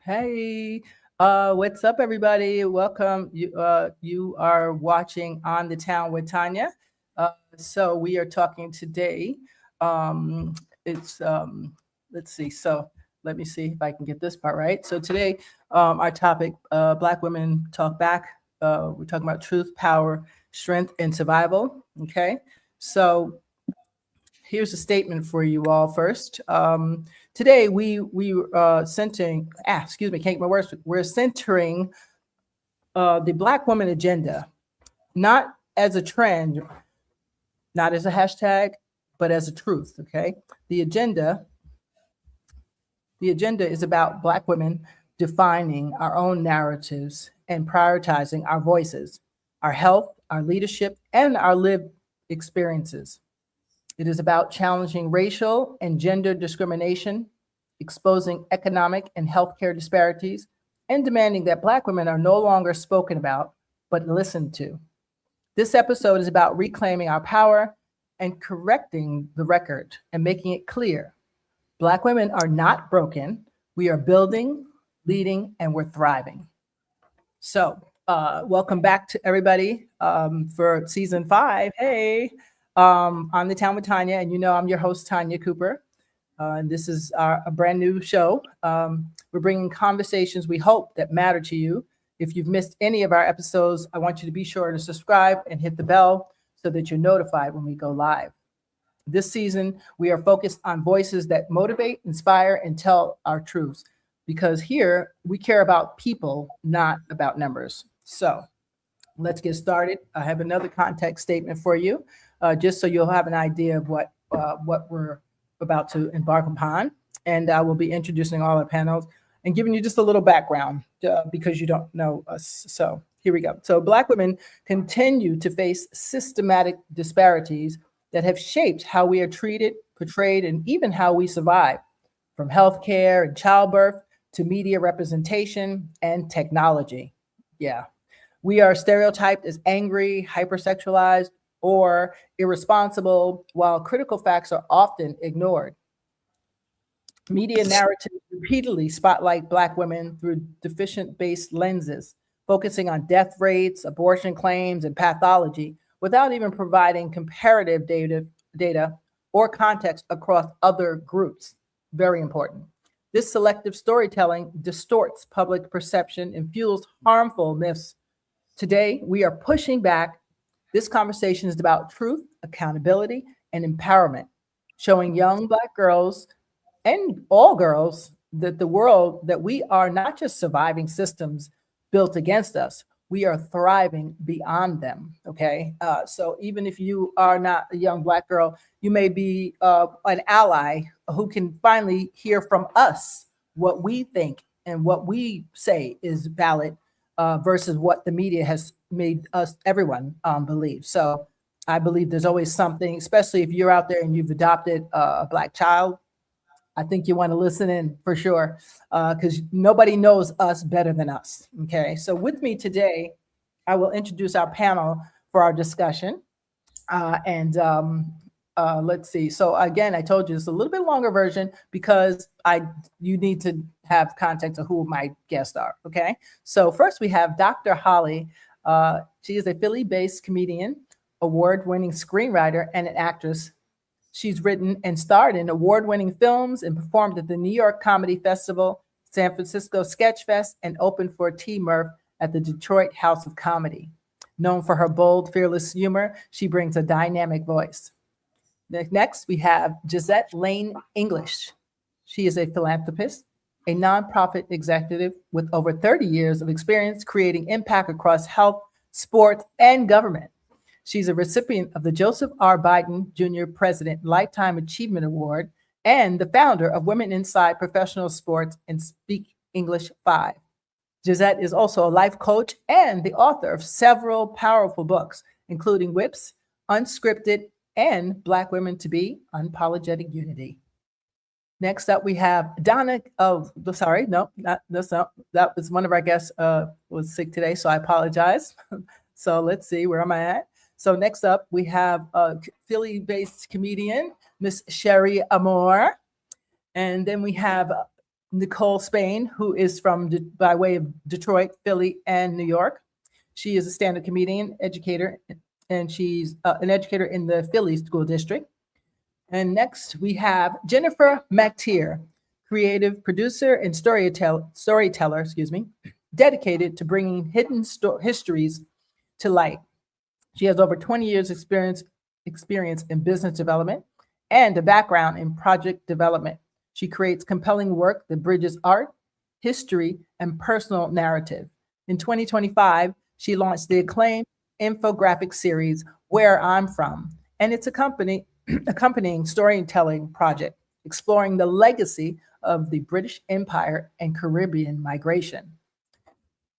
Hey, what's up, everybody? Welcome. You are watching On the Town with Tanya. So we are talking today. Um, it's let's see. So let me see if I can get this part right. So today, our topic: Black women talk back. We're talking about truth, power, strength, and survival. Okay. So here's a statement for you all first. Today we centering excuse me, can't get my words. We're centering the Black woman agenda, not as a trend, not as a hashtag, but as a truth. Okay, the agenda the agenda is about Black women defining our own narratives and prioritizing our voices, our health, our leadership, and our lived experiences. It is about challenging racial and gender discrimination, exposing economic and healthcare disparities, and demanding that Black women are no longer spoken about, but listened to. This episode is about reclaiming our power and correcting the record and making it clear Black women are not broken. We are building, leading, and we're thriving. So, welcome back to everybody for season 5. Hey, on the Town with Tanya, and you know I'm your host Tanya Cooper. And this is a brand new show. We're bringing conversations we hope that matter to you. If you've missed any of our episodes, I want you to be sure to subscribe and hit the bell so that you're notified when we go live. This season, we are focused on voices that motivate, inspire, and tell our truths. Because here we care about people, not about numbers. So let's get started. I have another context statement for you, just so you'll have an idea of what we're about to embark upon. And I will be introducing all our panels and giving you just a little background because you don't know us. So here we go. So Black women continue to face systematic disparities that have shaped how we are treated, portrayed, and even how we survive, from healthcare and childbirth to media representation and technology. Yeah. We are stereotyped as angry, hypersexualized, or irresponsible, while critical facts are often ignored. Media narratives repeatedly spotlight Black women through deficient based lenses, focusing on death rates, abortion claims, and pathology without even providing comparative data or context across other groups. Very important. This selective storytelling distorts public perception and fuels harmful myths. Today, we are pushing back. This conversation is about truth, accountability, and empowerment, showing young Black girls and all girls that the world that we are not just surviving systems built against us, we are thriving beyond them. Okay. So even if you are not a young Black girl, you may be an ally who can finally hear from us what we think and what we say is valid versus what the media has made everyone believe. So I believe there's always something, especially if you're out there and you've adopted a Black child. I think you want to listen in for sure, because nobody knows us better than us. Okay, so with me today, I will introduce our panel for our discussion. And let's see. So again, I told you it's a little bit longer version because you need to have context of who my guests are. Okay, so first we have Dr. Holly. She is a Philly-based comedian, award-winning screenwriter, and an actress. She's written and starred in award-winning films and performed at the New York Comedy Festival, San Francisco Sketch Fest, and opened for T. Murph at the Detroit House of Comedy. Known for her bold, fearless humor, she brings a dynamic voice. Next, we have Gisette Lane English. She is a philanthropist, a nonprofit executive with over 30 years of experience creating impact across health, sports, and government. She's a recipient of the Joseph R. Biden Jr. President Lifetime Achievement Award and the founder of Women Inside Professional Sports and Speak English 5. Gisette is also a life coach and the author of several powerful books, including Whips, Unscripted, and Black Women to Be, Unapologetic Unity. Next up, we have Donna. Oh, sorry, no, not this. No, that was one of our guests was sick today, so I apologize. So let's see, where am I at? So next up, we have a Philly-based comedian, Miss Sherry Amore. And then we have Nicole Spain, who is from by way of Detroit, Philly, and New York. She is a stand-up comedian, educator, and she's an educator in the Philly School District. And next we have Jennifer McTeer, creative producer and storyteller, dedicated to bringing hidden histories to light. She has over 20 years experience in business development and a background in project development. She creates compelling work that bridges art, history, and personal narrative. In 2025, she launched the acclaimed infographic series Where I'm From and its accompanying storytelling project exploring the legacy of the British Empire and Caribbean migration.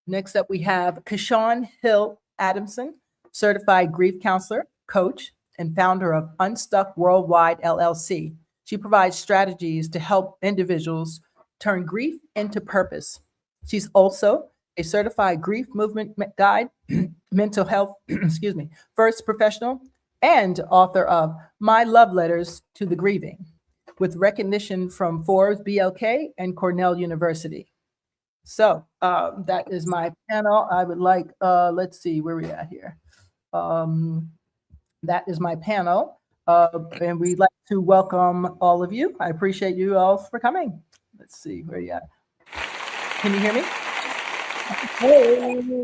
Next up, we have Kashawn Hill Adamson, certified grief counselor, coach, and founder of Unstuck Worldwide LLC. She provides strategies to help individuals turn grief into purpose. She's also a certified grief movement guide, mental health, first professional, and author of My Love Letters to the Grieving, with recognition from Forbes, BLK, and Cornell University. So that is my panel. I would like, let's see, where we at here? That is my panel. And we'd like to welcome all of you. I appreciate you all for coming. Let's see, where you at? Can you hear me? Hey.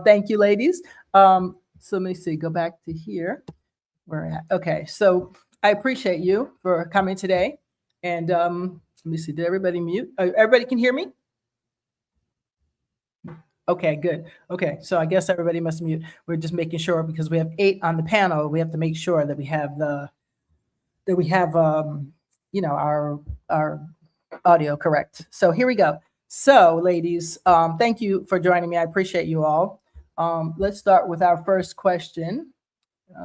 Thank you, ladies. So let me see, go back to here. Where we're at. Okay, so I appreciate you for coming today. And let me see, did everybody mute? Everybody can hear me? Okay, good. Okay, so I guess everybody must mute. We're just making sure because we have 8 on the panel. We have to make sure that we have our audio correct. So here we go. So, ladies, thank you for joining me. I appreciate you all. Let's start with our first question.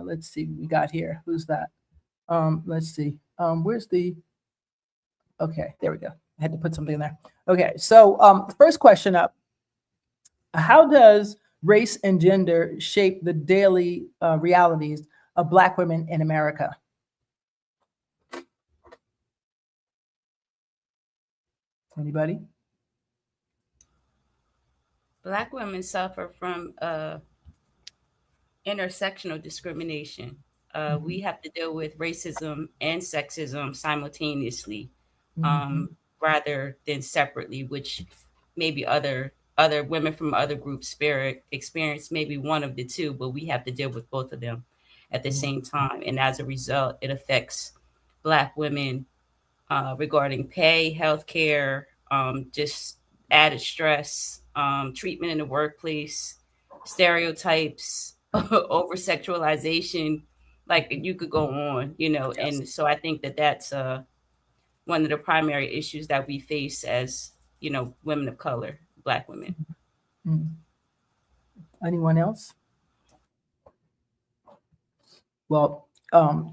Let's see what we got here. Who's that? Let's see. Where's the? Okay, there we go. I had to put something in there. Okay, so first question up. How does race and gender shape the daily realities of Black women in America? Anybody? Black women suffer from intersectional discrimination. We have to deal with racism and sexism simultaneously, rather than separately, which maybe other women from other groups experience maybe one of the two, but we have to deal with both of them at the same time. And as a result, it affects Black women regarding pay, healthcare, just added stress, treatment in the workplace, stereotypes, over sexualization. Like you could go on, Yes. And so I think that that's one of the primary issues that we face as, women of color, Black women. Anyone else? Well,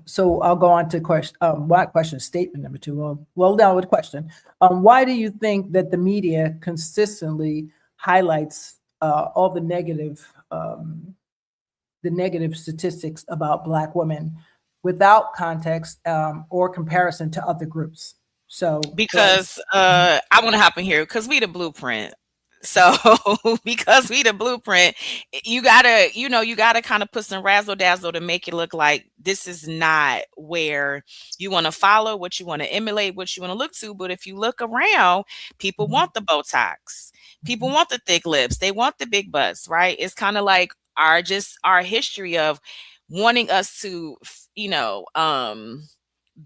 so I'll go on to statement number 2. Well, now with question. Why do you think that the media consistently highlights all the negative statistics about Black women without context or comparison to other groups? So because I want to hop in here because we the blueprint. So because we the blueprint, you gotta kind of put some razzle dazzle to make it look like this is not where you want to follow, what you want to emulate, what you want to look to. But if you look around, people want the Botox, people want the thick lips, they want the big butts, right? It's kind of like our history of wanting us to,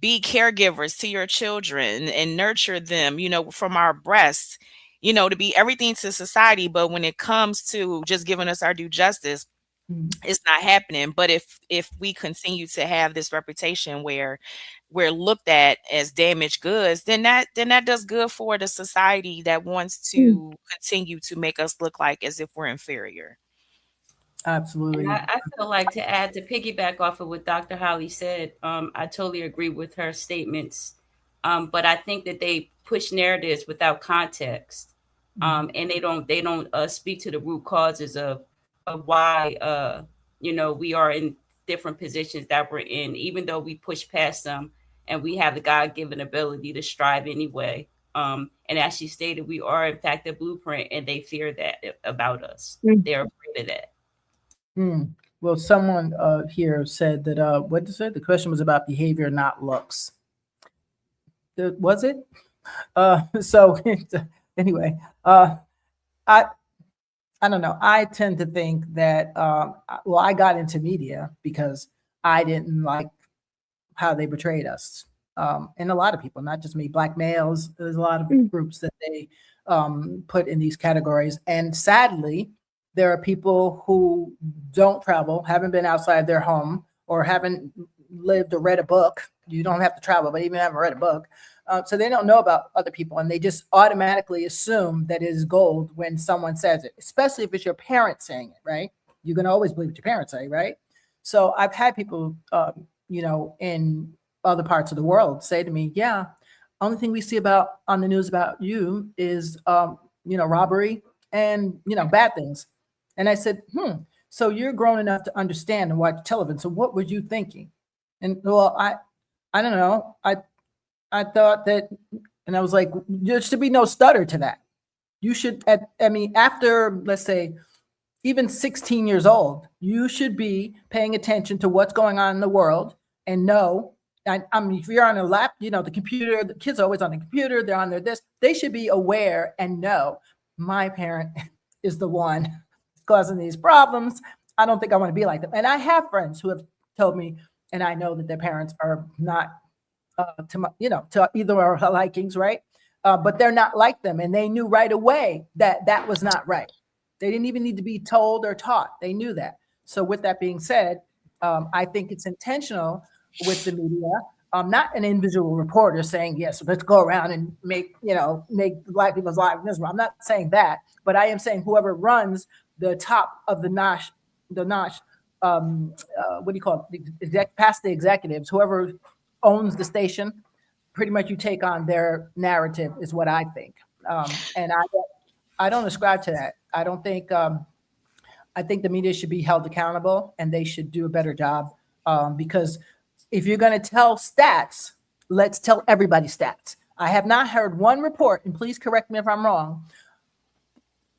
be caregivers to your children and nurture them, from our breasts, to be everything to society. But when it comes to just giving us our due justice, it's not happening. But if we continue to have this reputation where we're looked at as damaged goods, then that does good for the society that wants to continue to make us look like as if we're inferior. Absolutely. And I feel like to add to piggyback off of what Dr. Holly said, I totally agree with her statements. But I think that they push narratives without context, and they don't speak to the root causes of why we are in different positions that we're in. Even though we push past them and we have the God-given ability to strive anyway. And as she stated, we are in fact a blueprint, and they fear that about us. They're afraid of that. Hmm. Well, someone here said that what did it say? The question was about behavior, not looks. Was it? So anyway, I I don't know. I tend to think that well, I got into media because I didn't like how they betrayed us. And a lot of people, not just me, black males, there's a lot of groups that they put in these categories. And sadly, there are people who don't travel, haven't been outside their home, or haven't lived or read a book. You don't have to travel, but even haven't read a book. So they don't know about other people, and they just automatically assume that it is gold when someone says it, especially if it's your parents saying it, right? You're going to always believe what your parents say, right? So I've had people, in other parts of the world say to me, yeah, only thing we see about on the news about you is, robbery and, bad things. And I said, so you're grown enough to understand and watch television. So what were you thinking? And well, I don't know. I thought that, and I was like, there should be no stutter to that. You should, after, let's say, even 16 years old, you should be paying attention to what's going on in the world and know. If you're on a lap, the computer, the kids are always on the computer, they're on their this, they should be aware and know my parent is the one causing these problems. I don't think I want to be like them. And I have friends who have told me, and I know that their parents are not to either our likings, right? But they're not like them, and they knew right away that that was not right. They didn't even need to be told or taught. They knew that. So with that being said, I think it's intentional with the media. Not an individual reporter saying, yes, let's go around and make black people's lives miserable. I'm not saying that, but I am saying whoever runs the top of the notch, what do you call it? Past the executives, whoever owns the station, pretty much you take on their narrative is what I think. And I don't ascribe to that. I don't think, I think the media should be held accountable and they should do a better job. Because if you're going to tell stats, let's tell everybody stats. I have not heard one report, and please correct me if I'm wrong.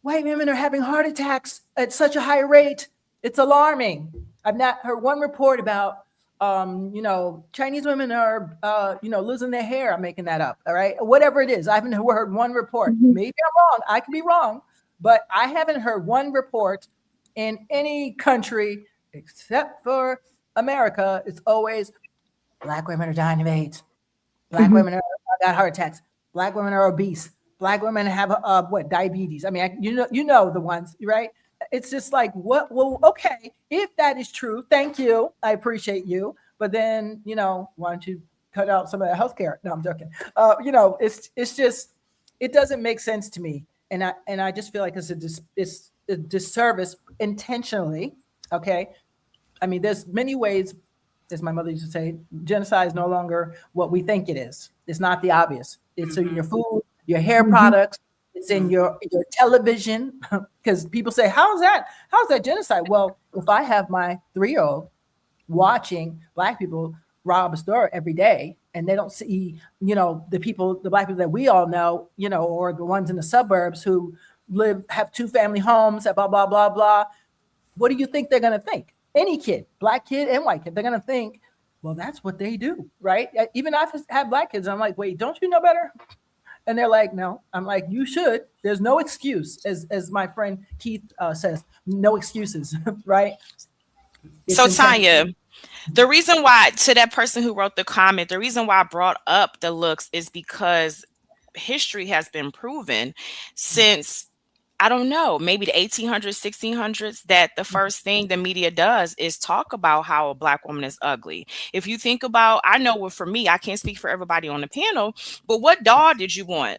White women are having heart attacks at such a high rate. It's alarming. I've not heard one report about, Chinese women are, losing their hair. I'm making that up. All right. Whatever it is. I haven't heard one report. Maybe I'm wrong. I could be wrong, but I haven't heard one report in any country except for America. It's always black women are dying of AIDS. Black women are got heart attacks. Black women are obese. Black women have diabetes. I mean, you know the ones, right? It's just like, what? Well, okay, if that is true, thank you. I appreciate you. But then, why don't you cut out some of the healthcare? No, I'm joking. It's just, it doesn't make sense to me. And I just feel like it's a disservice intentionally. Okay. I mean, there's many ways, as my mother used to say, genocide is no longer what we think it is. It's not the obvious. It's in your food, your hair products. It's in your television, because people say, how's that genocide? Well, if I have my 3-year-old watching black people rob a store every day, and they don't see, the black people that we all know, or the ones in the suburbs who have 2-family homes, blah, blah, blah, blah. What do you think they're going to think? Any kid, black kid and white kid, they're going to think, well, that's what they do, right? Even I've had black kids. I'm like, wait, don't you know better? And they're like, no. I'm like, you should. There's no excuse, as my friend Keith says, no excuses, right? So Tanya, the reason why, to that person who wrote the comment, the reason why I brought up the looks is because history has been proven since, I don't know, maybe the 1800s, 1600s, that the first thing the media does is talk about how a black woman is ugly. If you think about, I know for me, I can't speak for everybody on the panel, but what doll did you want?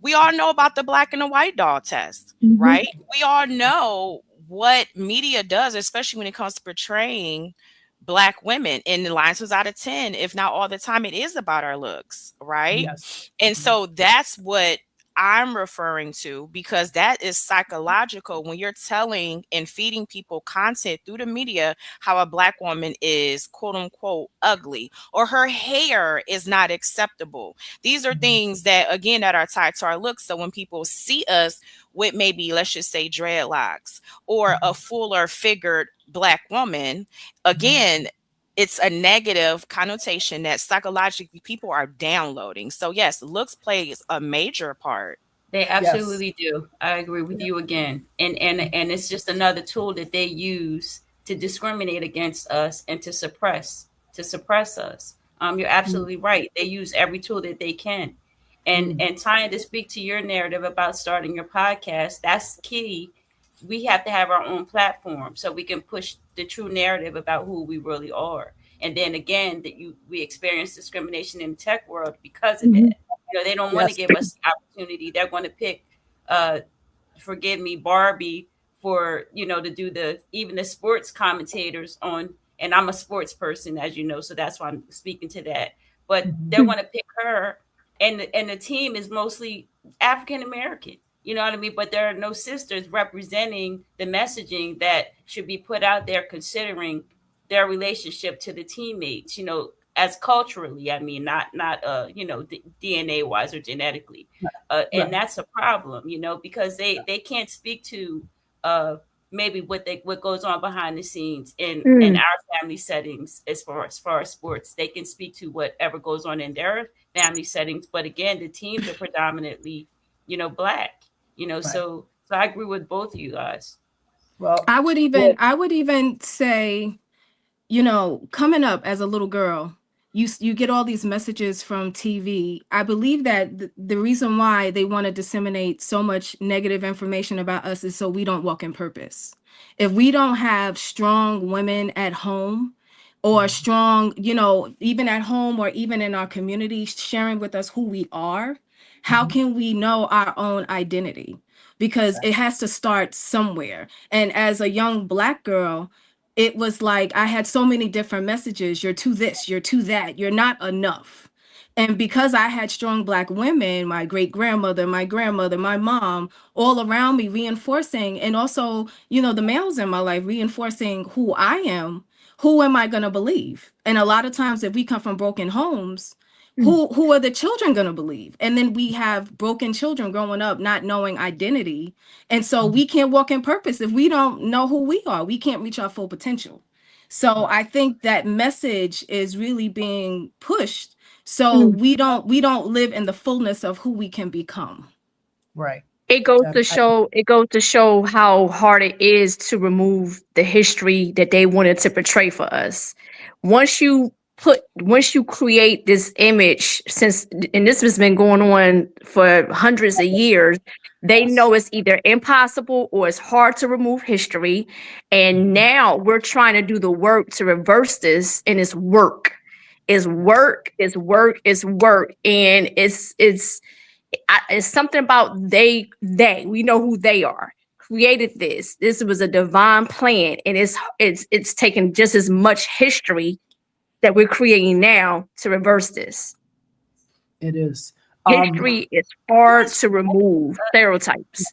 We all know about the black and the white doll test, right? We all know what media does, especially when it comes to portraying black women. And the 9 times out of 10, if not all the time, it is about our looks, right? Yes. And so that's what I'm referring to, because that is psychological when you're telling and feeding people content through the media how a Black woman is quote unquote ugly or her hair is not acceptable. These are things that, again, that are tied to our looks. So when people see us with maybe, let's just say, dreadlocks or a fuller figured Black woman, again, it's a negative connotation that psychologically people are downloading. So yes, looks plays a major part. They Yes. absolutely do. I agree with you again. And it's just another tool that they use to discriminate against us and to suppress us. You're absolutely right. They use every tool that they can. And Tanya, to speak to your narrative about starting your podcast, that's key. We have to have our own platform so we can push the true narrative about who we really are. And then again, that we experience discrimination in the tech world because of that. They don't want to Yes. give us the opportunity. They're going to pick, uh, forgive me, Barbie for, to do even the sports commentators on, and I'm a sports person, as you know, so that's why I'm speaking to that. But they're going to pick her, and the team is mostly African American. You know what I mean? But there are no sisters representing the messaging that should be put out there, considering their relationship to the teammates. As culturally, I mean, not DNA wise or genetically, Right. and that's a problem. Because they can't speak to maybe what goes on behind the scenes in our family settings as far as sports. They can speak to whatever goes on in their family settings, but again, the teams are predominantly Black. Right. So I agree with both of you guys. Well, I would even say, coming up as a little girl, you get all these messages from TV. I believe that the reason why they want to disseminate so much negative information about us is so we don't walk in purpose. If we don't have strong women at home, or strong, even at home or even in our community, sharing with us who we are, how can we know our own identity? Because it has to start somewhere. And as a young Black girl, it was like I had so many different messages. You're to this, you're to that, you're not enough. And because I had strong Black women, my great grandmother, my grandmother, my mom, all around me reinforcing, and also, the males in my life reinforcing who I am, who am I going to believe? And a lot of times, if we come from broken homes, who are the children going to believe? And then we have broken children growing up not knowing identity, and so we can't walk in purpose if we don't know who we are. We can't reach our full potential. So I think that message is really being pushed, so we don't live in the fullness of who we can become. right. It goes Um, to I, show how hard it is to remove the history that they wanted to portray for us. Once you create this image, and this has been going on for hundreds of years, they yes. know it's either impossible or it's hard to remove history. And now we're trying to do the work to reverse this, and it's work. It's work, it's work, it's work. And it's something about they we know who they are, created this was a divine plan, and it's taken just as much history that we're creating now to reverse this. It is. History is Can I hard ask to remove stereotypes.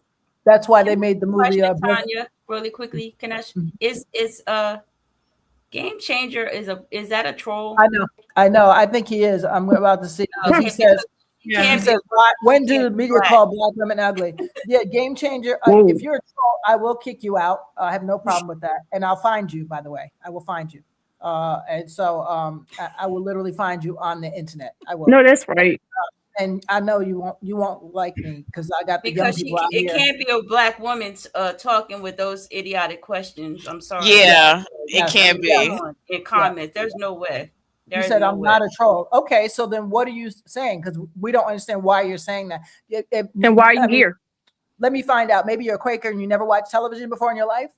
That's why can they I ask made the a movie. question, Tanya, really quickly? Can I? Is Game Changer is that a troll? I know. I know. I think he is. I'm about to see because he Okay, says because you Yeah. he can't be says when you do the can't be media Black. call Black women ugly? Yeah, Game Changer. If Whoa. you're a troll, I will kick you out. I have no problem with that, and I'll find you. By the way, I will find you. And so I will literally find you on the internet. I will. No, that's right. And I know you won't like me because I got the young Because people out it here. can't be a Black woman talking with those idiotic questions. I'm sorry. Yes, Yeah, it yes, can yes, be. In yes. comments, there's no way. You There is said no I'm not way. a troll. Okay, so then what are you saying? Because we don't understand why you're saying that. And why are I you mean, here? let me find out. Maybe you're a Quaker and you never watched television before in your life,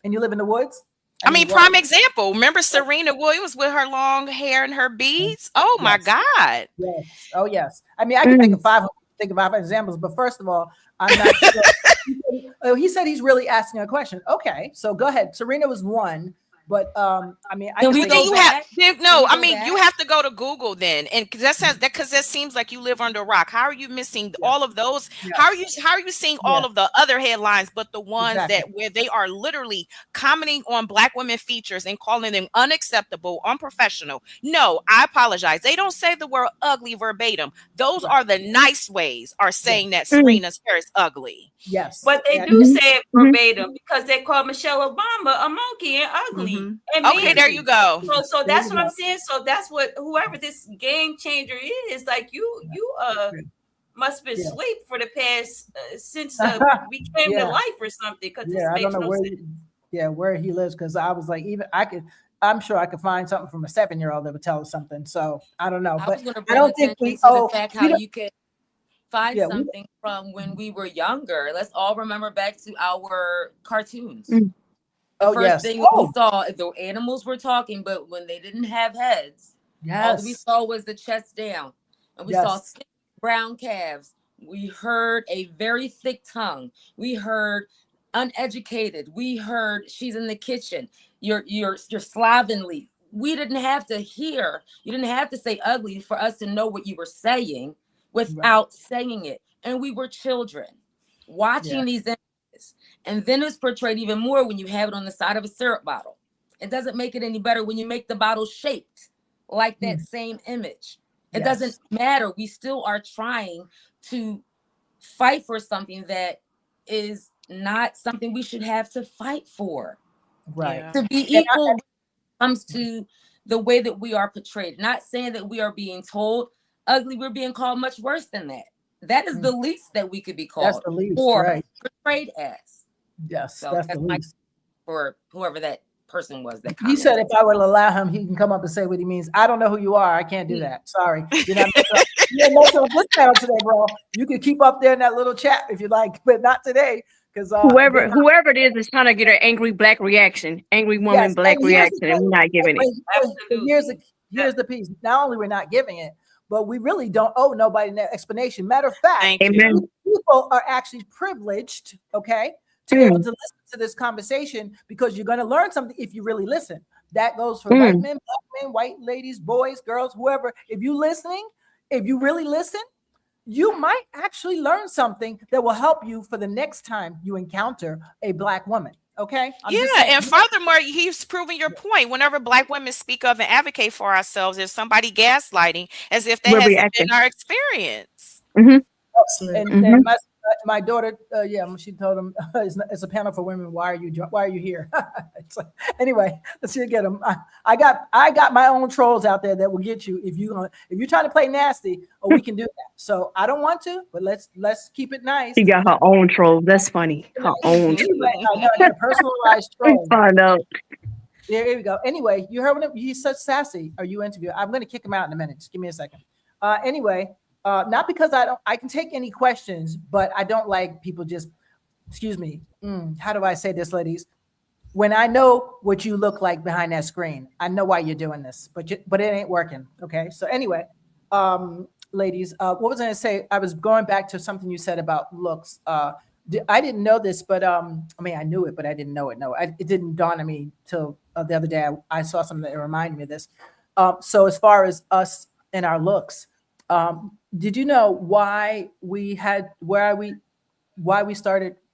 and you live in the woods. I mean, What? prime example. Remember Serena Williams with her long hair and her beads? Oh my Yes, God. yes, oh yes. I mean, I can think of 500 examples, but first of all, I'm not sure. He said he's really asking a question. Okay, so go ahead. Serena was one. But I mean, I Can can we say go you back? no, we I go mean, you back? have to go to Google then, and because that seems like you live under a rock. How are you missing all of those? yes, How are you seeing all yes, of the other headlines, but the ones exactly. that where they are literally commenting on Black women features and calling them unacceptable, unprofessional? No, I apologize. They don't say the word ugly verbatim. Those Right. are the nice ways are saying that Yes, Serena's hair is ugly. yes. But they Yeah, do say it verbatim because they call Michelle Obama a monkey and ugly and Okay, there you mean. go. So there that's you what I'm go. saying. So that's what whoever this game changer is, like you must have been Yeah. asleep for the past since we came to Yeah, life or something, because this yeah. I don't makes know no where, sense. where he lives, because I was like, even I could, I'm sure I could find something from a 7-year-old that would tell us something. So I don't know, I but was going to I bring don't think attention we to the owe. fact We how don't. you can find Yeah, something from when we were younger. Let's all remember back to our cartoons. Mm. The oh first yes. thing we Oh saw, the animals were talking, but when they didn't have heads, all we yes. saw was the chest down. And we saw Yes. skinny brown calves. We heard a very thick tongue. We heard uneducated. We heard she's in the kitchen. You're slovenly. We didn't have to hear. You didn't have to say ugly for us to know what you were saying Right. without saying it. And we were children watching Yeah. these images. And then it's portrayed even more when you have it on the side of a syrup bottle. It doesn't make it any better when you make the bottle shaped like that same image. It doesn't Yes. matter. We still are trying to fight for something that is not something we should have to fight for. Right. Yeah. To be And equal when it comes to the way that we are portrayed. Not saying that we are being told ugly, we're being called much worse than that. That is the least that we could be that's called the least, or right? portrayed as. Yes, So that's the that's my least. for whoever that person was that He said commented. if I would allow him, he can come up and say what he means. I don't know who you are. I can't do that. Sorry. You're not on this panel today, bro. You can keep up there in that little chat if you like, but not today. Because Whoever it is trying to get an angry black reaction, angry woman yes, black and here's the reaction, and we're thing. not giving it. Absolutely. Here's the piece. Not only we're not giving it, but we really don't owe nobody an explanation. Matter of fact, Thank you. Amen. people are actually privileged, okay, to be able to listen to this conversation, because you're going to learn something if you really listen. That goes for white men, black men, white ladies, boys, girls, whoever. If you listening, if you really listen, you might actually learn something that will help you for the next time you encounter a black woman. Okay. I'm just Yeah, saying. and furthermore, he's proving your point. Whenever Black women speak of and advocate for ourselves, there's somebody gaslighting as if that We're hasn't reacting. been our experience. And my daughter, she told him it's a panel for women. Why are you here? It's like, anyway, let's see get them. I got my own trolls out there that will get you if you're trying to play nasty. Or we can do that. So I don't want to, but let's keep it nice. She got her own troll. That's funny. Her own. Anyway, I know, I got a personalized troll. Find out. There we go. Anyway, you heard him. He's such sassy. Are you interviewing? I'm going to kick him out in a minute. Just give me a second. Anyway, not because I can take any questions, but I don't like people just, excuse me. How do I say this, ladies? When I know what you look like behind that screen, I know why you're doing this, but it ain't working. Okay. So anyway, ladies, what was I going to say? I was going back to something you said about looks. I didn't know this, but I mean, I knew it, but I didn't know it. No, it didn't dawn on me till the other day. I saw something that reminded me of this. So as far as us and our looks, did you know why we started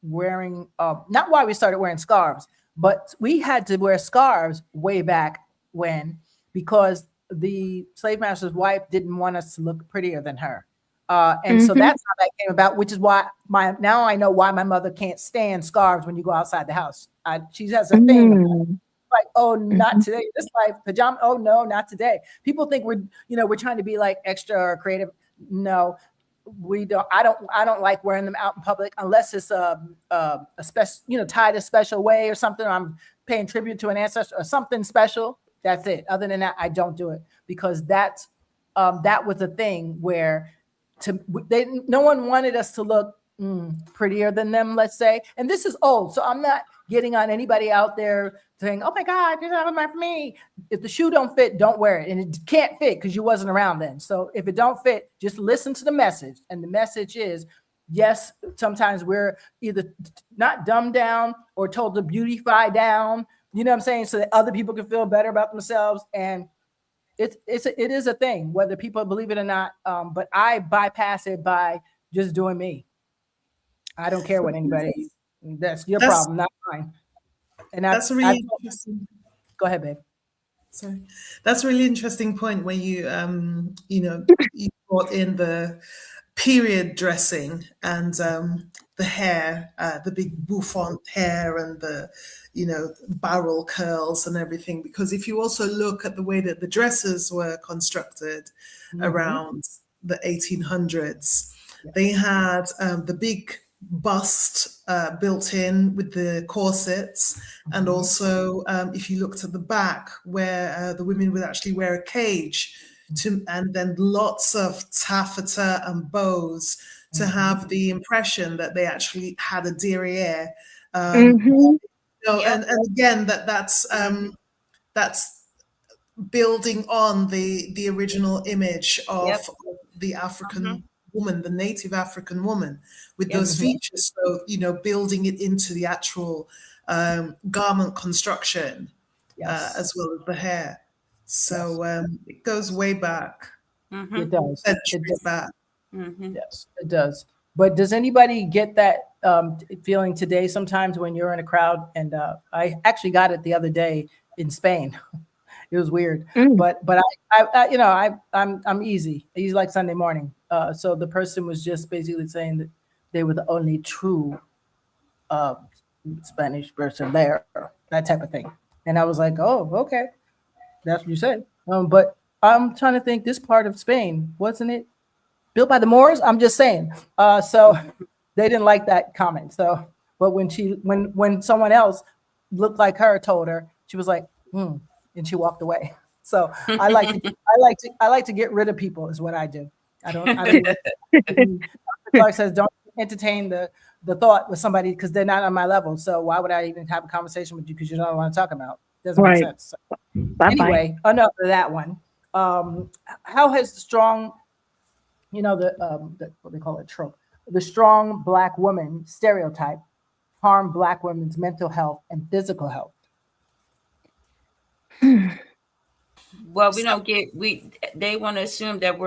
wearing, not why we started wearing scarves, but we had to wear scarves way back when, because the slave master's wife didn't want us to look prettier than her. And so that's how that came about, which is why now I know why my mother can't stand scarves when you go outside the house. She has a thing like, oh, not today. This life pajama. Oh no, not today. People think we're trying to be like extra or creative. No, we don't. I don't like wearing them out in public unless it's a special, tied a special way or something. Or I'm paying tribute to an ancestor or something special. That's it. Other than that, I don't do it, because that was a thing where no one wanted us to look prettier than them, let's say. And this is old, so I'm not getting on anybody out there saying, oh my God, you're not for me. If the shoe don't fit, don't wear it. And it can't fit because you wasn't around then. So if it don't fit, just listen to the message. And the message is, yes, sometimes we're either not dumbed down or told to beautify down, You know what I'm saying? So that other people can feel better about themselves. And it is a thing, whether people believe it or not. But I bypass it by just doing me. I don't care what anybody. That's your That's problem, not mine. And that's a I really interesting. go ahead, babe. Sorry, that's a really interesting point where you brought in the period dressing and the hair, the big bouffant hair and the barrel curls and everything. Because if you also look at the way that the dresses were constructed Mm-hmm. around the 1800s, they Yes. had the big bust built in with the corsets, and Mm-hmm. also if you looked at the back where the women would actually wear a cage and then lots of taffeta and bows to Mm-hmm. have the impression that they actually had a derriere. Um, Mm-hmm. Yep. and again, Hmm. that's building on the original image Yep. of the Hmm. African woman, the native African woman, with Yep. those Mm-hmm. features. So building it into the actual garment construction, Yes. as well as the hair. Yes. So it goes way back, Hmm. It does. It centuries does. back. Hmm. Yes, it does. But does anybody get that feeling today sometimes when you're in a crowd? And I actually got it the other day in Spain. It was weird, Mm. but I'm easy like Sunday morning. So the person was just basically saying that they were the only true uh, Spanish person there, that type of thing. And I was like, oh, okay, that's what you said. But I'm trying to think. This part of Spain, wasn't it built by the Moors? I'm just saying. So they didn't like that comment. So, but when someone else looked like her told her, she was like, hmm, and she walked away. So I like to get rid of people is what I do. I don't even. Clark says don't entertain the thought with somebody because they're not on my level. So why would I even have a conversation with you because you don't want to talk about? Doesn't make Right. sense. So Bye bye. anyway, enough of that one. How has the strong, the what they call it trope, the strong black woman stereotype harm black women's mental health and physical health? Well, we So, don't get we. They want to assume that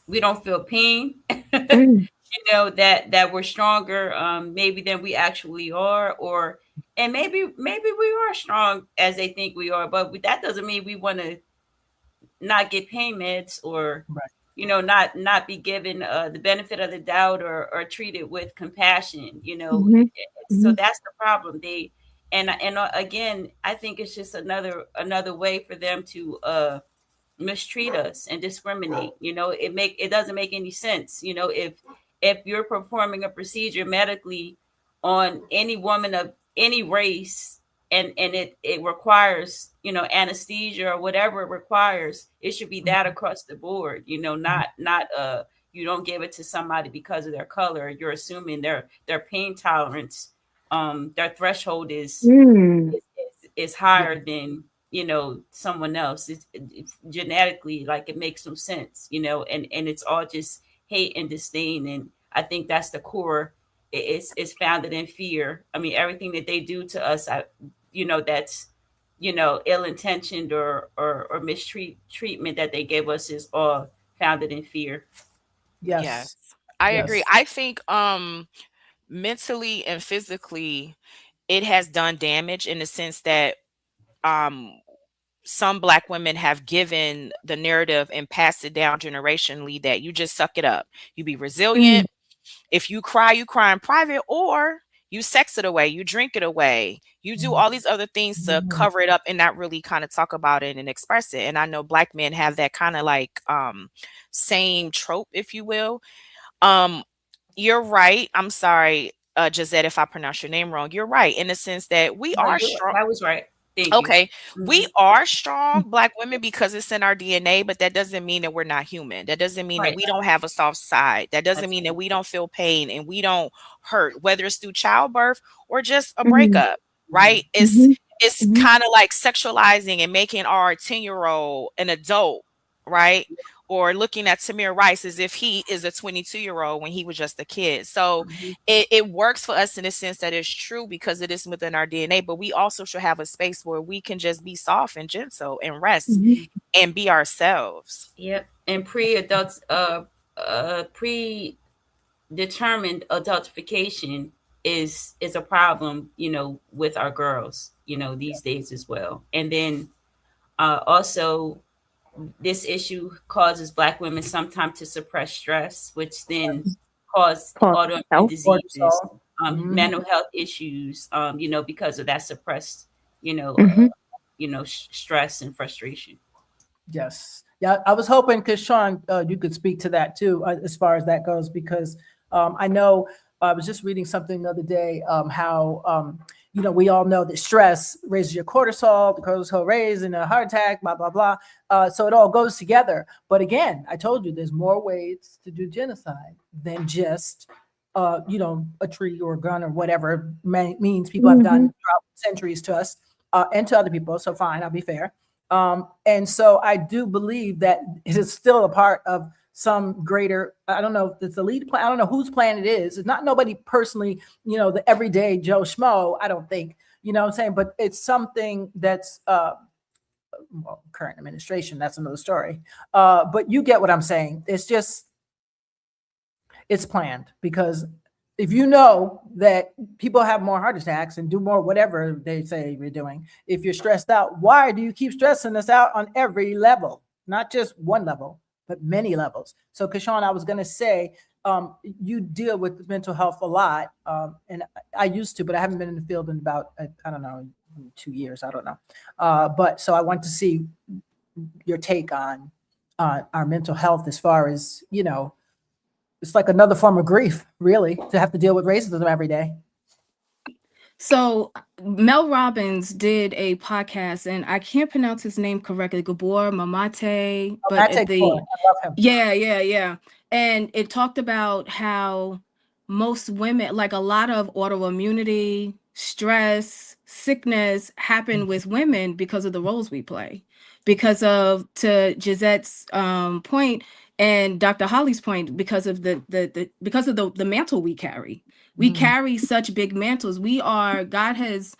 we don't feel pain. Mm. That we're stronger, maybe than we actually are, or and maybe we are strong as they think we are, but that doesn't mean we want to not get payments or Right. not be given the benefit of the doubt or treated with compassion. Mhm. So Mhm. that's the problem. They and again, I think it's just another way for them to mistreat us and discriminate. It doesn't make any sense. If you're performing a procedure medically on any woman of any race, and it requires anesthesia or whatever it requires, it should be that across the board. Not you don't give it to somebody because of their color. You're assuming their pain tolerance, their threshold is Mm. is, is higher than someone else. It's genetically, like, it makes no sense. And it's all just hate and disdain. And I think that's the core. It's founded in fear. I mean, everything that they do to us, that's ill intentioned or mistreatment that they give us is all founded in fear. Yes. Yes. I agree. Yes. I think mentally and physically it has done damage in the sense that um some black women have given the narrative and passed it down generationally that you just suck it up. You be Mm. resilient. If you cry in private, or you sex it away, you drink it away, you do all these other things to Mhm. cover it up and not really kind of talk about it and express it. And I know black men have that kind of like same trope, if you will. Um, you're right. I'm sorry, Gisette, if I pronounce your name wrong. You're right in the sense that we No, are you strong. that was right. Thank you. Okay, we Hmm. are strong black women because it's in our DNA, but that doesn't mean that we're not human. That doesn't mean that Right. we don't have a soft side. That doesn't That's mean that right. we don't feel pain and we don't hurt, whether it's through childbirth or just a Mm. breakup, Mhm. right? It's Mhm. it's Mhm. kind of like sexualizing and making our 10-year-old an adult, right? or looking at Tamir Rice as if he is a 22-year-old when he was just a kid. So Mhm. it works for us in the sense that it's true because it is within our DNA, but we also should have a space where we can just be soft and gentle and rest Mhm. and be ourselves. Yep. And pre-adults, predetermined adultification is a problem, with our girls, these days as well. And then also this issue causes Black women sometimes to suppress stress, which then cause Cause autoimmune health. diseases, Cortisol. Mhm. mental health issues, because of that suppressed, Mm-hmm. stress and frustration. Yes. Yeah, I was hoping because Sean, you could speak to that too, as far as that goes, because I know I was just reading something the other day, how we all know that stress raises your cortisol, the cortisol raise and a heart attack, blah blah blah. So it all goes together. But again, I told you there's more ways to do genocide than just a tree or a gun or whatever means people have done Mm-hmm. throughout centuries to us and to other people. So fine, I'll be fair. And so I do believe that it is still a part of some greater, I don't know if it's the lead plan, I don't know whose plan it is. It's not nobody personally, the everyday Joe Schmo, I don't think, what I'm saying, but it's something that's, well, current administration, that's another story. But you get what I'm saying. It's planned because if you know that people have more heart attacks and do more whatever they say you're doing, if you're stressed out, why do you keep stressing us out on every level? Not just one level, but many levels. So, Kashawn, I was going to say, you deal with mental health a lot, and I used to, but I haven't been in the field in about I don't know 2 years. I don't know, but so I want to see your take on our mental health as far as it's like another form of grief, really, to have to deal with racism every day. So Mel Robbins did a podcast, and I can't pronounce his name correctly, Gabor Mamate, but Matt takes more. I love him. yeah. And it talked about how most women, like a lot of autoimmunity, stress, sickness happen with women because of the roles we play. Because of, to Gisette's point and Dr. Holly's point, because of the mantle we carry. We carry such big mantles. God has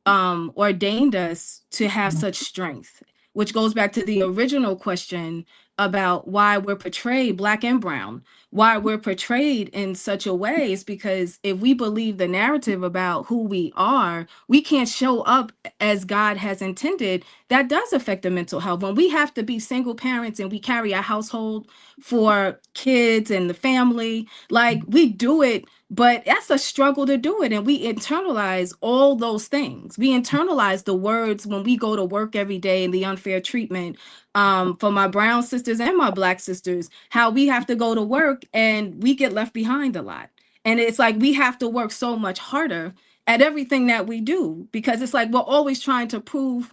ordained us to have such strength, which goes back to the original question about why we're portrayed, Black and brown, why we're portrayed in such a way is because if we believe the narrative about who we are, we can't show up as God has intended. That does affect the mental health. When we have to be single parents and we carry a household for kids and the family, like we do it, but that's a struggle to do it. And we internalize all those things. We internalize the words when we go to work every day and the unfair treatment for my brown sisters and my Black sisters, how we have to go to work and we get left behind a lot. And it's like we have to work so much harder at everything that we do because it's like we're always trying to prove,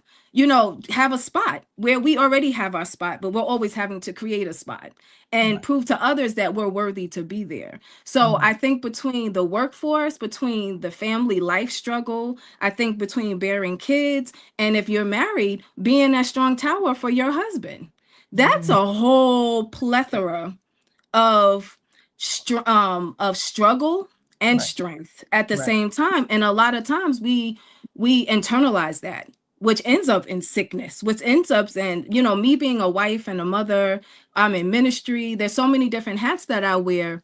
have a spot where we already have our spot, but we're always having to create a spot and prove to others that we're worthy to be there. So I think between the workforce, between the family life struggle, I think between bearing kids, and if you're married, being that strong tower for your husband, that's a whole plethora of struggle and Right. strength at the Right. same time. And a lot of times we internalize that, which ends up in sickness, which ends up in, me being a wife and a mother, I'm in ministry. There's so many different hats that I wear.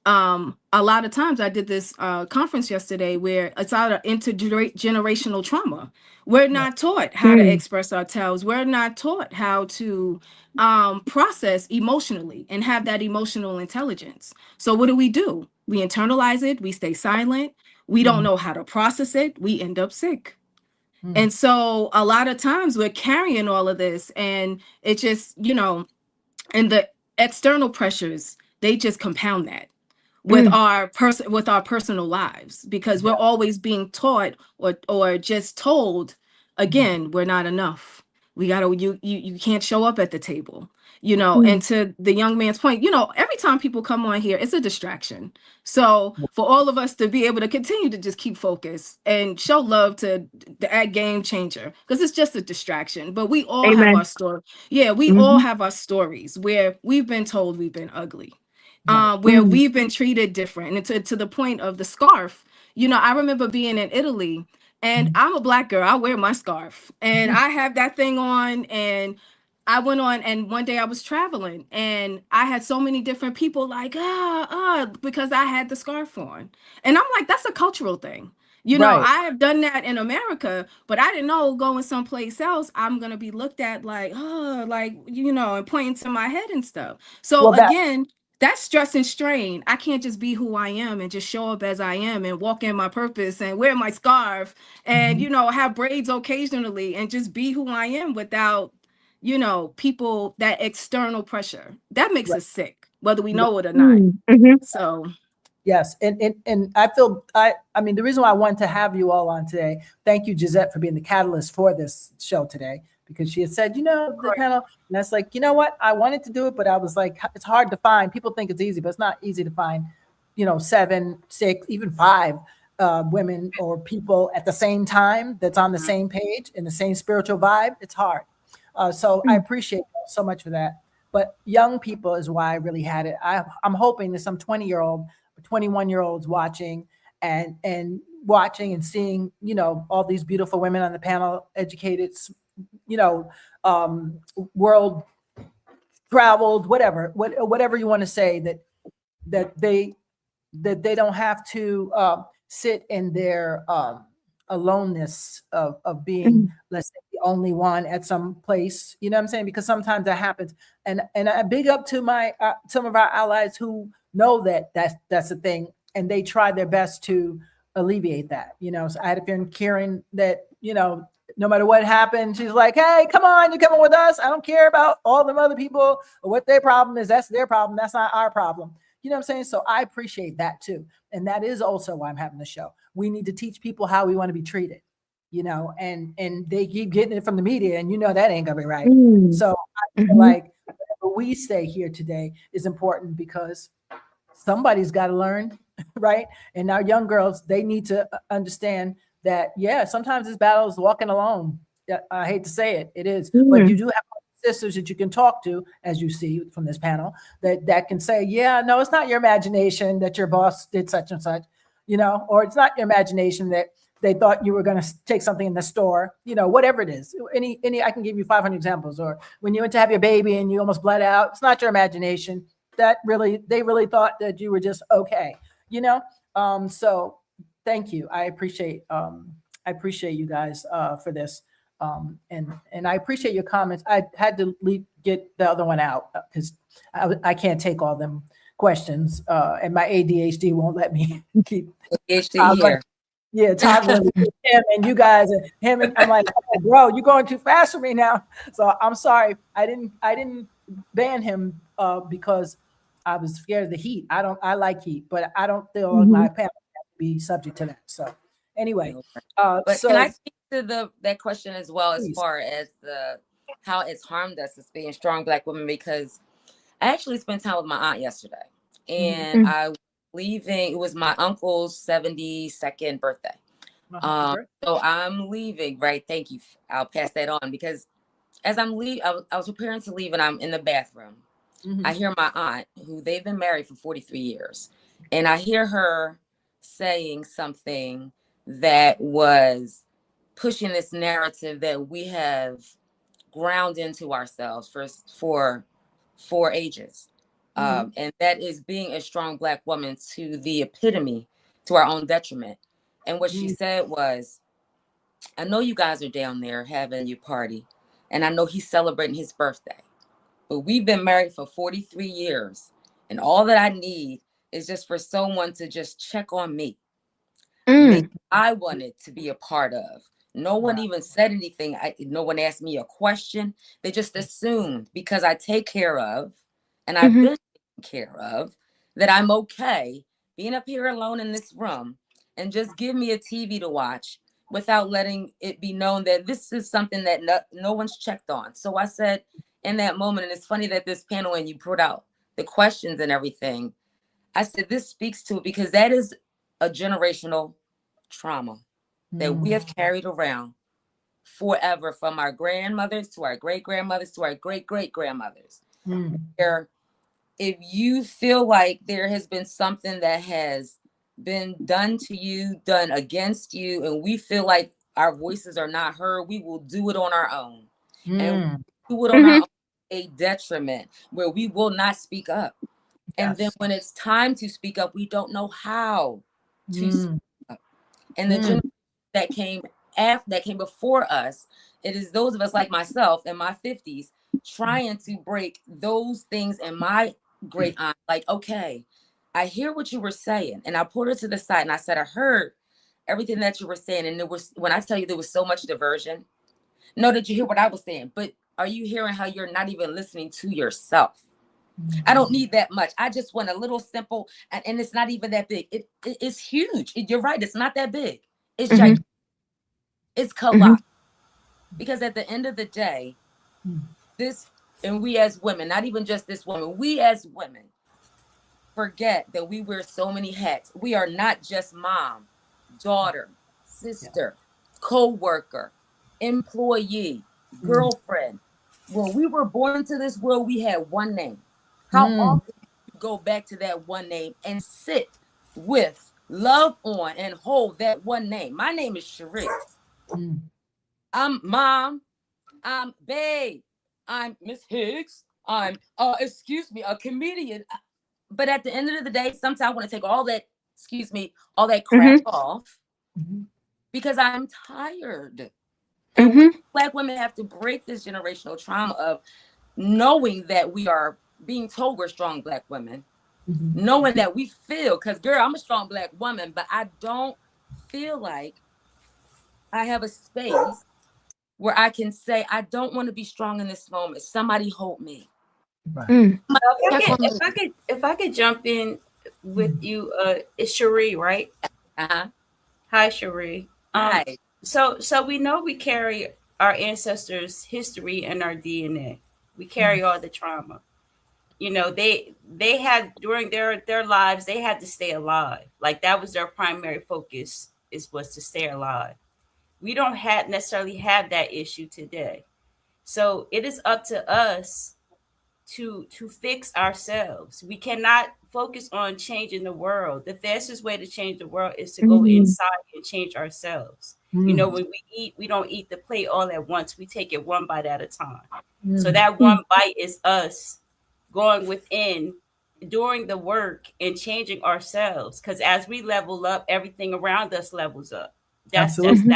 A lot of times I did this conference yesterday where it's out of intergenerational trauma. We're not taught how to express ourselves. We're not taught how to process emotionally and have that emotional intelligence. So what do? We internalize it. We stay silent. We don't know how to process it. We end up sick. And so a lot of times we're carrying all of this and it just, and the external pressures, they just compound that with our personal lives because we're always being taught or just told again we're not enough. We gotta you can't show up at the table. you know, and to the young man's point, you know, every time people come on here, it's a distraction. So for all of us to be able to continue to just keep focused and show love to that game changer, because it's just a distraction. But we all have our Amen. story. Yeah, we all Mhm. have our stories where we've been told we've been ugly, Right. where we've been treated different. And to the point of the scarf, you know, I remember being in Italy, and I'm a black girl. I wear my scarf and I have that thing on, and I went on, and one day I was traveling and I had so many different people like, because I had the scarf on. And I'm like, that's a cultural thing. You know, Right. I have done that in America, but I didn't know going someplace else, I'm going to be looked at like, like, you know, and pointing to my head and stuff. So Well, that again, that's stress and strain. I can't just be who I am and just show up as I am and walk in my purpose and wear my scarf and, you know, have braids occasionally and just be who I am without, you know, people, that external pressure that makes right, us sick, whether we right. know it or not. Mhm. So Yes, and I feel I mean the reason why I wanted to have you all on today. Thank you, Gisette, for being the catalyst for this show today, because she had said, you know, the panel, and that's like, you know what, I wanted to do it, but I was like, it's hard to find. People think it's easy, but it's not easy to find, you know, 7, 6, even 5 women or people at the same time that's on the same page in the same spiritual vibe. It's hard. So I appreciate you so much for that. But young people is why I really had it. I'm hoping that some 20-year-old 21-year-olds watching and watching and seeing, you know, all these beautiful women on the panel, educated, you know, world traveled, whatever you want to say, that they don't have to sit in their aloneness of being, let's say, the only one at some place. You know what I'm saying? Because sometimes that happens. And I big up to my some of our allies who know that that's a thing, and they try their best to alleviate that. You know, so I had a friend, Karen, that, you know, no matter what happened, she's like, hey, come on, you're coming with us. I don't care about all them other people or what their problem is. That's their problem. That's not our problem. You know what I'm saying? So I appreciate that too. And that is also why I'm having the show. We need to teach people how we want to be treated, you know, and they keep getting it from the media, and you know that ain't gonna be right. So I feel Mhm. like whatever we say here today is important, because somebody's got to learn, right? And our young girls, they need to understand that, yeah, sometimes this battle is walking alone. Yeah, I hate to say it, it is, but you Mhm. do have sisters that you can talk to, as you see from this panel, that can say, yeah, no, it's not your imagination that your boss did such and such, you know, or it's not your imagination that they thought you were going to take something in the store, you know, whatever it is. Any, I can give you 500 examples. Or when you went to have your baby and you almost bled out, it's not your imagination. They really thought that you were just okay, you know. So thank you. I appreciate you guys for this. And I appreciate your comments. I had to get the other one out because I can't take all them questions, and my ADHD won't let me keep. PhD here. Yeah, toddler with him and you guys and him, and I'm like, oh, bro, you're going too fast for me now. So I'm sorry. I didn't ban him because I was scared of the heat. I like heat, but I don't feel like my Mhm. family has to be subject to that. So anyway, But can I so speak to that question as well, as please. far as the how it's harmed us as being strong Black women? Because I actually spent time with my aunt yesterday, Mhm. and I was leaving. It was my uncle's 72nd birthday. Happy birthday. So I'm leaving, right? Thank you. I'll pass that on, because as I'm leaving, I was preparing to leave, and I'm in the bathroom. I Mhm. hear my aunt, who they've been married for 43 years, and I hear her saying something that was pushing this narrative that we have ground into ourselves for ages. Mhm. And that is being a strong Black woman to the epitome, to our own detriment. And what she Mhm. said was, I know you guys are down there having your party, and I know he's celebrating his birthday, but we've been married for 43 years. And all that I need is just for someone to just check on me, that Mm. I wanted to be a part of. No one Wow. even said anything. No one asked me a question. They just assumed, because I take care of, and I've Mhm. been taken care of, that I'm okay being up here alone in this room, and just give me a TV to watch without letting it be known that this is something that no one's checked on. So I said, in that moment, and it's funny that this panel and you brought out the questions and everything. I said this speaks to it because that is a generational trauma that we have carried around forever, from our grandmothers to our great grandmothers to our great great grandmothers. Where if you feel like there has been something that has been done to you, done against you, and we feel like our voices are not heard, we will do it on our own. And do it on our own, a detriment where we will not speak up. And then when it's time to speak up, we don't know how to speak up. And the generation that came before us, it is those of us like myself in my 50s trying to break those things in my great aunt. Like, okay, I hear what you were saying. And I pulled her to the side and I said, I heard everything that you were saying. And there was, when I tell you there was so much diversion, know that you hear what I was saying, but are you hearing how you're not even listening to yourself? I don't need that much. I just want a little simple, and it's not even that big. It's huge. You're right. It's not that big. It's gigantic. It's colossal. Because at the end of the day, this, and we as women, not even just this woman, we as women forget that we wear so many hats. We are not just mom, daughter, sister, co-worker, employee, girlfriend. When we were born into this world, we had one name. How often do you go back to that one name and sit with, love on, and hold that one name? My name is Cherie. I'm mom. I'm babe. I'm Miss Higgs. I'm excuse me, a comedian. But at the end of the day, sometimes I want to take all that, all that crap off because I'm tired. And Black women have to break this generational trauma of knowing that we are being told we're strong Black women, knowing that we feel, because girl, I'm a strong Black woman, but I don't feel like I have a space where I can say, I don't want to be strong in this moment. Somebody hold me. If I could jump in with you, it's Cherie, right? Hi, Cherie. Hi. So we know we carry our ancestors' history and our DNA. We carry all the trauma. You know, they had during their lives, they had to stay alive. Like that was their primary focus, was to stay alive. We don't necessarily have that issue today. So it is up to us to fix ourselves. We cannot focus on changing the world. The fastest way to change the world is to go inside and change ourselves. You know, when we eat, we don't eat the plate all at once. We take it one bite at a time. So that one bite is us going within, doing the work and changing ourselves. Because as we level up, everything around us levels up. That's just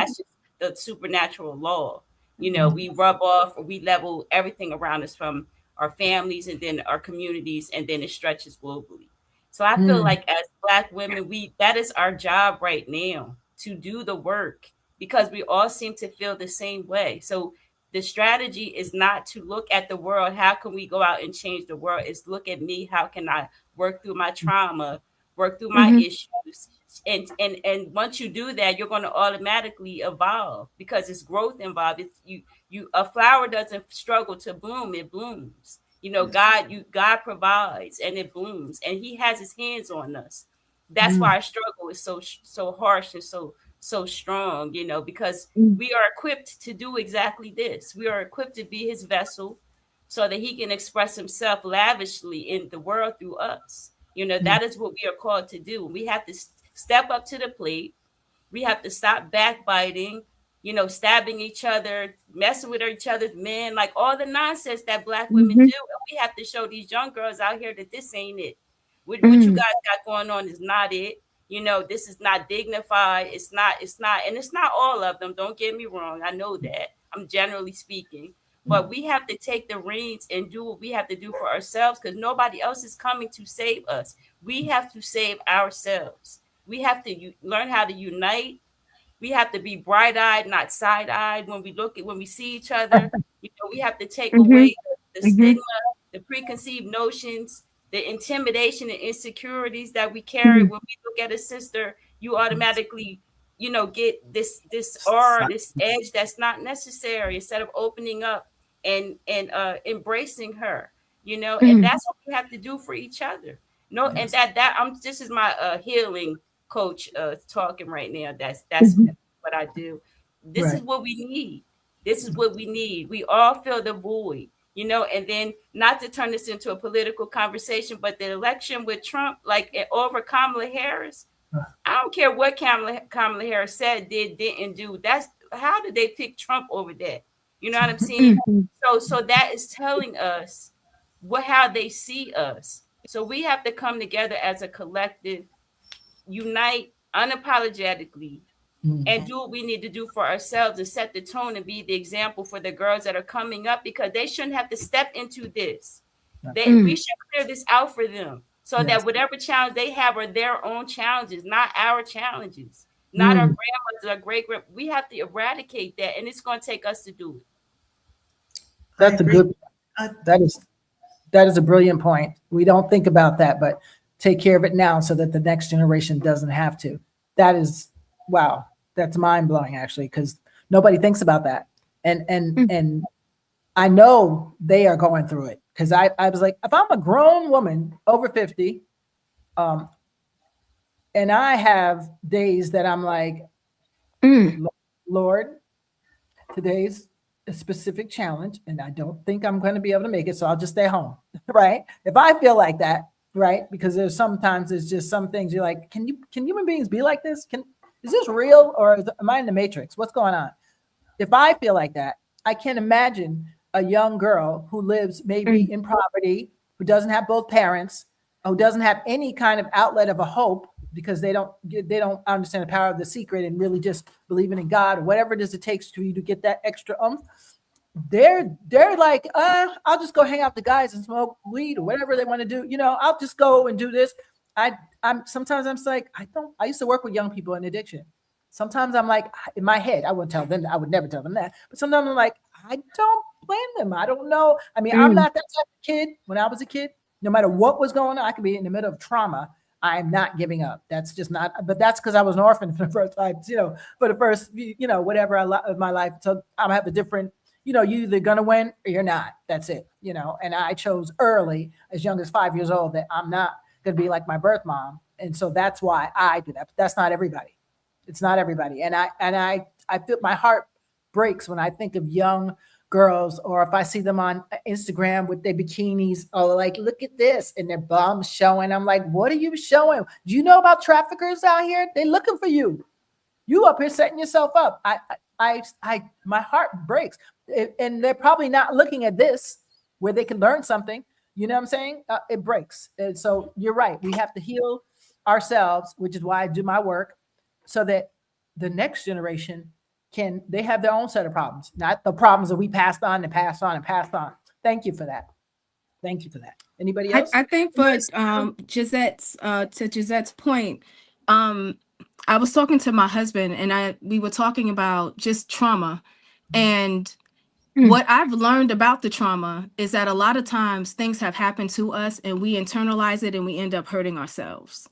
the supernatural law. You know, we rub off, or we level everything around us, from our families and then our communities, and then it stretches globally. So I feel like as Black women, that is our job right now, to do the work, because we all seem to feel the same way. So the strategy is not to look at the world, how can we go out and change the world? It's look at me, how can I work through my trauma, work through my issues? And once you do that, you're going to automatically evolve, because it's growth involved. It's a flower doesn't struggle to bloom, it blooms. You know, God provides and it blooms, and he has his hands on us. That's why our struggle is so harsh and so strong, you know, because we are equipped to do exactly this. We are equipped to be his vessel so that he can express himself lavishly in the world through us. You know, that is what we are called to do. We have to step up to the plate. We have to stop backbiting, you know, stabbing each other, messing with each other's men, like all the nonsense that Black women do. And we have to show these young girls out here that this ain't it. What you guys got going on is not it. You know, this is not dignified. It's not, and it's not all of them. Don't get me wrong. I know that. I'm generally speaking. But we have to take the reins and do what we have to do for ourselves, because nobody else is coming to save us. We have to save ourselves. We have to learn how to unite. We have to be bright-eyed, not side-eyed when we see each other. You know, we have to take away the stigma, the preconceived notions, the intimidation and insecurities that we carry. When we look at a sister, you automatically, you know, get this edge that's not necessary. Instead of opening up and embracing her, you know, and Mhm. that's what we have to do for each other. No, and that I'm this is my healing coach talking right now. That's Mhm. what I do. This is Right. what we need. This is what we need. We all feel the void, you know, and then not to turn this into a political conversation, but the election with Trump, like over Kamala Harris, I don't care what Kamala Harris said, didn't do. That's how did they pick Trump over that? You know what I'm saying? Mhm. So that is telling us how they see us. So we have to come together as a collective, unite unapologetically, and do what we need to do for ourselves and set the tone and be the example for the girls that are coming up, because they shouldn't have to step into this. We Mm. should clear this out for them so Yes. that whatever challenge they have are their own challenges, not our challenges, not our Mm. grandmothers, our great grand. We have to eradicate that, and it's going to take us to do it. I That's a agree. good. I, That is that is a brilliant point. We don't think about that, but take care of it now so that the next generation doesn't have to. That is wow. That's mind blowing actually, because nobody thinks about that. And and Mm. and I know they are going through it because I was like, if I'm a grown woman over 50, um, and I have days that I'm like, Mm. Lord, today's a specific challenge and I don't think I'm going to be able to make it, so I'll just stay home. Right, if I feel like that, right, because there's just some things you're like, can human beings be like this? Can Is this real, or am I in the matrix? What's going on? If I feel like that, I can't imagine a young girl who lives Mm. maybe in poverty, who doesn't have both parents, who doesn't have any kind of outlet of a hope because they don't understand the power of the secret and really just believing in God or whatever it is it takes for you to get that extra they're like, I'll just go hang out with the guys and smoke weed or whatever they want to do. I'll just go and do this. I I'm sometimes I'm just like, I used to work with young people in addiction. Sometimes I'm like, in my head, I wouldn't tell them, I would never tell them that. But sometimes I'm like, I don't blame them. I don't know. I mean, I'm Mm. not that type of kid. When I was a kid, no matter what was going on, I could be in the middle of trauma. I'm not giving up. That's just not, but that's because I was an orphan for the first time, for the first, whatever of my life. So I have a different, you're either going to win or you're not. That's it. And I chose early, as young as 5 years old, that I'm not going to be like my birth mom. And so that's why I do that. But that's not everybody. It's not everybody. And I feel my heart breaks when I think of young girls, or if I see them on Instagram with their bikinis, or like, look at this, and their bums showing. I'm like, what are you showing? Do you know about traffickers out here? They're looking for you. You up here setting yourself up. My heart breaks. And they're probably not looking at this where they can learn something. You know what I'm saying? It breaks. And so you're right. We have to heal ourselves, which is why I do my work, so that the next generation they have their own set of problems, not the problems that we passed on and passed on and passed on. Thank you for that. Thank you for that. Anybody I, else? I think for Gisette's to Gisette's point, um, I was talking to my husband and we were talking about just trauma. And Mm. what I've learned about the trauma is that a lot of times things have happened to us and we internalize it and we end up hurting ourselves.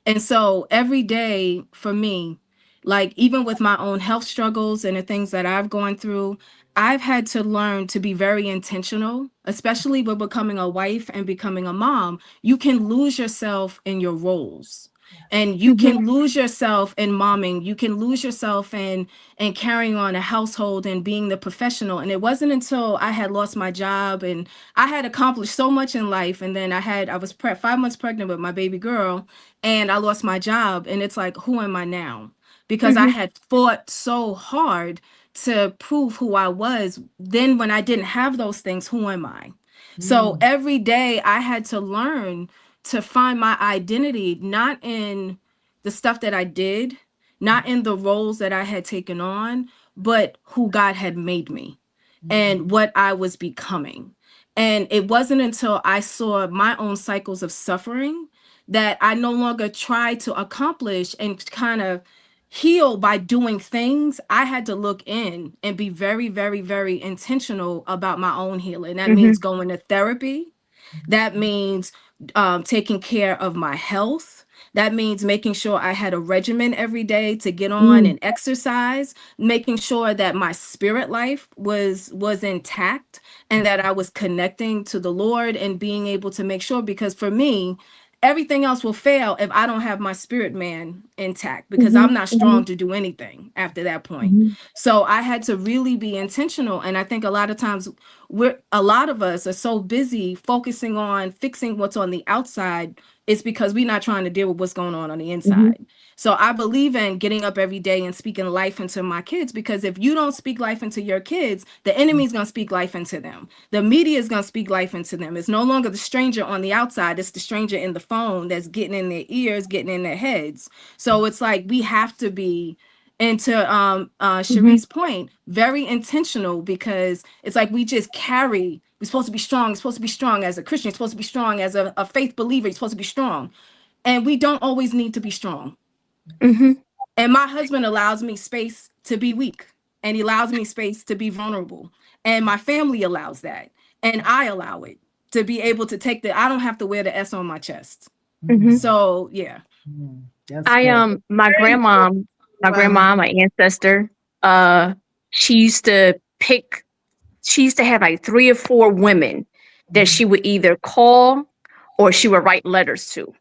And so every day for me, like even with my own health struggles and the things that I've gone through, I've had to learn to be very intentional, especially with becoming a wife and becoming a mom. You can lose yourself in your roles. And you Mhm. can lose yourself in momming. You can lose yourself in and carrying on a household and being the professional. And it wasn't until I had lost my job and I had accomplished so much in life. And then I was 5 months pregnant with my baby girl and I lost my job. And it's like, who am I now? Because I Mhm. had fought so hard to prove who I was. Then when I didn't have those things, who am I? So Mm, every day I had to learn to find my identity, not in the stuff that I did, not in the roles that I had taken on, but who God had made me mm, and what I was becoming. And it wasn't until I saw my own cycles of suffering that I no longer tried to accomplish and kind of heal by doing things. I had to look in and be very, very, very intentional about my own healing. That Mhm. means going to therapy. That means taking care of my health. That means making sure I had a regimen every day to get on and exercise, making sure that my spirit life was intact and that I was connecting to the Lord and being able to make sure, because for me, everything else will fail if I don't have my spirit man intact, because I'm not strong to do anything after that point. So I had to really be intentional. And I think a lot of times a lot of us are so busy focusing on fixing what's on the outside. It's because we're not trying to deal with what's going on the inside. So I believe in getting up every day and speaking life into my kids, because if you don't speak life into your kids, the enemy's going to speak life into them. The media is going to speak life into them. It's no longer the stranger on the outside. It's the stranger in the phone that's getting in their ears, getting in their heads. So it's like we have to be, and to Cherie's point, very intentional, because it's like we just carry, we're supposed to be strong. You're supposed to be strong as a Christian. You're supposed to be strong as a faith believer. You're supposed to be strong. And we don't always need to be strong. And my husband allows me space to be weak, and he allows me space to be vulnerable. And my family allows that. And I allow it to be able to take I don't have to wear the S on my chest. So yeah. That's good. My grandma, my ancestor, she used to have like 3 or 4 women that she would either call or she would write letters to.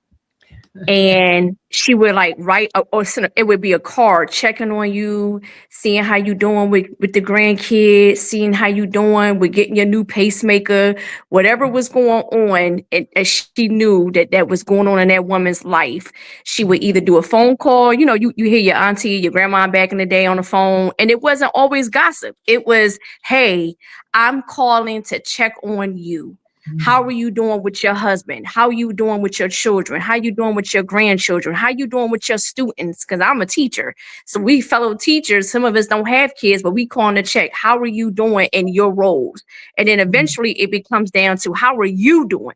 And she would like write, or it would be a card checking on you, seeing how you doing with the grandkids, seeing how you doing with getting your new pacemaker, whatever was going on. And she knew that was going on in that woman's life. She would either do a phone call, you hear your auntie, your grandma back in the day on the phone, and it wasn't always gossip. It was, hey, I'm calling to check on you. How are you doing with your husband? How are you doing with your children? How you doing with your grandchildren? How you doing with your students? Because I'm a teacher. So we fellow teachers, some of us don't have kids, but we calling to check. How are you doing in your roles? And then eventually it becomes down to how are you doing?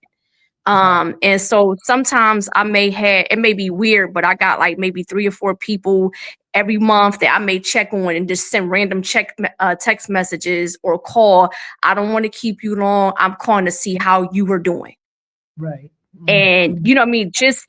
And so sometimes it may be weird, but I got like maybe 3 or 4 people every month that I may check on and just send random text messages or call. I don't want to keep you long. I'm calling to see how you are doing. Right. And you know what I mean? Just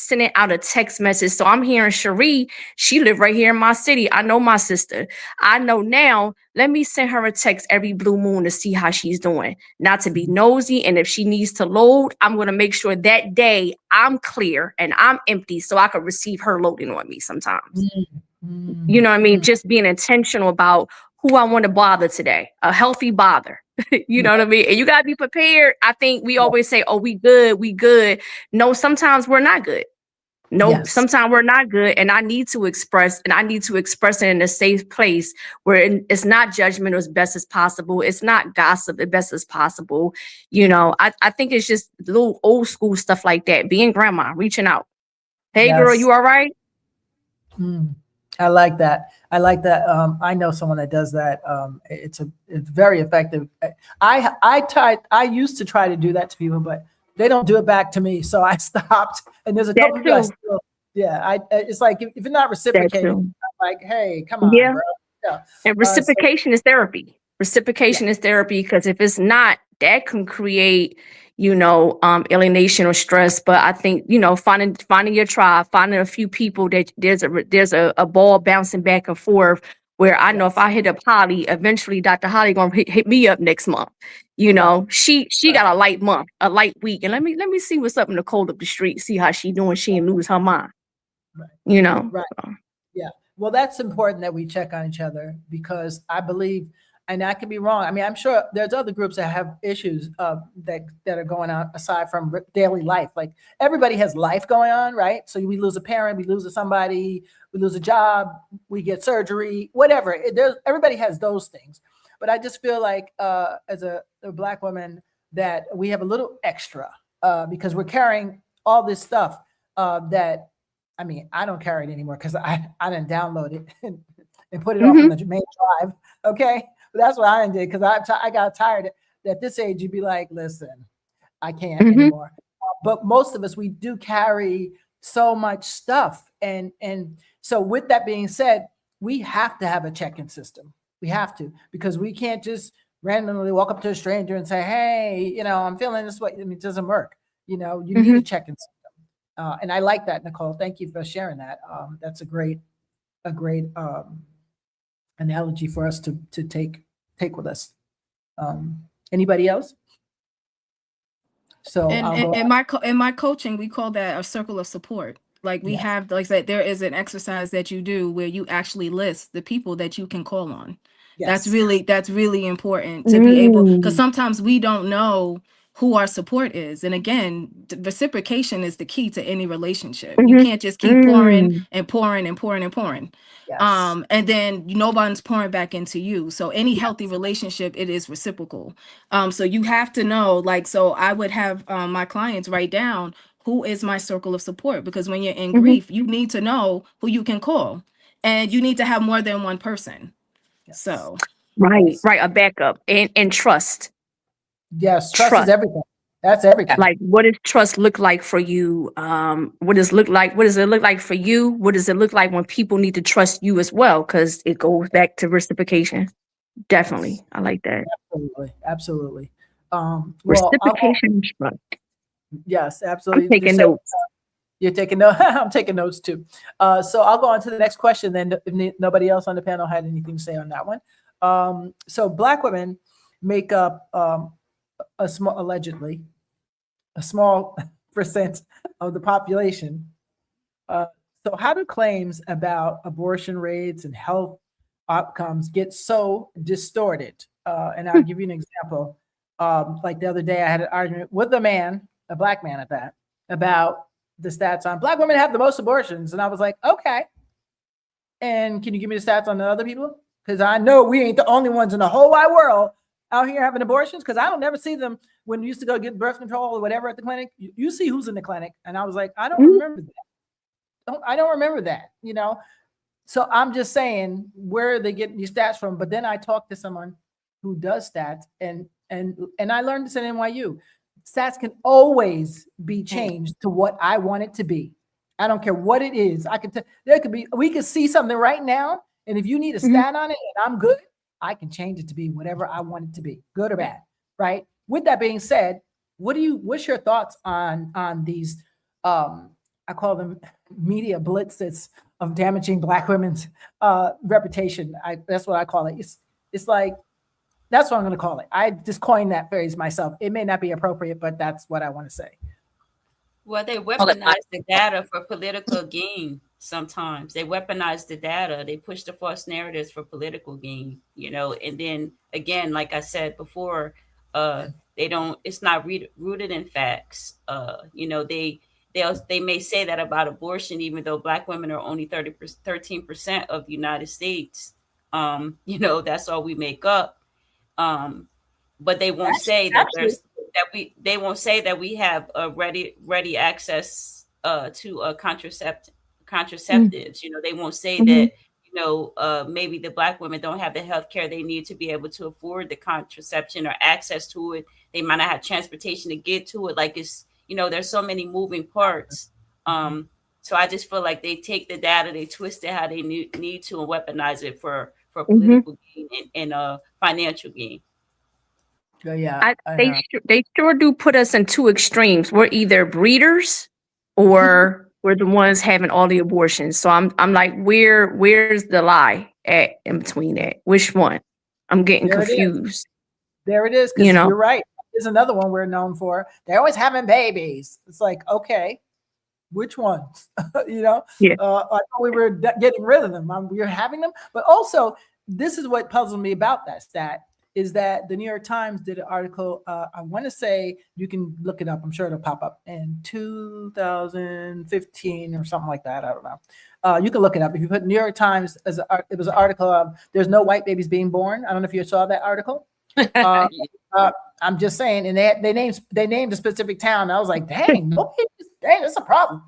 sending out a text message. So I'm hearing Cherie, she live right here in my city. I know my sister. I know now, let me send her a text every blue moon to see how she's doing. Not to be nosy. And if she needs to load, I'm going to make sure that day I'm clear and I'm empty so I can receive her loading on me sometimes. You know what I mean? Just being intentional about who I want to bother today. A healthy bother. You know what I mean? And you got to be prepared. I think we always say, oh, we good. No, sometimes we're not good. No, sometimes we're not good. And I need to express it in a safe place where it's not judgment as best as possible. It's not gossip as best as possible. I think it's just little old school stuff like that. Being grandma, reaching out. Hey, girl, you all right? I like that. I know someone that does that. It's very effective. I used to try to do that to people, but they don't do it back to me. So I stopped. And there's a couple people I still, it's like, if you're not reciprocating, I'm like, hey, come on, bro. Yeah. And reciprocation is therapy. Reciprocation is therapy, because if it's not, that can create, alienation or stress. But I think, finding your tribe, finding a few people that there's a ball bouncing back and forth, where I know if I hit up Holly, eventually Dr. Holly gonna hit me up next month. She got a light month, a light week, and let me see what's up in the cold up the street, see how she doing. She didn't lose her mind. Right. Yeah. Well, that's important that we check on each other, because I believe, and I could be wrong. I mean, I'm sure there's other groups that have issues that are going on aside from daily life. Like, everybody has life going on, right? So we lose a parent, we lose somebody, we lose a job, we get surgery, whatever. Everybody has those things. But I just feel like as a Black woman that we have a little extra because we're carrying all this stuff that, I mean, I don't carry it anymore because I didn't download it and put it off on the main drive. Okay. But that's what I did, because I got tired. At this age, you'd be like, listen, I can't anymore. But most of us, we do carry so much stuff. And so with that being said, we have to have a check-in system. We have to, because we can't just randomly walk up to a stranger and say, hey, I'm feeling this way. I mean, it doesn't work. You need a check-in system. And I like that, Nicole. Thank you for sharing that. That's a great analogy for us to take with us. Anybody else? So And I'll go. in my coaching, we call that a circle of support. Like we have, like I said, there is an exercise that you do where you actually list the people that you can call on. Yes. That's really important to be able, because sometimes we don't know who our support is. And again, reciprocation is the key to any relationship. You can't just keep pouring and pouring and pouring and pouring. Yes. And then no one's pouring back into you. So any healthy relationship, it is reciprocal. So you have to know, like, so I would have my clients write down who is my circle of support, because when you're in grief, you need to know who you can call, and you need to have more than one person. Yes. So Right, a backup and trust. Yes, trust is everything. That's everything. Like, what does trust look like for you? What does it look like? What does it look like for you? What does it look like when people need to trust you as well? Because it goes back to reciprocation. Definitely, I like that. Absolutely. Well, Reciprocation and trust. yes, absolutely. I'm taking notes. You're taking notes. I'm taking notes too. So I'll go on to the next question then, if nobody else on the panel had anything to say on that one. So Black women make up allegedly a small percent of the population. So how do claims about abortion rates and health outcomes get so distorted? And I'll give you an example. Like the other day, I had an argument with a man, a Black man at that, about the stats on Black women have the most abortions. And I was like, okay. And can you give me the stats on the other people? Because I know we ain't the only ones in the whole wide world out here having abortions, because I don't never see them when you used to go get birth control or whatever at the clinic. You see who's in the clinic. And I was like, I don't remember that. I don't remember that, you know? So I'm just saying, where are they getting these stats from? But then I talked to someone who does stats, and I learned this at NYU. Stats can always be changed to what I want it to be. I don't care what it is. We could see something right now, and if you need a stat on it and I'm good, I can change it to be whatever I want it to be, good or bad, right? With that being said, what's your thoughts on these I call them media blitzes of damaging Black women's reputation? That's what I call it. It's like, that's what I'm going to call it. I just coined that phrase myself. It may not be appropriate, but that's what I want to say. Well, they weaponize the data for political gain. Sometimes they weaponize the data. They push the false narratives for political gain, you know. And then again, like I said before, it's not rooted in facts. You know, they may say that about abortion, even though Black women are only 13% of the United States. You know, that's all we make up. But they won't say that they won't say that we have a ready access to contraceptives. You know, they won't say that, you know, maybe the Black women don't have the health care they need to be able to afford the contraception or access to it. They might not have transportation to get to it. Like, it's, you know, there's so many moving parts. So I just feel like they take the data, they twist it how they need to, and weaponize it for political gain and financial gain. Yeah, they sure do put us in two extremes. We're either breeders or we're the ones having all the abortions. So I'm like, where's the lie at in between that? Which one? I'm getting confused. There it is. You know, you're right. There's another one we're known for. They're always having babies. It's like, okay, which ones? You know, I thought we were getting rid of them. We're having them. But also, this is what puzzled me about that stat, is that the New York Times did an article. I want to say, you can look it up. I'm sure it'll pop up in 2015 or something like that. I don't know. You can look it up. If you put New York Times, it was an article. There's no white babies being born. I don't know if you saw that article. I'm just saying, and they named a specific town. I was like, dang, that's a problem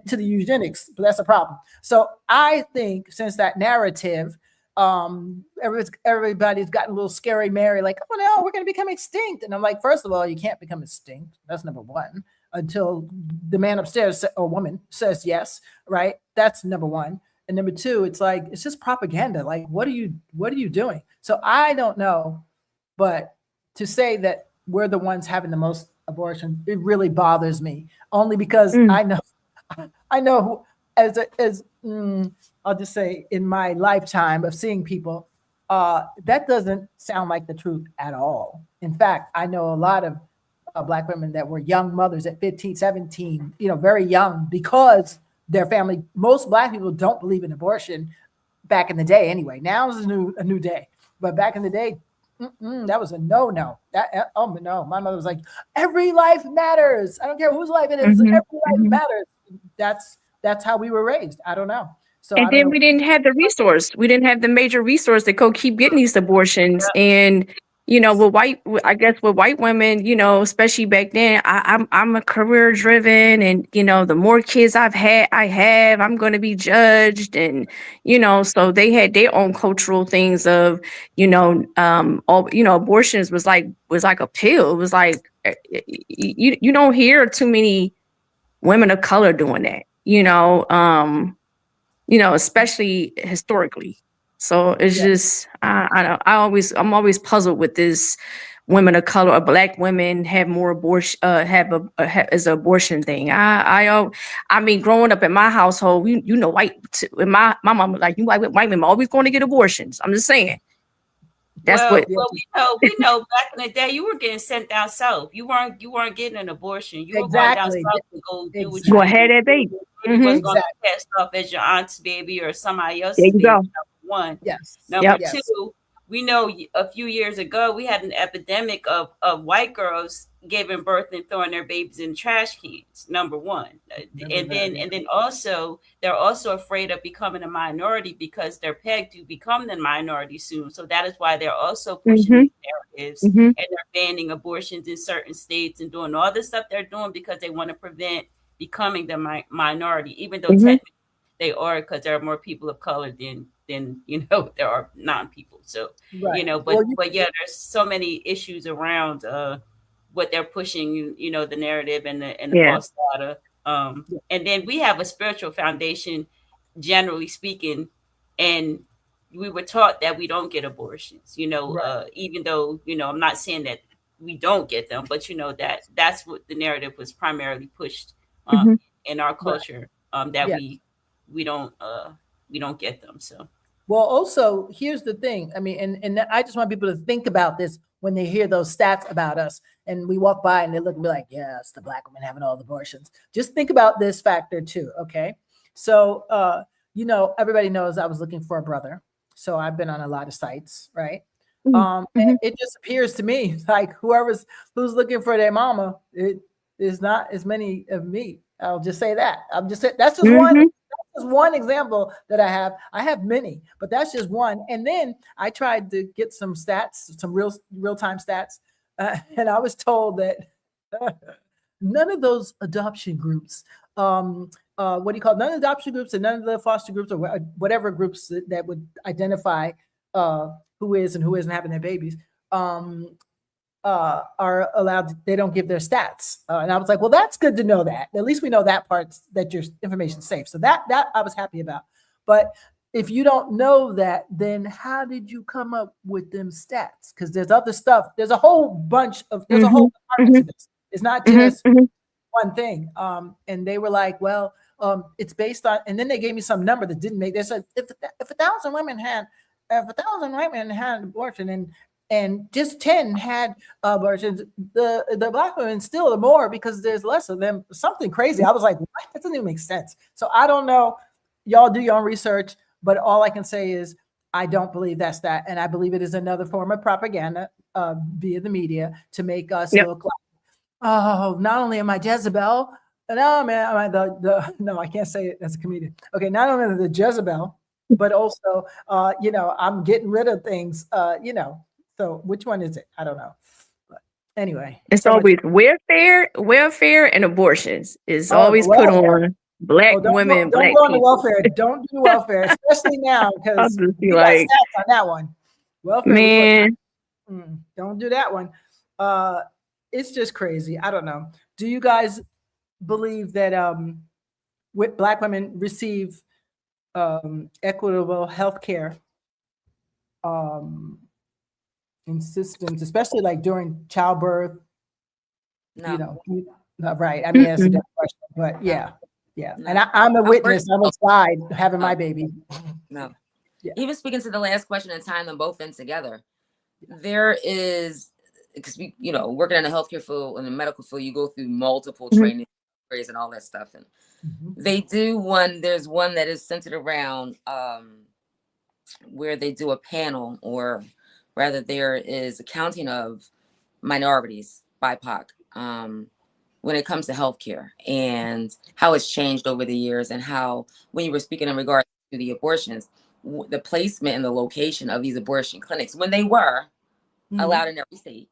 to the eugenics, but that's a problem. So I think, since that narrative, everybody's gotten a little scary Mary, like, oh no, we're going to become extinct. And I'm like, first of all, you can't become extinct. That's number one, until the man upstairs or woman says yes, right? That's number one. And number two, it's like, it's just propaganda. Like, what are you doing? So I don't know, but to say that we're the ones having the most abortion, it really bothers me, only because I know I know who, I'll just say in my lifetime of seeing people, that doesn't sound like the truth at all. In fact, I know a lot of Black women that were young mothers at 15, 17, very young, because their family, most Black people don't believe in abortion back in the day anyway. Now is a new day. But back in the day, that was a no. Oh no, my mother was like, every life matters. I don't care whose life it is. Mhm, Every life mhm. matters. That's how we were raised. I don't know. So And I don't then know. we didn't have the resource. We didn't have the major resource to go keep getting these abortions. And I guess with white women, especially back then, I'm a career driven, and the more kids I'm going to be judged, and so they had their own cultural things of, abortions was like a pill. It was like you don't hear too many women of color doing that. Especially historically. So it's Yeah, just, I don't, I'm always puzzled with this women of color or Black women have more abortion, is an abortion thing. I mean, growing up in my household, my mom was like, you white women always going to get abortions. I'm just saying. That's Well, what. yeah, we know back in the day you were getting sent down south. You weren't getting an abortion. You were going down exactly. south to go do what you Go Exactly. needed ahead, to that baby. do. Baby was going to Exactly. be passed off as your aunt's baby or somebody There else's you baby. go. Number one. Yes. Number Yep. Yes. two, we know a few years ago we had an epidemic of white girls giving birth and throwing their babies in trash cans. Number one, Remember and that. then also they're also afraid of becoming a minority because they're pegged to become the minority soon. So that is why they're also pushing Mhm. these narratives, Mhm. and they're banning abortions in certain states and doing all the stuff they're doing because they want to prevent becoming the minority, even though Mhm. technically they are, because there are more people of color than there are non-people. So Right. but yeah, there's so many issues around what they're pushing, the narrative and the Yeah. false data. And then we have a spiritual foundation, generally speaking, and we were taught that we don't get abortions. Right. Even though I'm not saying that we don't get them, but that's what the narrative was primarily pushed Mhm. in our Right. culture, that Yes. we don't get them. So Well, also, here's the thing. I mean, and I just want people to think about this when they hear those stats about us and we walk by and they look and be like, yes, the Black women having all the abortions. Just think about this factor too. Okay. So, everybody knows I was looking for a brother. So I've been on a lot of sites, right? Mhm. Mhm. It just appears to me like who's looking for their mama, it is not as many of me. I'll just say that. I'm just saying that's just one. Mhm. That's just one example that I have. I have many, but that's just one. And then I tried to get some stats, some real time stats, and I was told that none of those adoption groups, what do you call it? None of the adoption groups and none of the foster groups or whatever groups that would identify who is and who isn't having their babies, are allowed. They don't give their stats, and I was like, well, that's good to know that. At least we know that part, that your information's safe. So that I was happy about. But if you don't know that, then how did you come up with them stats? Because there's other stuff. There's a whole there's a whole Mhm. department to Mhm. this. It's not Mhm. just Mhm. one thing. And they were like, well, it's based on, and then they gave me some number that didn't make. They said if 1,000 women had abortion and just 10 had abortions, the Black women still are more because there's less of them. Something crazy. I was like, what? That doesn't even make sense. So I don't know. Y'all do your own research, but all I can say is I don't believe that's that, and I believe it is another form of propaganda via the media to make us Yep. look like, oh, not only am I Jezebel, no, man, no, I can't say it as a comedian. Okay, not only the Jezebel, but also, I'm getting rid of things, So which one is it? I don't know. But anyway, It's so much. always welfare, and abortions is Oh, the always put welfare. on Black Oh, women, don't Black go on the people. welfare. Don't do welfare, especially now I'll because just be we got like, stats on that one. Welfare, we look. man, Don't do that one. Uh, it's just crazy. I don't know. Do you guys believe that Black women receive equitable health care um, in systems, especially like during childbirth? No. Right. I mean, that's a mm-mm. different question, but yeah. Yeah. No. And I'm a I'm witness. I working. was side having my No, baby. no. Yeah. Even speaking to the last question and tying them both in together, there is, because we, working in the healthcare field and the medical field, you go through multiple Mhm. training grades and all that stuff, and Mhm. they do one. There's one that is centered around where they do a panel, or rather, there is a counting of minorities, BIPOC, when it comes to healthcare and how it's changed over the years, and how, when you were speaking in regards to the abortions, the placement and the location of these abortion clinics, when they were Mhm. allowed in every state,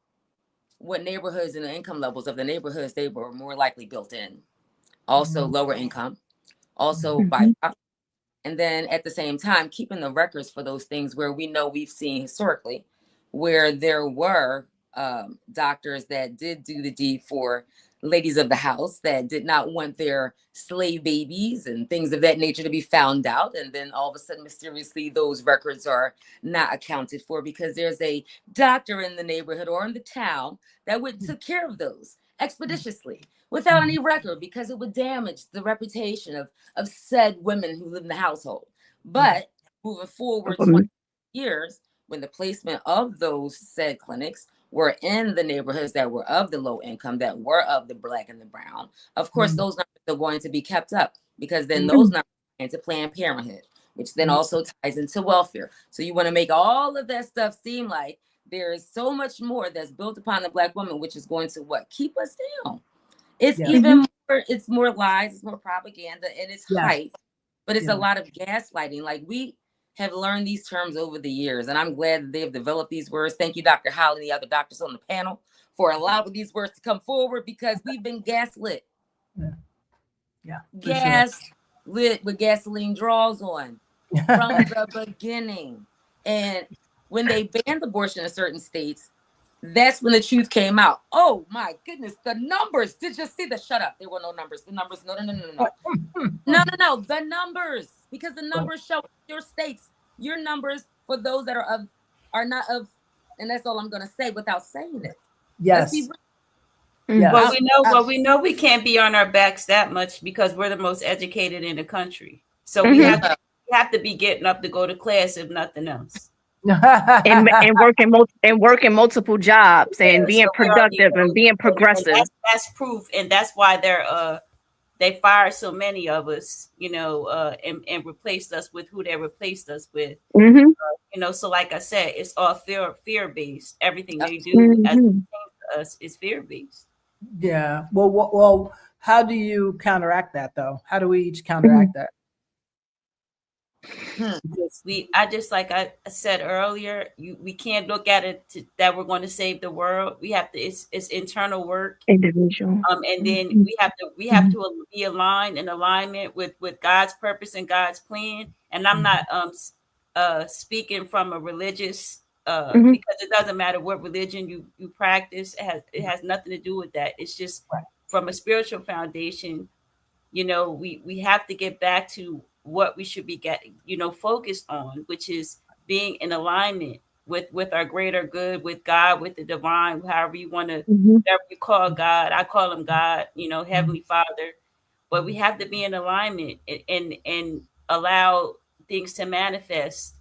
what neighborhoods and the income levels of the neighborhoods they were more likely built in. Also, Mhm. lower income, also Mhm. BIPOC, and then at the same time keeping the records for those things where we know we've seen historically where there were doctors that did do the deed for ladies of the house that did not want their slave babies and things of that nature to be found out, and then all of a sudden mysteriously those records are not accounted for because there's a doctor in the neighborhood or in the town that would took care of those expeditiously without any record, because it would damage the reputation of said women who live in the household. But moving forward 20 years, when the placement of those said clinics were in the neighborhoods that were of the low income, that were of the black and the brown, of course, Mhm. those numbers are going to be kept up, because then those Mhm. numbers are into Planned Parenthood, which then also ties into welfare. So you want to make all of that stuff seem like there is so much more that's built upon the black woman, which is going to what? Keep us down. It's Yes. even more, it's more lies, it's more propaganda, and it's Yes. hype, but it's a Yeah. lot of gaslighting. Like, we have learned these terms over the years, and I'm glad that they've developed these words. Thank you, Dr. Howell, and the other doctors on the panel, for allowing these words to come forward, because we've been gaslit. Yeah. Yeah. For sure. Gas lit with gasoline draws on from the beginning. And when they banned abortion in certain states, that's when the truth came out. Oh my goodness, the numbers. Did you see the shut up? There were no numbers. The numbers, no, no, no, no, no, no. No, no, no. The numbers. Because the numbers show your states, your numbers for those that are not of, and that's all I'm gonna say without saying it. Let's be Yes. real. Yes. We know we can't be on our backs that much because we're the most educated in the country. So Mhm. we have to be getting up to go to class, if nothing else. And working multiple jobs Yeah, and so being we already productive and know, being and progressive. that's proof, and that's why they fired so many of us, and replaced us with who they replaced us with. Mhm. So like I said, it's all fear based. Everything Yep. they do as it Mhm. pertains to us is fear based. Yeah. Well, how do you counteract that though? How do we each Mhm. counteract that? Hmm. Because- I just, like I said earlier, we can't look at it that we're going to save the world. We have to, it's internal work. Individual. And then Mhm. we have to be aligned in alignment with God's purpose and God's plan. And I'm not speaking from a religious Mhm. because it doesn't matter what religion you practice. It has nothing to do with that. It's just Right. from a spiritual foundation. We have to get back to what we should be focused on, which is being in alignment with our greater good, with God, with the divine, however you want to, Mhm. whatever you call God. I call him God, Heavenly Father. But we have to be in alignment and allow things to manifest,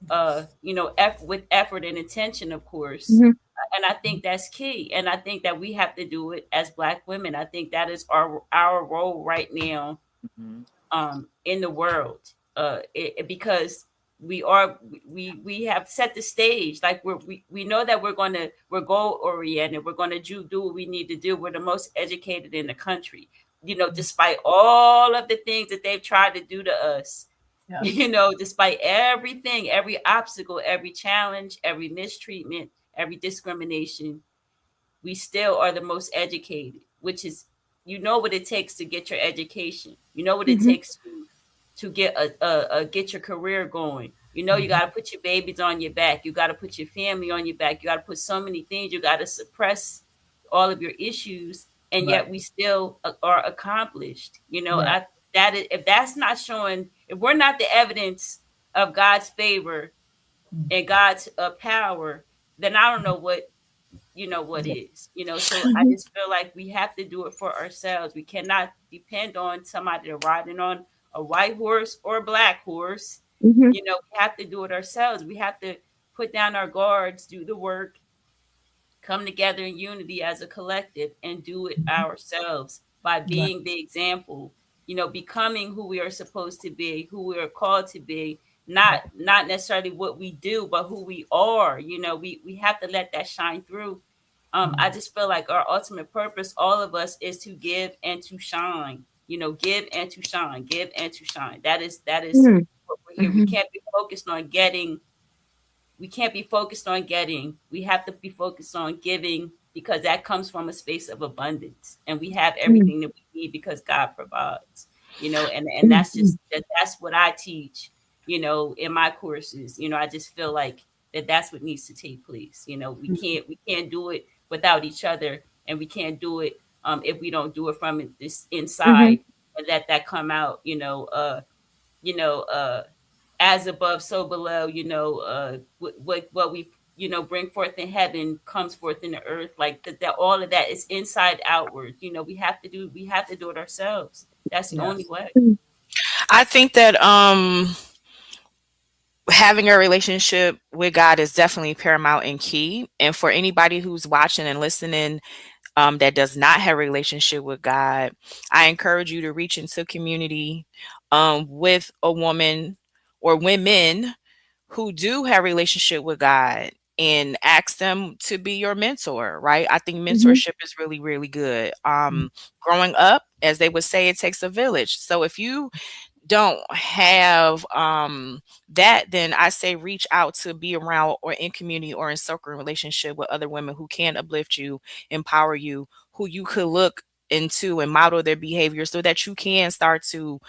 with effort and intention, of course. Mhm. And I think that's key. And I think that we have to do it as Black women. I think that is our role right now, Mhm. in the world, because we have set the stage. Like we know that we're goal oriented. We're going to do what we need to do. We're the most educated in the country. Despite all of the things that they've tried to do to us. Yeah. Despite everything, every obstacle, every challenge, every mistreatment, every discrimination, we still are the most educated, which is, what it takes to get your education. You know what it Mhm. takes to get get your career going. You got to put your babies on your back. You got to put your family on your back. You got to put so many things. You got to suppress all of your issues, and Right. yet we still are accomplished. Right. If that's not showing, if we're not the evidence of God's favor and God's power, then I don't know what what is, so I just feel like we have to do it for ourselves. We cannot depend on somebody riding on a white horse or a black horse. Mhm. We have to do it ourselves. We have to put down our guards, do the work, come together in unity as a collective and do it ourselves by Right. being the example, becoming who we are supposed to be, who we are called to be, not necessarily what we do, but who we are. We have to let that shine through. I just feel like our ultimate purpose, all of us, is to give and to shine. Give and to shine, give and to shine. That is Mm. what we're here. Mhm. We can't be focused on getting. We have to be focused on giving, because that comes from a space of abundance, and we have Mm. everything that we need because God provides. And that's Mhm. just that's what I teach. In my courses. I just feel like that's what needs to take place. We can't do it without each other, and we can't do it if we don't do it from this Mhm. inside, and let that come out. You know, as above, so below. What we bring forth in heaven comes forth in the earth. Like that, all of that is inside outward. We have to do it ourselves. That's the only Yes. way. Mm. I think that having a relationship with God is definitely paramount and key. And for anybody who's watching and listening that does not have a relationship with God, I encourage you to reach into community with a woman or women who do have a relationship with God, and ask them to be your mentor, right? I think Mhm. mentorship is really, really good. Growing up, as they would say, it takes a village. So if you don't have that, then I say reach out to be around or in community or in circle relationship with other women who can uplift you, empower you, who you could look into and model their behavior so that you can start to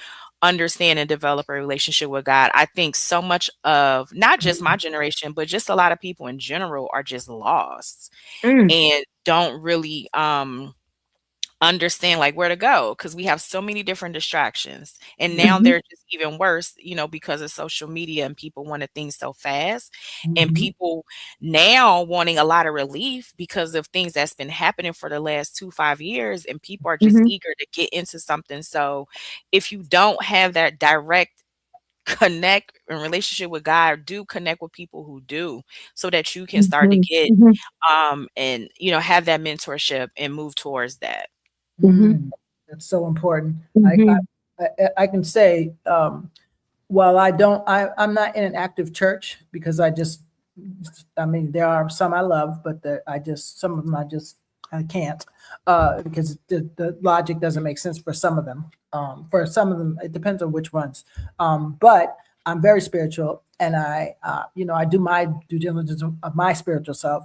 understand and develop a relationship with God. I think so much of not just my generation, but just a lot of people in general are just lost Mm. and don't really understand like where to go, because we have so many different distractions, and now Mhm. they're just even worse, because of social media and people wanting things so fast, and Mhm. people now wanting a lot of relief because of things that's been happening for the last 2 5 years, and people are just Mhm. eager to get into something. So if you don't have that direct connect and relationship with God, do connect with people who do, so that you can start to Mhm. get Mhm. and have that mentorship and move towards that. Mhm. Mm. That's so important. I Mhm. I can say, well, I'm not in an active church because I mean, there are some I love, but some of them I can't, because the logic doesn't make sense for some of them. For some of them, it depends on which ones. But I'm very spiritual, and I do my due diligence of my spiritual self.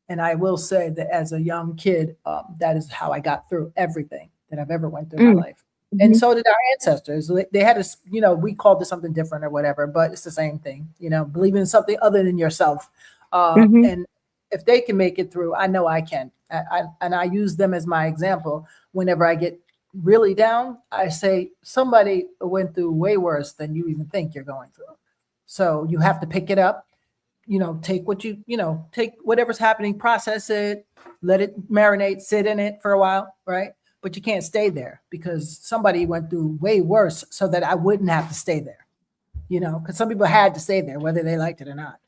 And I will say that as a young kid, that is how I got through everything that I've ever went through in my Mm. life. And Mhm. so did our ancestors. They had us, we called it something different or whatever, but it's the same thing, believing in something other than yourself. Mhm. And if they can make it through, I know I can. And I use them as my example whenever I get really down. I say, somebody went through way worse than you even think you're going through. So you have to pick it up, take take whatever's happening, process it, let it marinate, sit in it for a while, right? But you can't stay there because somebody went through way worse so that I wouldn't have to stay there, because some people had to stay there, whether they liked it or not.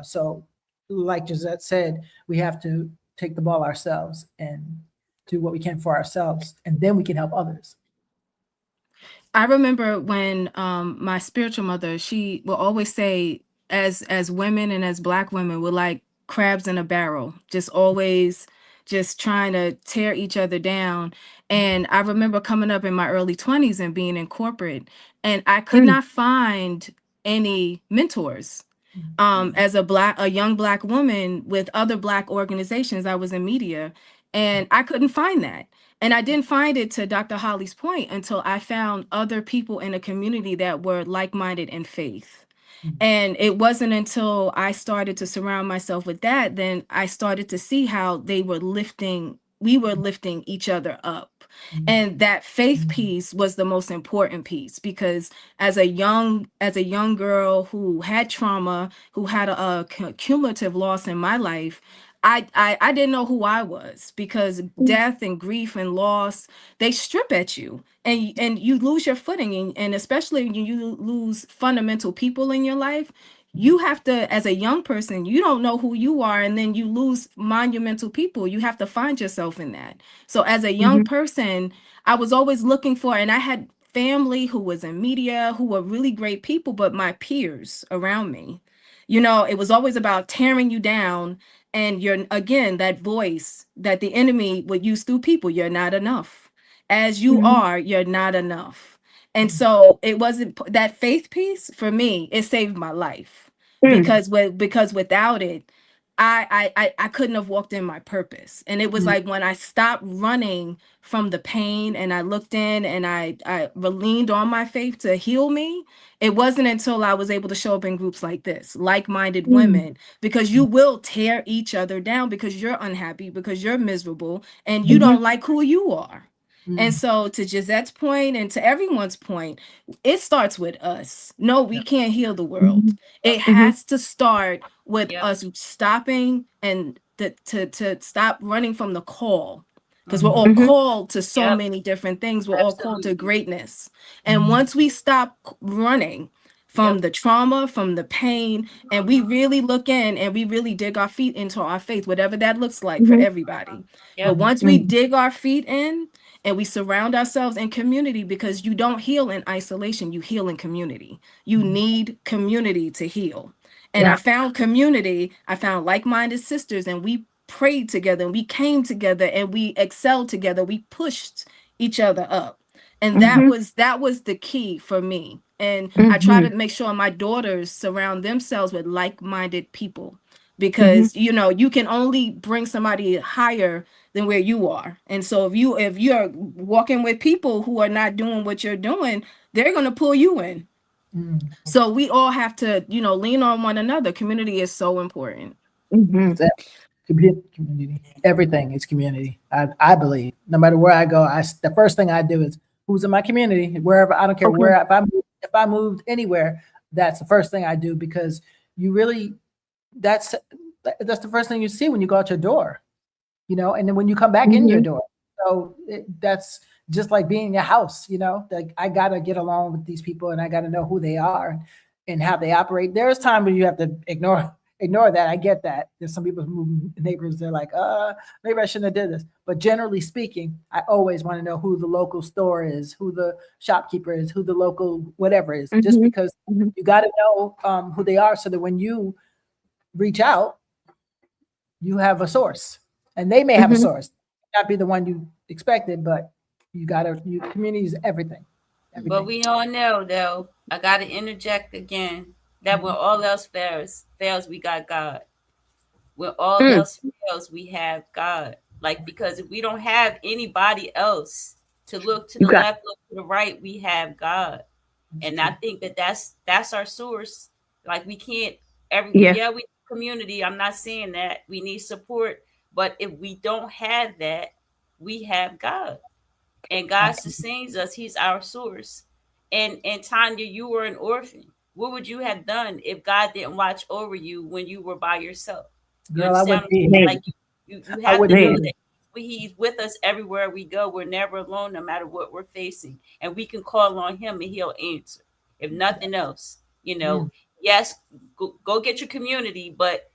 So, like Gisette said, we have to take the ball ourselves and do what we can for ourselves, and then we can help others. I remember when my spiritual mother, she will always say, as women and as Black women, we're like crabs in a barrel, just always just trying to tear each other down. And I remember coming up in my early 20s and being in corporate, and I could Mm. not find any mentors. As a young Black woman with other Black organizations. I was in media, and I couldn't find that. And I didn't find it, to Dr. Holly's point, until I found other people in a community that were like-minded in faith. And it wasn't until I started to surround myself with that, then I started to see how we were lifting each other up. And that faith piece was the most important piece, because as a young girl who had trauma, who had a cumulative loss in my life, I didn't know who I was, because death and grief and loss, they strip at you, and you lose your footing, and especially when you lose fundamental people in your life. You have to, as a young person, you don't know who you are, and then you lose monumental people. You have to find yourself in that. So as a young person, I was always looking for, and I had family who was in media who were really great people, but my peers around me, it was always about tearing you down. And you're, again, that voice that the enemy would use through people. You're not enough. As you are, you're not enough. And so it wasn't that faith piece for me. It saved my life, because without it, I couldn't have walked in my purpose. And it was like when I stopped running from the pain and I looked in and I leaned on my faith to heal me. It wasn't until I was able to show up in groups like this, like-minded women, because you will tear each other down because you're unhappy, because you're miserable, and you don't like who you are. And so, to Gisette's point and to everyone's point, it starts with us. No, we can't heal the world. It has to start with us stopping and to stop running from the call, because we're all called to so many different things. We're all called to greatness. And once we stop running from the trauma, from the pain, and we really look in and we really dig our feet into our faith, whatever that looks like for everybody. But once we dig our feet in and we surround ourselves in community, because you don't heal in isolation, you heal in community. You need community to heal. And I found community, I found like-minded sisters, and we prayed together, and we came together, and we excelled together. We pushed each other up. And that was the key for me. And I try to make sure my daughters surround themselves with like-minded people, because you can only bring somebody higher than where you are. And so if you're walking with people who are not doing what you're doing, they're going to pull you in. So we all have to, lean on one another. Community is so important. Community, everything is community. I believe no matter where I go, the first thing I do is who's in my community, wherever. I don't care where. If I moved anywhere, that's the first thing I do, because you really, that's the first thing you see when you go out your door, and then when you come back in your door. So that's just like being in your house, like I got to get along with these people, and I got to know who they are and how they operate. There's time when you have to ignore that. I get that. There's some people who move neighbors, they're like, maybe I shouldn't have did this. But generally speaking, I always want to know who the local store is, who the shopkeeper is, who the local whatever is, just because you got to know who they are, so that when you reach out, you have a source, and they may have a source, not be the one you expected, but community is everything. But we all know, though, I got to interject again, that when all else fails, we got God. When all else fails, we have God. Like, because if we don't have anybody else to look to the left, look to the right, we have God. And I think that's our source. Like, we can't we community. I'm not saying that we need support, but if we don't have that, we have God. And God sustains us. He's our source. And Tanya, you were an orphan. What would you have done if God didn't watch over you when you were by yourself? Girl, I would be. Like you have to know that He's with us everywhere we go. We're never alone, no matter what we're facing. And we can call on Him and He'll answer. If nothing else, yes, go get your community, but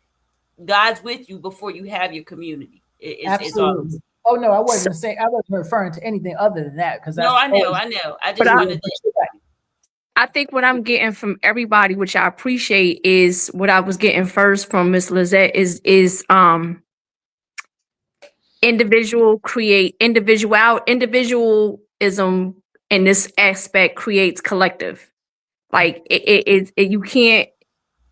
God's with you before you have your community. Absolutely. Oh no, I wasn't referring to anything other than that, because no, I know. I just wanted to. I think what I'm getting from everybody, which I appreciate, is what I was getting first from Miss Lizette is individualism in this aspect creates collective. Like you can't.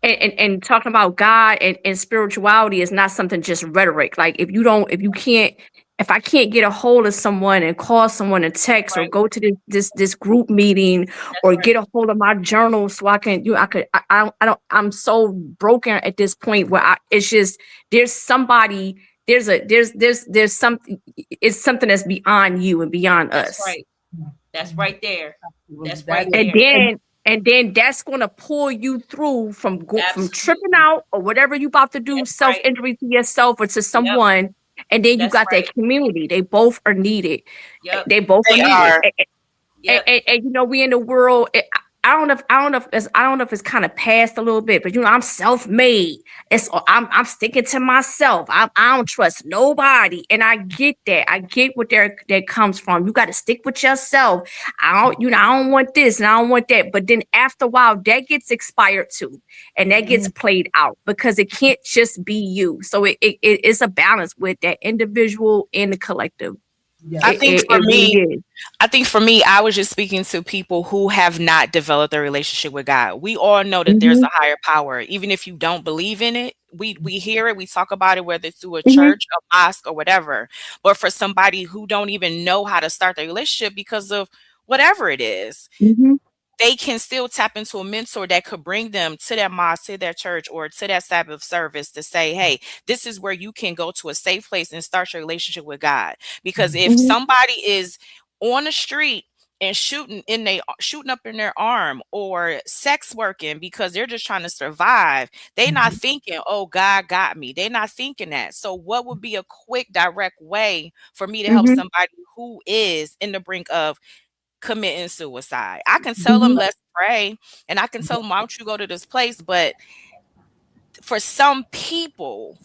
And talking about God and spirituality is not something just rhetoric. Like if I can't get a hold of someone and call someone a text or go to this group meeting or get a hold of my journal so I can I'm so broken at this point where there's something, it's something that's beyond you and beyond us. Right. That's right there. That's right there. And then that's going to pull you through from from tripping Absolutely. out or whatever you about to do, That's right. self-injury to yourself or to Yep. someone. And then you That's got right. that community. They both are needed. Yep. They both are They needed. are. Yep. And you know, we in the world. I don't know if it's kind of past a little bit, but you know, I'm self-made. I'm sticking to myself. I don't trust nobody, and I get that. I get what that comes from. You got to stick with yourself. I don't want this and I don't want that. But then after a while, that gets expired too, and that gets played out because it can't just be you. So it's a balance with that individual and the collective. Yeah. I think for It really me, is. I was just speaking to people who have not developed a relationship with God. We all know that there's Mm-hmm. a higher power, even if you don't believe in it. We hear it, we talk about it, whether it's through a Mm-hmm. church, a mosque, or whatever. But for somebody who don't even know how to start their relationship because of whatever it is, Mm-hmm. they can still tap into a mentor that could bring them to that mosque, to their church, or to that Sabbath service to say, hey, this is where you can go to a safe place and start your relationship with God. Because if Mm-hmm. somebody is on the street and shooting up in their arm or sex working because they're just trying to survive, they're not thinking, oh, God got me. They're not thinking that. So what would be a quick, direct way for me to help Mm-hmm. somebody who is in the brink of committing suicide? I can tell them, Mm-hmm. let's pray, and I can tell them, why don't you go to this place? But for some people,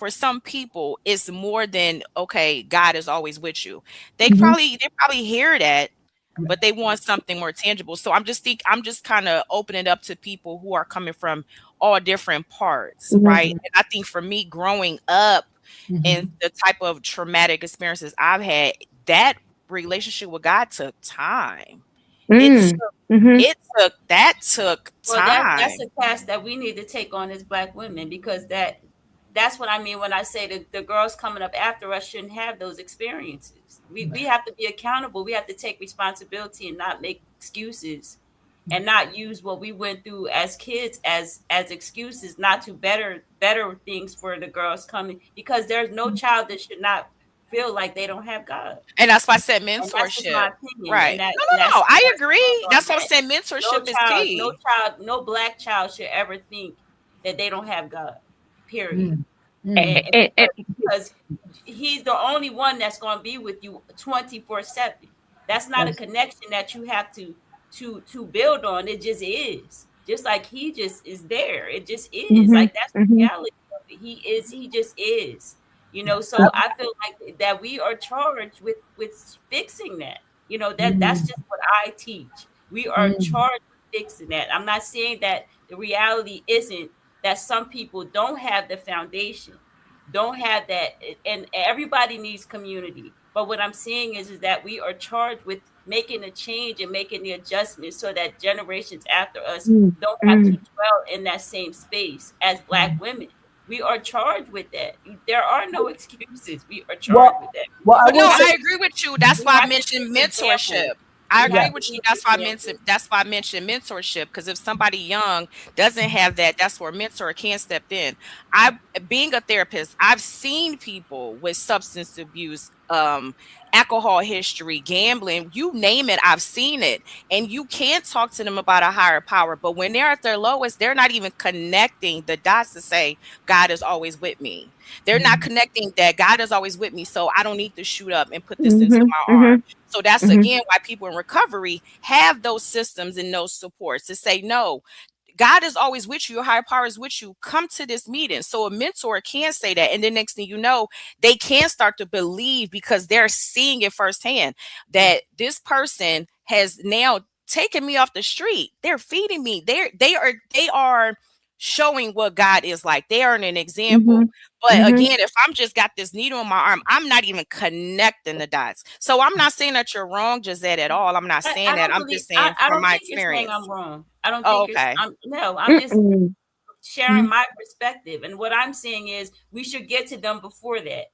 it's more than, okay, God is always with you. They Mm-hmm. probably hear that, but they want something more tangible. So I'm just kind of opening it up to people who are coming from all different parts, Mm-hmm. right? And I think for me, growing up and the type of traumatic experiences I've had, that relationship with God took time. It took Mm-hmm. that took Well, that's time. a task that we need to take on as Black women, because that's what I mean when I say that the girls coming up after us shouldn't have those experiences. We have to be accountable. We have to take responsibility and not make excuses, and not use what we went through as kids as excuses not to better things for the girls coming, because there's no child that should not feel like they don't have God. And that's why I said And that's just mentorship. my opinion. Right. And that No, and no, that's no. I that's agree. on That's what I'm that. saying. No Mentorship is child, no key. child, no Black child should ever think that they don't have God. Period. And, And and, and, because he's the only one that's going to be with you 24/7. That's not a connection that you have to build on. It just is. Just like he just is there. It just is. mm-hmm. Like, that's the Mm-hmm. reality of it. He just is. So I feel like that we are charged with fixing that. That's just what I teach. We are charged with fixing that. I'm not saying that the reality isn't that some people don't have the foundation, don't have that, and everybody needs community. But what I'm saying is that we are charged with making a change and making the adjustments so that generations after us don't have to dwell in that same space as Black women. We are charged with that. There are no excuses. We are charged with that. Well, I But will no, say, I agree with you. That's We why I have to be mentioned the example. mentorship. I We agree have yeah. to with you. be the That's why I example. mentioned mentorship. Because if somebody young doesn't have that, that's where a mentor can step in. I Being a therapist, I've seen people with substance abuse, alcohol history, gambling, you name it, I've seen it. And you can talk to them about a higher power. But when they're at their lowest, they're not even connecting the dots to say, God is always with me. They're not connecting that God is always with me, so I don't need to shoot up and put this into Mm-hmm. my arm. Mm-hmm. So that's Mm-hmm. again why people in recovery have those systems and those supports to say, no, God is always with you. Your higher power is with you. Come to this meeting. So a mentor can say that. And then next thing you know, they can start to believe because they're seeing it firsthand that this person has now taken me off the street. They're feeding me. They are showing what God is like. They are an Mm-hmm. example. But Mm-hmm. again, if I'm just got this needle in my arm, I'm not even connecting the dots. So I'm not saying that you're wrong, Gisette, at all. I'm not saying I that. don't I'm believe. just saying I from don't my think you're saying I'm experience. wrong. I don't Oh, think you're. okay. I'm just Mm-mm. sharing my perspective, and what I'm saying is we should get to them before that.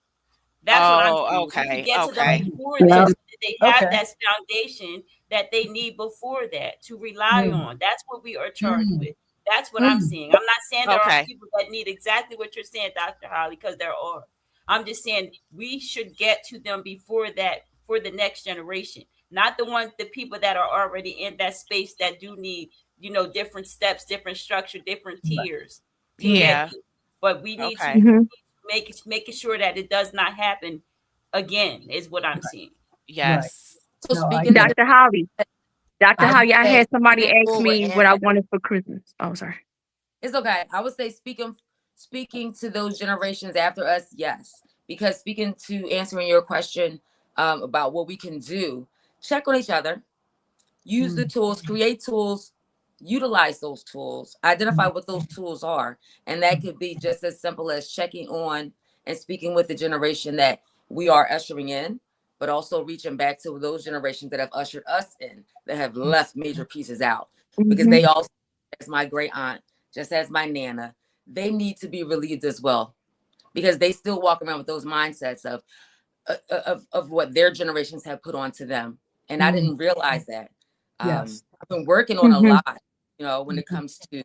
That's what I'm Oh, saying. We should okay. get to them Okay. before Yeah. this, so that they have Okay. that foundation that they need before that to rely on. That's what we are charged with. That's what I'm saying. I'm not saying there aren't Okay. people that need exactly what you're saying, Dr. Holly, because there are. I'm just saying we should get to them before that, for the next generation, not the people that are already in that space that do need different steps, different structure, different tiers to Yeah. get. But we need Okay. to making sure that it does not happen again is what I'm seeing. Yes. So No, I speaking get to it. Dr. Holly, Dr. I would Holly, I say had somebody speaking ask forward me and what I wanted for Christmas. Oh, sorry. it's okay. I would say speaking to those generations after us, yes. Because speaking to answering your question about what we can do, check on each other, use the tools, create tools, utilize those tools, identify what those tools are. And that could be just as simple as checking on and speaking with the generation that we are ushering in, but also reaching back to those generations that have ushered us in, that have left major pieces out. Because they also, as my great aunt, just as my Nana, they need to be relieved as well. Because they still walk around with those mindsets of what their generations have put onto them. And I didn't realize that. Yes. I've been working on a lot, when it comes to,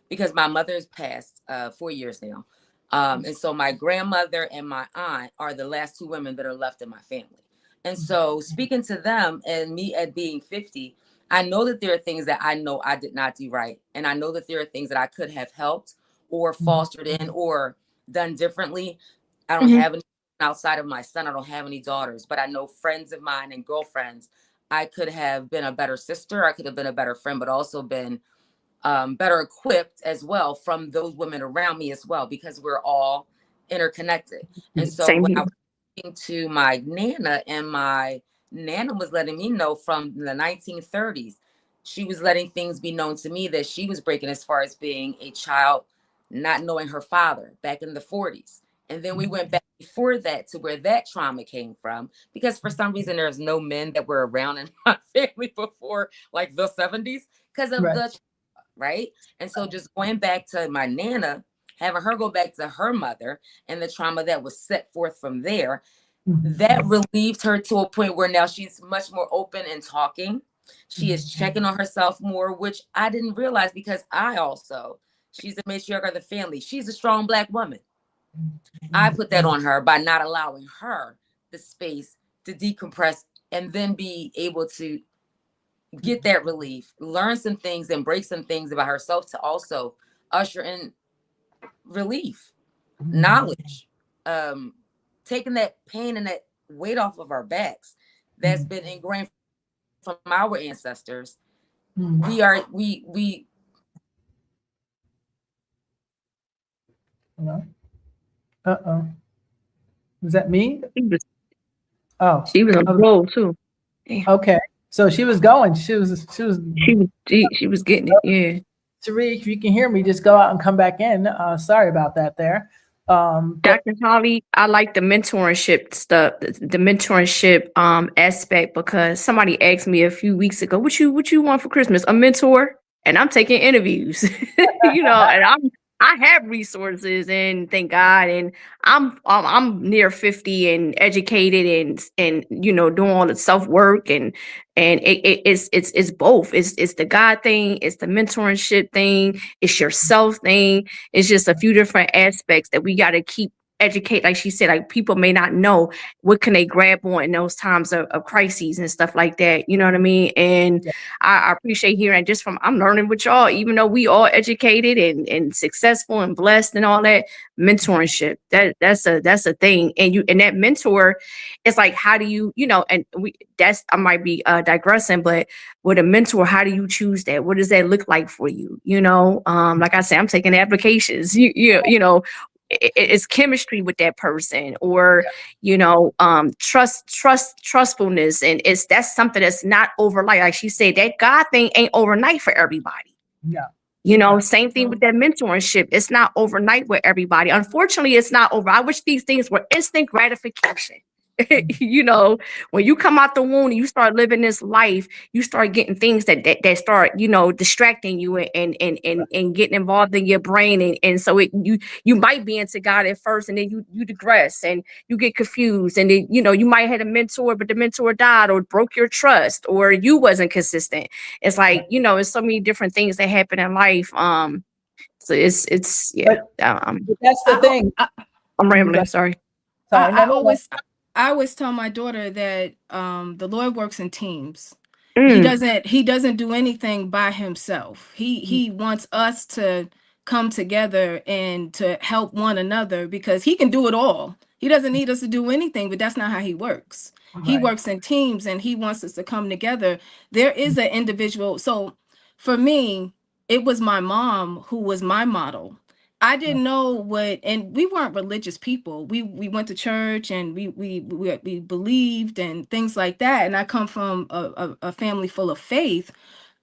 because my mother's passed 4 years now. And so my grandmother and my aunt are the last two women that are left in my family. And so speaking to them and me at being 50, I know that there are things that I know I did not do right. And I know that there are things that I could have helped or fostered in or done differently. I don't have any outside of my son. I don't have any daughters, but I know friends of mine and girlfriends. I could have been a better sister. I could have been a better friend, but also been better equipped as well from those women around me as well, because we're all interconnected. And so Same when here. I was speaking to my Nana, and my Nana was letting me know from the 1930s, she was letting things be known to me that she was breaking as far as being a child, not knowing her father back in the 40s. And then we went back before that to where that trauma came from, because for some reason there's no men that were around in my family before like the 70s because of Right. the right? And so just going back to my Nana, having her go back to her mother and the trauma that was set forth from there, that relieved her to a point where now she's much more open and talking. She is checking on herself more, which I didn't realize, because she's the matriarch of the family. She's a strong Black woman. I put that on her by not allowing her the space to decompress and then be able to get that relief, learn some things and break some things about herself to also usher in relief, knowledge, taking that pain and that weight off of our backs that's been ingrained from our ancestors. We Hello? Uh-oh. Was that me? She was, Oh. she was on the roll too. Okay. So she was going. She was She was getting it. Yeah. Tariq, if you can hear me, just go out and come back in. Sorry about that there. Dr. Holly, I like the mentorship stuff, the mentorship aspect, because somebody asked me a few weeks ago, what you want for Christmas? A mentor? And I'm taking interviews, and I have resources, and thank God, and I'm near 50 and educated and doing all the self work, and it's both. It's the God thing, it's the mentorship thing, it's yourself thing. It's just a few different aspects that we got to keep educate. Like she said, like people may not know what can they grab on in those times of crises and stuff like that. You know what I mean? And Yeah. I appreciate hearing just from, I'm learning with y'all, even though we all educated and successful and blessed and all that. Mentorship, that's a thing. And that mentor, it's like, how do you, I might be digressing, but with a mentor, how do you choose that? What does that look like for you? Like I said, I'm taking applications. It's chemistry with that person, or trustfulness, and that's something that's not overnight. Like she said, that God thing ain't overnight for everybody. Yeah. Same thing with that mentorship. It's not overnight with everybody. Unfortunately, it's not over. I wish these things were instant gratification. When you come out the womb and you start living this life, you start getting things that start, distracting you and getting involved in your brain. And so you might be into God at first, and then you digress and you get confused. And then, you might have a mentor, but the mentor died or broke your trust, or you wasn't consistent. It's like, it's so many different things that happen in life. So it's yeah. But that's the thing. I'm rambling. Sorry. Sorry. I always tell my daughter that the Lord works in teams. He doesn't do anything by himself. He wants us to come together and to help one another, because he can do it all. He doesn't need us to do anything, but that's not how he works. He Right. works in teams, and he wants us to come together. There is an individual. So for me, it was my mom who was my model. I didn't know what, and we weren't religious people. We went to church, and we believed and things like that. And I come from a family full of faith,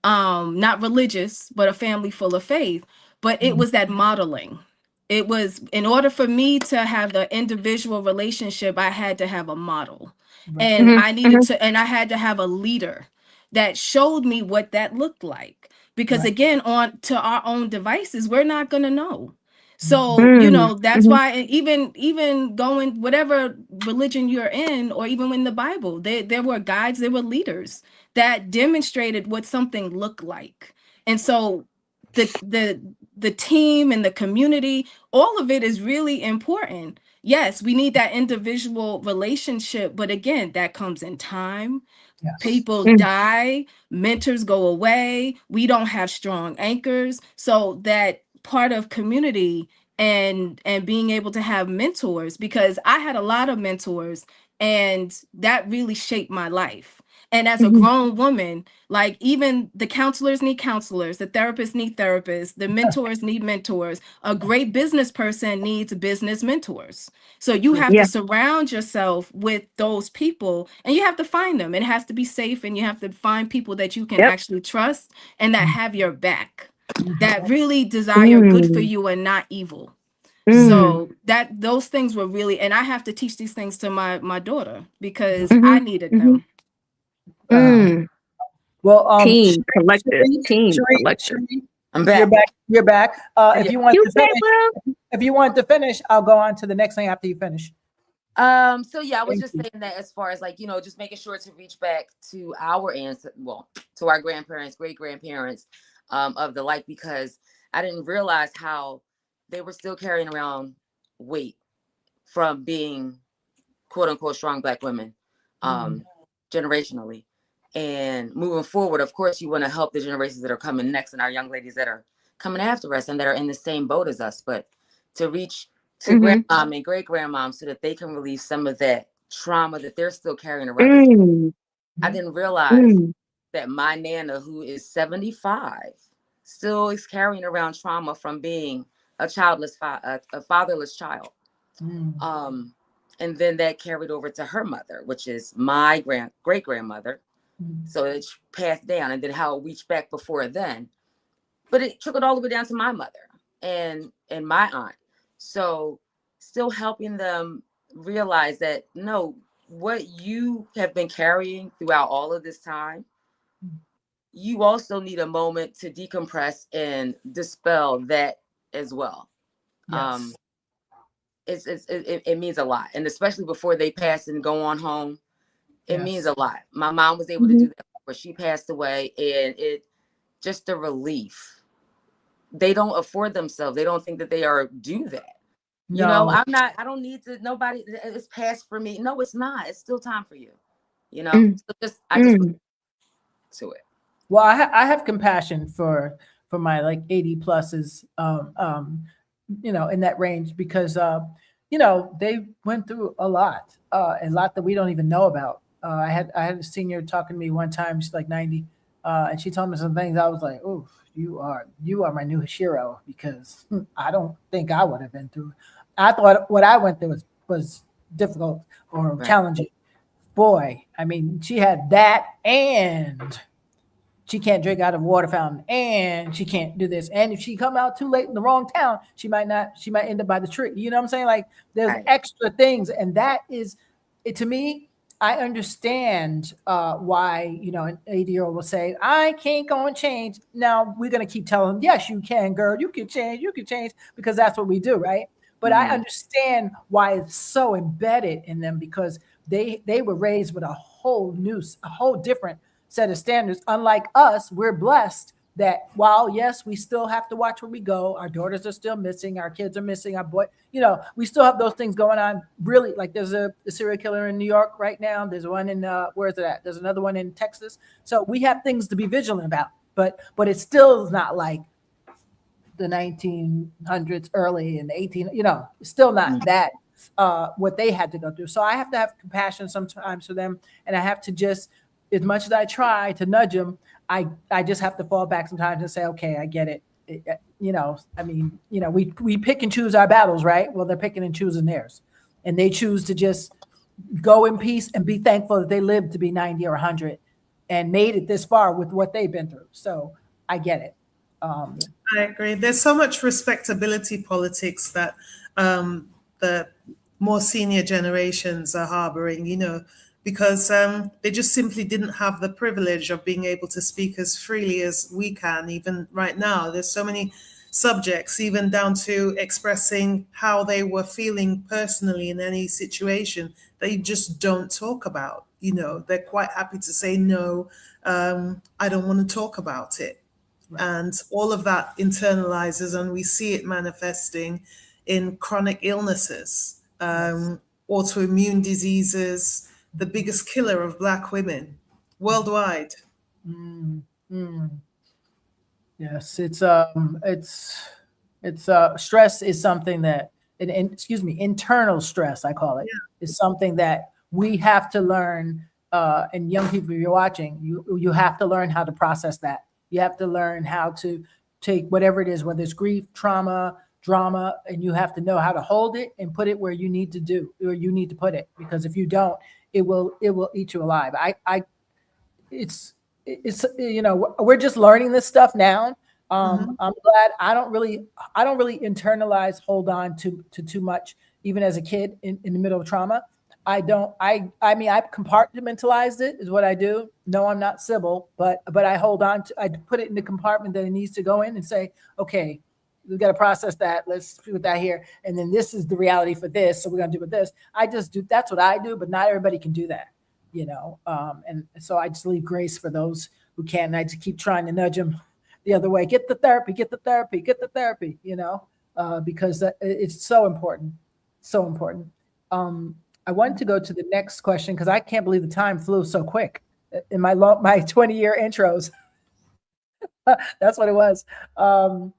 not religious, but a family full of faith. But it was that modeling. It was, in order for me to have the individual relationship, I had to have a model, Right. and I needed to, and I had to have a leader that showed me what that looked like. Because Right. again, on to our own devices, we're not gonna know. So, you know, that's why, and even going whatever religion you're in, or even in the Bible, there were guides, there were leaders that demonstrated what something looked like. And so the team and the community, all of it is really important. Yes, we need that individual relationship, but again, that comes in time. Yes. People die, mentors go away, we don't have strong anchors. So that part of community and being able to have mentors, because I had a lot of mentors, and that really shaped my life. And as a grown woman, like, even the counselors need counselors, the therapists need therapists, the mentors need mentors. A great business person needs business mentors. So you have to surround yourself with those people, and you have to find them. It has to be safe, and you have to find people that you can actually trust and that have your back, that really desire good for you and not evil. So that those things were really, and I have to teach these things to my daughter, because I needed them. Well, Team collective. I'm you're back. back. You're back. If you want You to back, finish, Will? if you want to finish, I'll go on to the next thing after you finish. So yeah, I was Thank just you. saying that, as far as, like, just making sure to reach back to our ancestors, well, to our grandparents, great grandparents, of the like, because I didn't realize how they were still carrying around weight from being quote unquote strong Black women, generationally. And moving forward, of course, you want to help the generations that are coming next, and our young ladies that are coming after us and that are in the same boat as us, but to reach to grandmom and great grandmom so that they can relieve some of that trauma that they're still carrying around. 'Cause I didn't realize that my Nana, who is 75, still is carrying around trauma from being a childless, a fatherless child. And then that carried over to her mother, which is my great grandmother. So it's passed down, and then how it reached back before then. But it trickled all the way down to my mother and my aunt. So still helping them realize that, no, what you have been carrying throughout all of this time, you also need a moment to decompress and dispel that as well. Yes. It means a lot, and especially before they pass and go on home, it means a lot. My mom was able to do that before she passed away, and it just the relief. They don't afford themselves. They don't think that they are due that. No. I don't need to, nobody, it's past for me. No, it's not. It's still time for you. So I just to it. Well, I have compassion for my like 80 pluses, in that range, because they went through a lot that we don't even know about. I had a senior talking to me one time. She's like 90, and she told me some things. I was like, "Oh, you are my new hero," because I don't think I would have been through. I thought what I went through was difficult or challenging. Boy, I mean, she had that, and she can't drink out of a water fountain, and she can't do this. And if she come out too late in the wrong town, she might end up by the tree. You know what I'm saying? Like, there's extra things. And that is it to me. I understand why, an 80-year-old will say, I can't go and change. Now we're going to keep telling them, yes, you can, girl, you can change, because that's what we do. Right. But I understand why it's so embedded in them, because they were raised with a whole different set of standards. Unlike us, we're blessed that while yes, we still have to watch where we go, our daughters are still missing, our kids are missing, our boy, we still have those things going on. Really, like there's a serial killer in New York right now. There's one in where is it at? There's another one in Texas. So we have things to be vigilant about, but it still is not like the 1900s early and the 18, still not that what they had to go through. So I have to have compassion sometimes for them, and I have to just, as much as I try to nudge them, I just have to fall back sometimes and say, okay, I get it. We pick and choose our battles, right? Well, they're picking and choosing theirs, and they choose to just go in peace and be thankful that they lived to be 90 or 100 and made it this far with what they've been through. So I get it. I agree. There's so much respectability politics that the more senior generations are harboring, because they just simply didn't have the privilege of being able to speak as freely as we can. Even right now, there's so many subjects, even down to expressing how they were feeling personally in any situation, they just don't talk about. They're quite happy to say, no, I don't want to talk about it. And all of that internalizes, and we see it manifesting in chronic illnesses, autoimmune diseases, the biggest killer of Black women worldwide. Yes, it's stress is something that, internal stress, I call it, is something that we have to learn. And young people, if you're watching, you have to learn how to process that. You have to learn how to take whatever it is, whether it's grief, trauma, drama, and you have to know how to hold it and put it where you need to put it. Because if you don't, it will eat you alive. We're just learning this stuff now. I'm glad I don't really internalize, hold on to too much, even as a kid in the middle of trauma. I compartmentalized it is what I do. No, I'm not Sybil, but I hold on to, I put it in the compartment that it needs to go in and say, okay, we've got to process that. Let's put that here. And then this is the reality for this. So we're going to do with this. That's what I do, but not everybody can do that, and so I just leave grace for those who can. And I just keep trying to nudge them the other way. Get the therapy, because it's so important. So important. I wanted to go to the next question because I can't believe the time flew so quick in my 20-year intros. That's what it was. How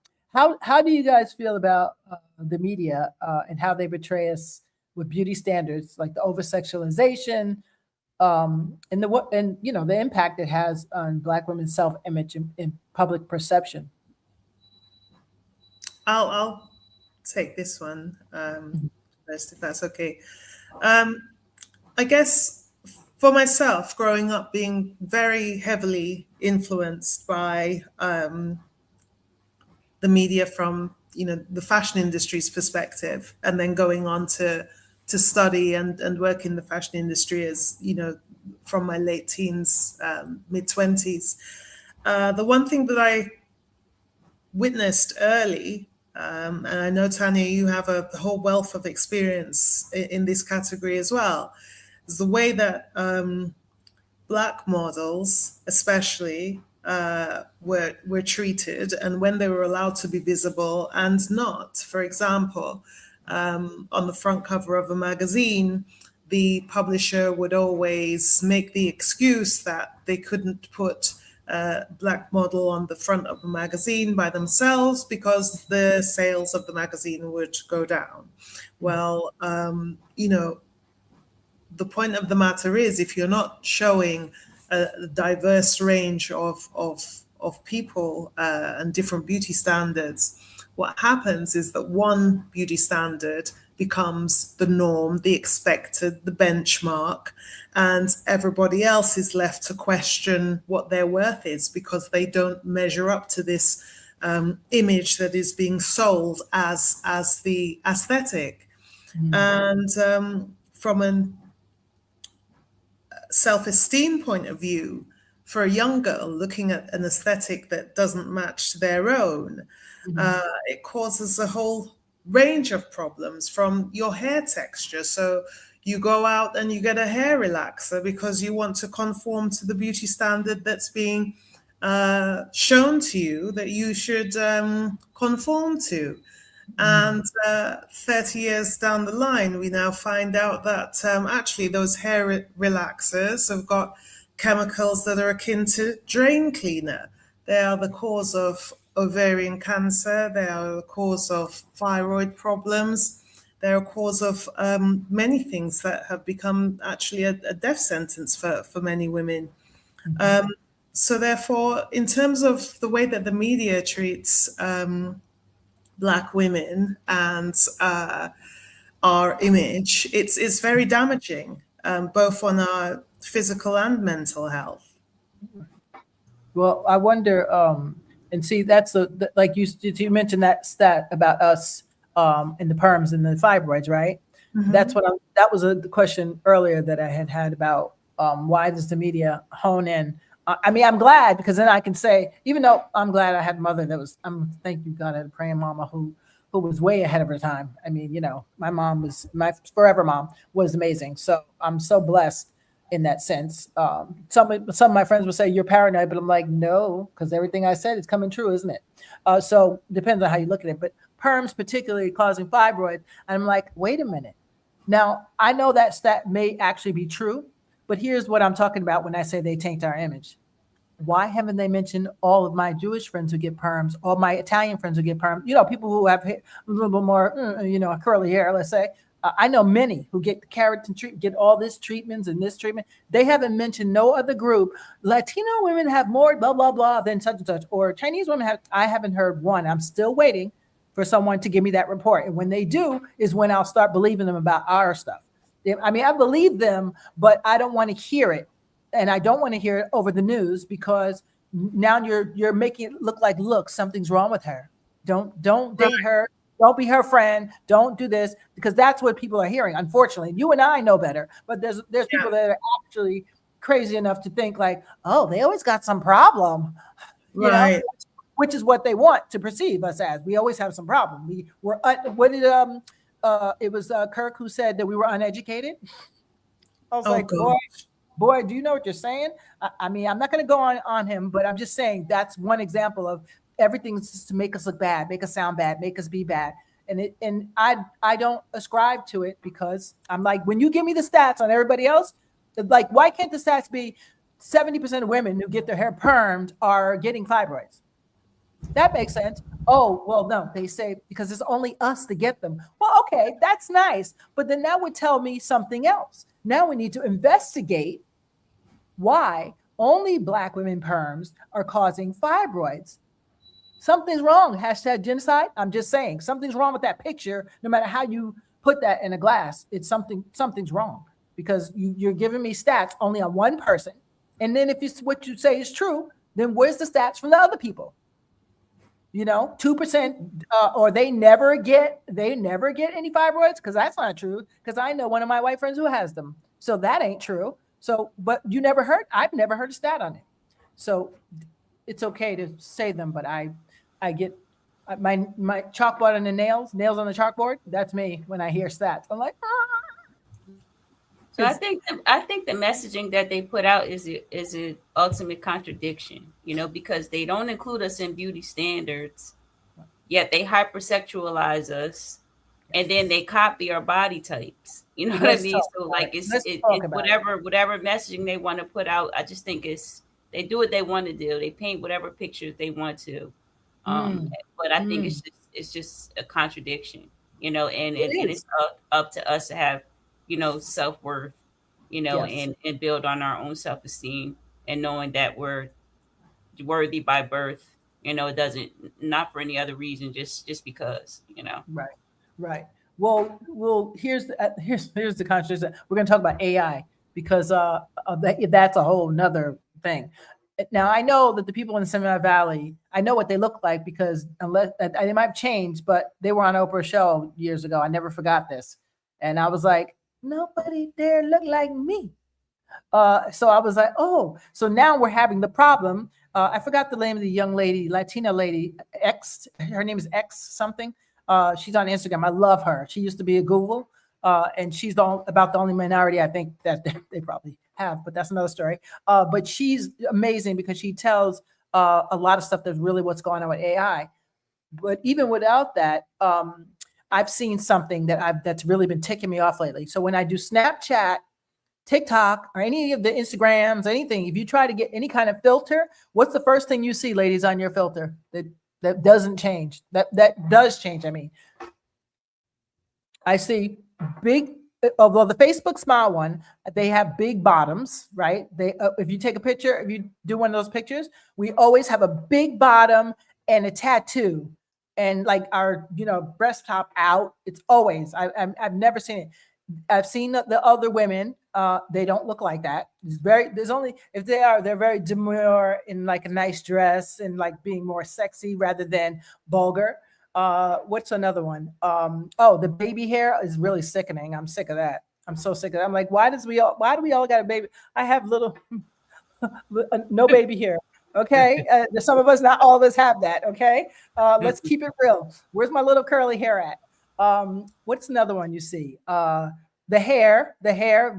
do you guys feel about the media and how they portray us with beauty standards, like the over-sexualization, and the impact it has on Black women's self-image and public perception? I'll take this one first, if that's okay. I guess for myself, growing up being very heavily influenced by the media from the fashion industry's perspective, and then going on to study and work in the fashion industry as from my late teens, mid-20s. The one thing that I witnessed early, and I know, Tanya, you have a whole wealth of experience in this category as well, is the way that Black models, especially, were treated, and when they were allowed to be visible and not. For example, on the front cover of a magazine, the publisher would always make the excuse that they couldn't put Black model on the front of the magazine by themselves because the sales of the magazine would go down. Well, the point of the matter is, if you're not showing a diverse range of people and different beauty standards, what happens is that one beauty standard becomes the norm, the expected, the benchmark, and everybody else is left to question what their worth is because they don't measure up to this image that is being sold as the aesthetic. And from a self-esteem point of view, for a young girl looking at an aesthetic that doesn't match their own, it causes a whole range of problems, from your hair texture. So you go out and you get a hair relaxer because you want to conform to the beauty standard that's being shown to you that you should conform to. And 30 years down the line, we now find out that actually those hair relaxers have got chemicals that are akin to drain cleaner. They are the cause of ovarian cancer. They are the cause of thyroid problems. They're a cause of many things that have become actually a death sentence for many women. So therefore, in terms of the way that the media treats Black women and our image, it's very damaging, both on our physical and mental health. Well, I wonder, and see, that's like you mentioned that stat about us in the perms and the fibroids, right? That's what that was the question earlier that I had about why does the media hone in? I mean, I'm glad because then I can say, even though I'm glad I had a mother that was, thank you God, I had a praying mama who was way ahead of her time. I mean, my mom my forever mom was amazing. So I'm so blessed in that sense. Some of my friends would say you're paranoid, but I'm like, no, because everything I said is coming true, isn't it? So depends on how you look at it. But perms particularly causing fibroid, I'm like, wait a minute. Now I know that stat may actually be true, but here's what I'm talking about when I say they taint our image. Why haven't they mentioned all of my Jewish friends who get perms, all my Italian friends who get perms? People who have a little bit more, curly hair, let's say. I know many who get keratin treatment, get all this treatments and this treatment. They haven't mentioned no other group. Latino women have more blah, blah, blah than such and such. Or Chinese women have, I haven't heard one. I'm still waiting for someone to give me that report. And when they do is when I'll start believing them about our stuff. I mean, I believe them, but I don't want to hear it. And I don't want to hear it over the news because now you're making it look like, look, something's wrong with her. Don't date her. Don't be her friend. Don't do this, because that's what people are hearing. Unfortunately, you and I know better, but there's people that are actually crazy enough to think like, oh, they always got some problem, Right. which is what they want to perceive us as. We always have some problem. It was Kirk who said that we were uneducated. I was like, boy, do you know what you're saying? I mean, I'm not going to go on him, but I'm just saying that's one example of everything's just to make us look bad, make us sound bad, make us be bad. And I don't ascribe to it because I'm like, when you give me the stats on everybody else, like, why can't the stats be 70% of women who get their hair permed are getting fibroids? That makes sense. Oh, well, no, they say because it's only us to get them. Well, okay, that's nice. But then that would tell me something else. Now we need to investigate why only Black women perms are causing fibroids. Something's wrong. Hashtag genocide. I'm just saying something's wrong with that picture. No matter how you put that in a glass, it's something's wrong because you're giving me stats only on one person. And then if it's what you say is true, then where's the stats from the other people? 2%, or they never get any fibroids, because that's not true. Because I know one of my white friends who has them, so that ain't true. So, but I've never heard a stat on it. So, it's okay to say them, but I get my chalkboard on the nails on the chalkboard. That's me when I hear stats. I'm like, So I think the messaging that they put out is an ultimate contradiction, because they don't include us in beauty standards, yet they hypersexualize us, and then they copy our body types. You know what I mean? So like it's whatever messaging they want to put out. I just think they do what they want to do. They paint whatever pictures they want to, but I think it's just a contradiction, and it's up to us to have self-worth, yes. and build on our own self-esteem and knowing that we're worthy by birth, it doesn't, not for any other reason, just because, Right. Well, here's the contradiction. We're going to talk about AI because that's a whole nother thing. Now, I know that the people in the Seminole Valley, I know what they look like because unless they might have changed, but they were on Oprah's show years ago. I never forgot this. And I was like, nobody there look like me. So I was like, oh, so now we're having the problem. I forgot the name of the young lady, Latina lady, her name is X something. She's on Instagram. I love her. She used to be at Google, and she's about the only minority I think that they probably have, but that's another story. But she's amazing because she tells a lot of stuff that's really what's going on with AI. But even without that, I've seen something that's really been ticking me off lately. So when I do Snapchat, TikTok, or any of the Instagrams, anything, if you try to get any kind of filter, what's the first thing you see, ladies, on your filter that doesn't change? That does change. I mean, I see big. Well, the Facebook Smile one, they have big bottoms, right? They, if you take a picture, if you do one of those pictures, we always have a big bottom and a tattoo, and like our, breast top out. It's always. I've never seen it. I've seen the other women. They don't look like that. There's only, if they are, they're very demure in like a nice dress and like being more sexy rather than vulgar. What's another one? The baby hair is really sickening. I'm sick of that. I'm so sick of that. I'm like, why do we all got a baby? I have little, no baby hair. Okay. Some of us, not all of us have that. Okay. Let's keep it real. Where's my little curly hair at? What's another one you see? The hair,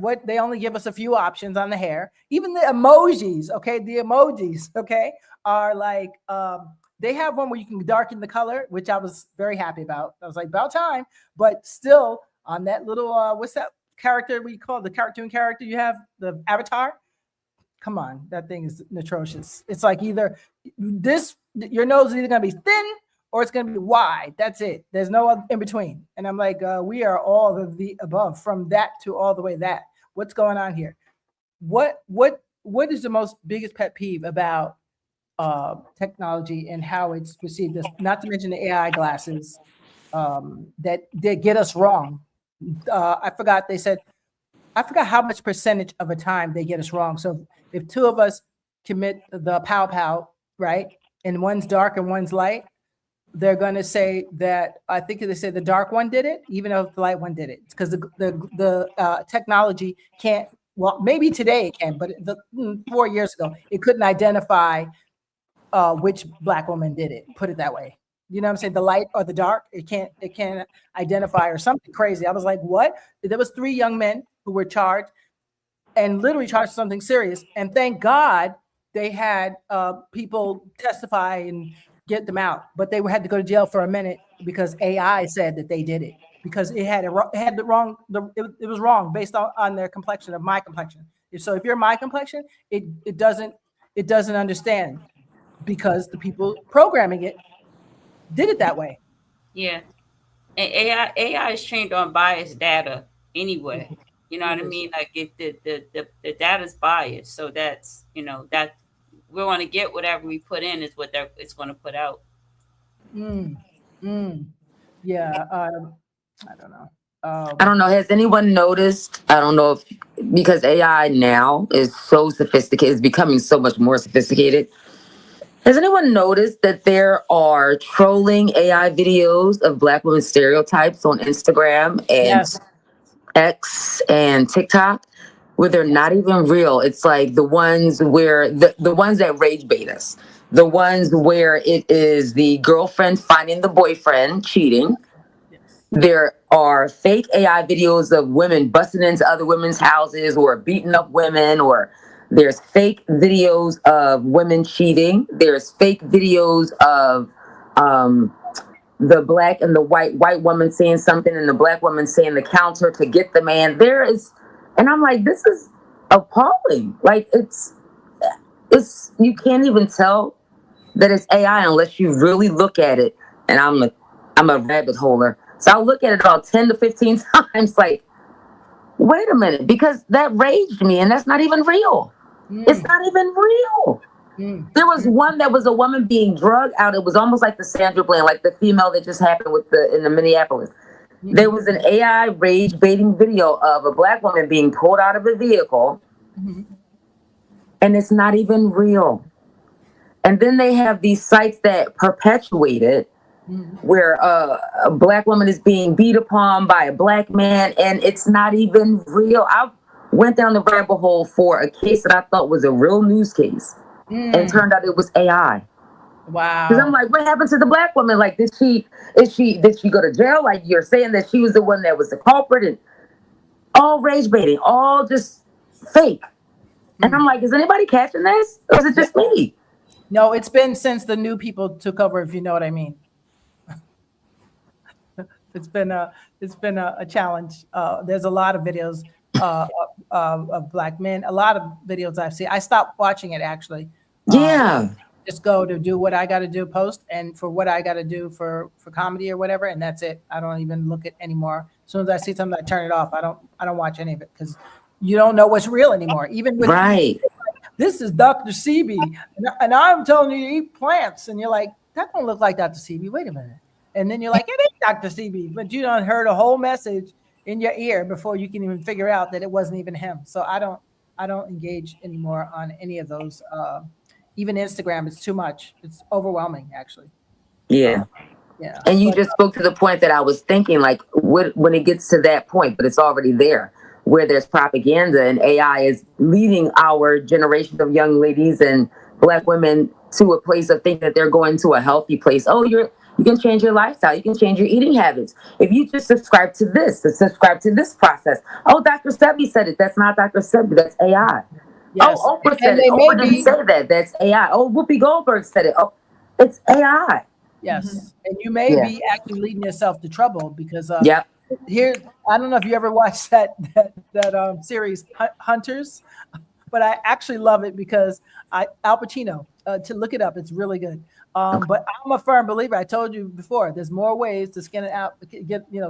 what they only give us a few options on the hair. Even the emojis, okay, are like, they have one where you can darken the color, which I was very happy about. I was like, about time. But still, on that little, what's that character we call the cartoon character you have, the avatar? Come on, that thing is atrocious. It's like either your nose is either going to be thin or it's going to be wide. That's it. There's no other in between. And I'm like, we are all of the above, from that to all the way that. What's going on here? What is the most biggest pet peeve about technology and how it's received? This, not to mention the AI glasses that get us wrong. I forgot how much percentage of a time they get us wrong. So if two of us commit the pow, right, and one's dark and one's light, they're going to say that, I think they say the dark one did it, even though the light one did it. It's because the technology can't, well, maybe today it can, but 4 years ago, it couldn't identify which Black woman did it, put it that way. You know what I'm saying? The light or the dark, it can't identify, or something crazy. I was like, what? There was 3 young men who were charged, and literally charged for something serious. And thank God they had people testify and get them out, but they had to go to jail for a minute because AI said that they did it, because it was wrong based on their complexion, of my complexion. So if you're my complexion, it doesn't understand, because the people programming it did it that way. Yeah. And AI is trained on biased data anyway. You know what I mean? Like the data's biased. So that's, that we want to get whatever we put in is what it's going to put out. Yeah. I don't know. I don't know. Has anyone noticed? I don't know if, because AI now is so sophisticated, it's becoming so much more sophisticated. Has anyone noticed that there are trolling AI videos of Black women stereotypes on Instagram and Yes. X and TikTok, where they're not even real? It's like the ones where the ones that rage bait us, the ones where it is the girlfriend finding the boyfriend cheating. There are fake AI videos of women busting into other women's houses or beating up women, or there's fake videos of women cheating. There's fake videos of the Black and the white woman saying something and the Black woman saying the counter to get the man. And I'm like, this is appalling. Like it's you can't even tell that it's AI unless you really look at it. And I'm a rabbit holer. So I'll look at it about 10 to 15 times, like, wait a minute, because that raged me, and that's not even real. It's not even real. There was one that was a woman being drugged out. It was almost like the Sandra Bland, like the female that just happened in the Minneapolis. There was an AI rage baiting video of a Black woman being pulled out of a vehicle, and it's not even real. And then they have these sites that perpetuate it, where a Black woman is being beat upon by a Black man, and it's not even real. I went down the rabbit hole for a case that I thought was a real news case, and turned out it was AI. Wow. Because I'm like, what happened to the Black woman? Like, did she go to jail? Like, you're saying that she was the one that was the culprit, and all rage baiting, all just fake. And I'm like, is anybody catching this, or is it just me? No, it's been since the new people took over, if you know what I mean. It's been a challenge. There's a lot of videos of black men. A lot of videos I've seen. I stopped watching it actually. Yeah. Just go to do what I got to do, post, and for what I got to do for comedy or whatever, and that's it. I don't even look at anymore. As soon as I see something, I turn it off. I don't watch any of it because you don't know what's real anymore. Even with Right. this is Dr. Sebi, and I'm telling you to eat plants, and you're like, that don't look like Dr. Sebi. Wait a minute, and then you're like, it is Dr. Sebi, but you don't heard a whole message in your ear before you can even figure out that it wasn't even him. So I don't engage anymore on any of those. Even Instagram, it's too much. It's overwhelming, actually. Yeah. Yeah. And you But, just spoke to the point that I was thinking, like, when it gets to that point, but it's already there, where there's propaganda and AI is leading our generation of young ladies and Black women to a place of thinking that they're going to a healthy place. Oh, you can change your lifestyle. You can change your eating habits. If you just subscribe to this process. Oh, Dr. Sebi said it. That's not Dr. Sebi. That's AI. yes. Oh, Oprah And said it. they may Oprah didn't be. say that. That's AI. Oh, Whoopi Goldberg said it. Oh, it's AI. Yes. And you may Yeah. be actually leading yourself to trouble because Yep. here, I don't know if you ever watched that series Hunters, but I actually love it because Al Pacino, to look it up, it's really good. But I'm a firm believer. I told you before, there's more ways to skin it out,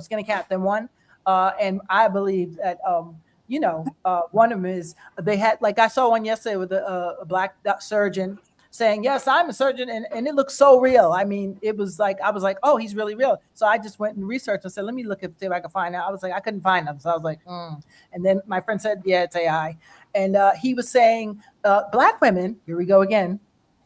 skin a cat than one. And I believe that one of them is they had, like, I saw one yesterday with a black surgeon saying, yes, I'm a surgeon, and it looks so real. I mean, it was like, I was like, oh, he's really real. So I just went and researched and said, let me look at see if I can find out. I was like, I couldn't find them. So I was like, And then my friend said, yeah, it's AI. And he was saying, Black women, here we go again.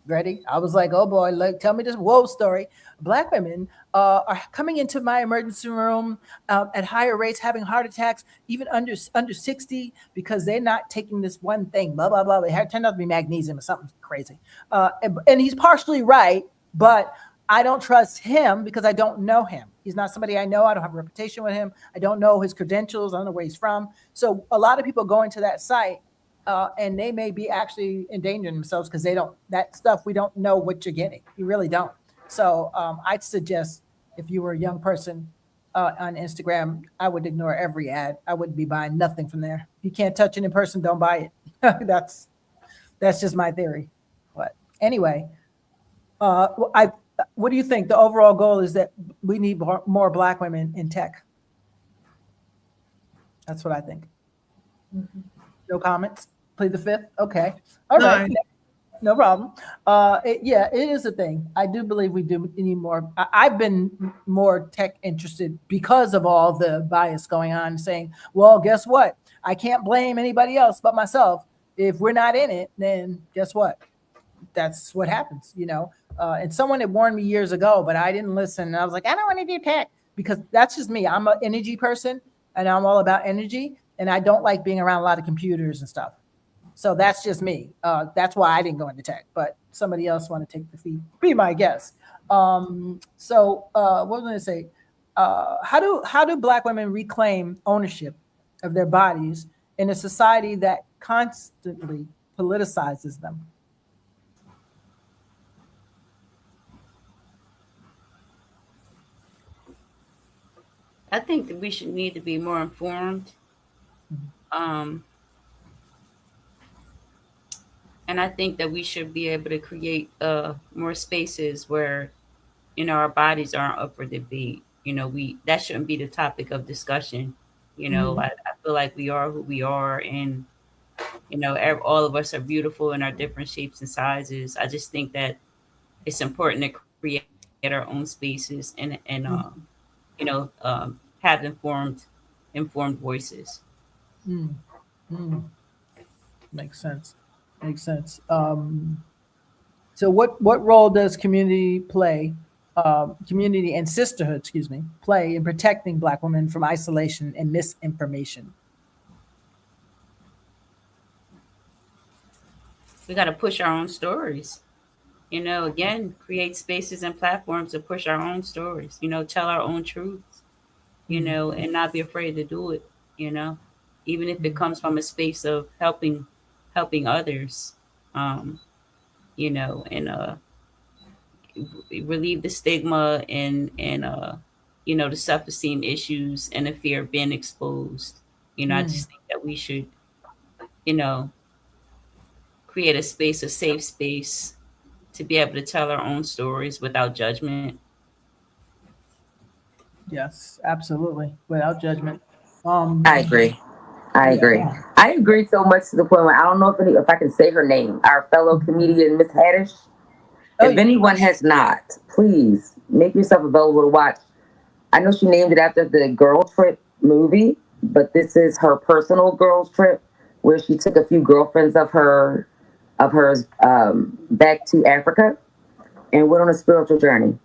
Ready? I was like, oh boy, tell me this whoa story. Black women are coming into my emergency room at higher rates, having heart attacks, even under 60, because they're not taking this one thing. Blah blah blah. It turned out to be magnesium or something crazy. And he's partially right, but I don't trust him because I don't know him. He's not somebody I know. I don't have a reputation with him. I don't know his credentials. I don't know where he's from. So a lot of people go into that site. And they may be actually endangering themselves because that stuff, we don't know what you're getting. You really don't. So I'd suggest if you were a young person on Instagram, I would ignore every ad. I wouldn't be buying nothing from there. If you can't touch it in person, don't buy it. That's just my theory. But anyway, what do you think? The overall goal is that we need more Black women in tech. That's what I think. No comments? Plead the fifth? Okay. All right. No problem. It is a thing. I do believe we do need more. I've been more tech interested because of all the bias going on, saying, well, guess what? I can't blame anybody else but myself. If we're not in it, then guess what? That's what happens, And someone had warned me years ago, but I didn't listen. And I was like, I don't want to do tech because that's just me. I'm an energy person and I'm all about energy. And I don't like being around a lot of computers and stuff. So that's just me. That's why I didn't go into tech, but somebody else want to take the feed. Be my guest. What was I going to say? How do Black women reclaim ownership of their bodies in a society that constantly politicizes them? I think that we should need to be more informed. And I think that we should be able to create more spaces where, our bodies aren't up for debate. That shouldn't be the topic of discussion. I feel like we are who we are, and all of us are beautiful in our different shapes and sizes. I just think that it's important to create our own spaces and have informed voices. Mm, mm. Makes sense. Makes sense. So what role does community and sisterhood, play in protecting Black women from isolation and misinformation? We got to push our own stories. Again, create spaces and platforms to push our own stories. Tell our own truths. And not be afraid to do it. Even if it comes from a space of helping others. and relieve the stigma and the self-esteem issues and the fear of being exposed. I just think that we should, you know, create a space, a safe space to be able to tell our own stories without judgment. Yes, absolutely, without judgment. I agree. I Yeah. agree. I agree so much to the point where I don't know if I can say her name. Our fellow comedian, Miss Haddish. Oh, If anyone has not, please make yourself available to watch. I know she named it after the Girl Trip movie, but this is her personal girls trip where she took a few girlfriends of hers back to Africa and went on a spiritual journey.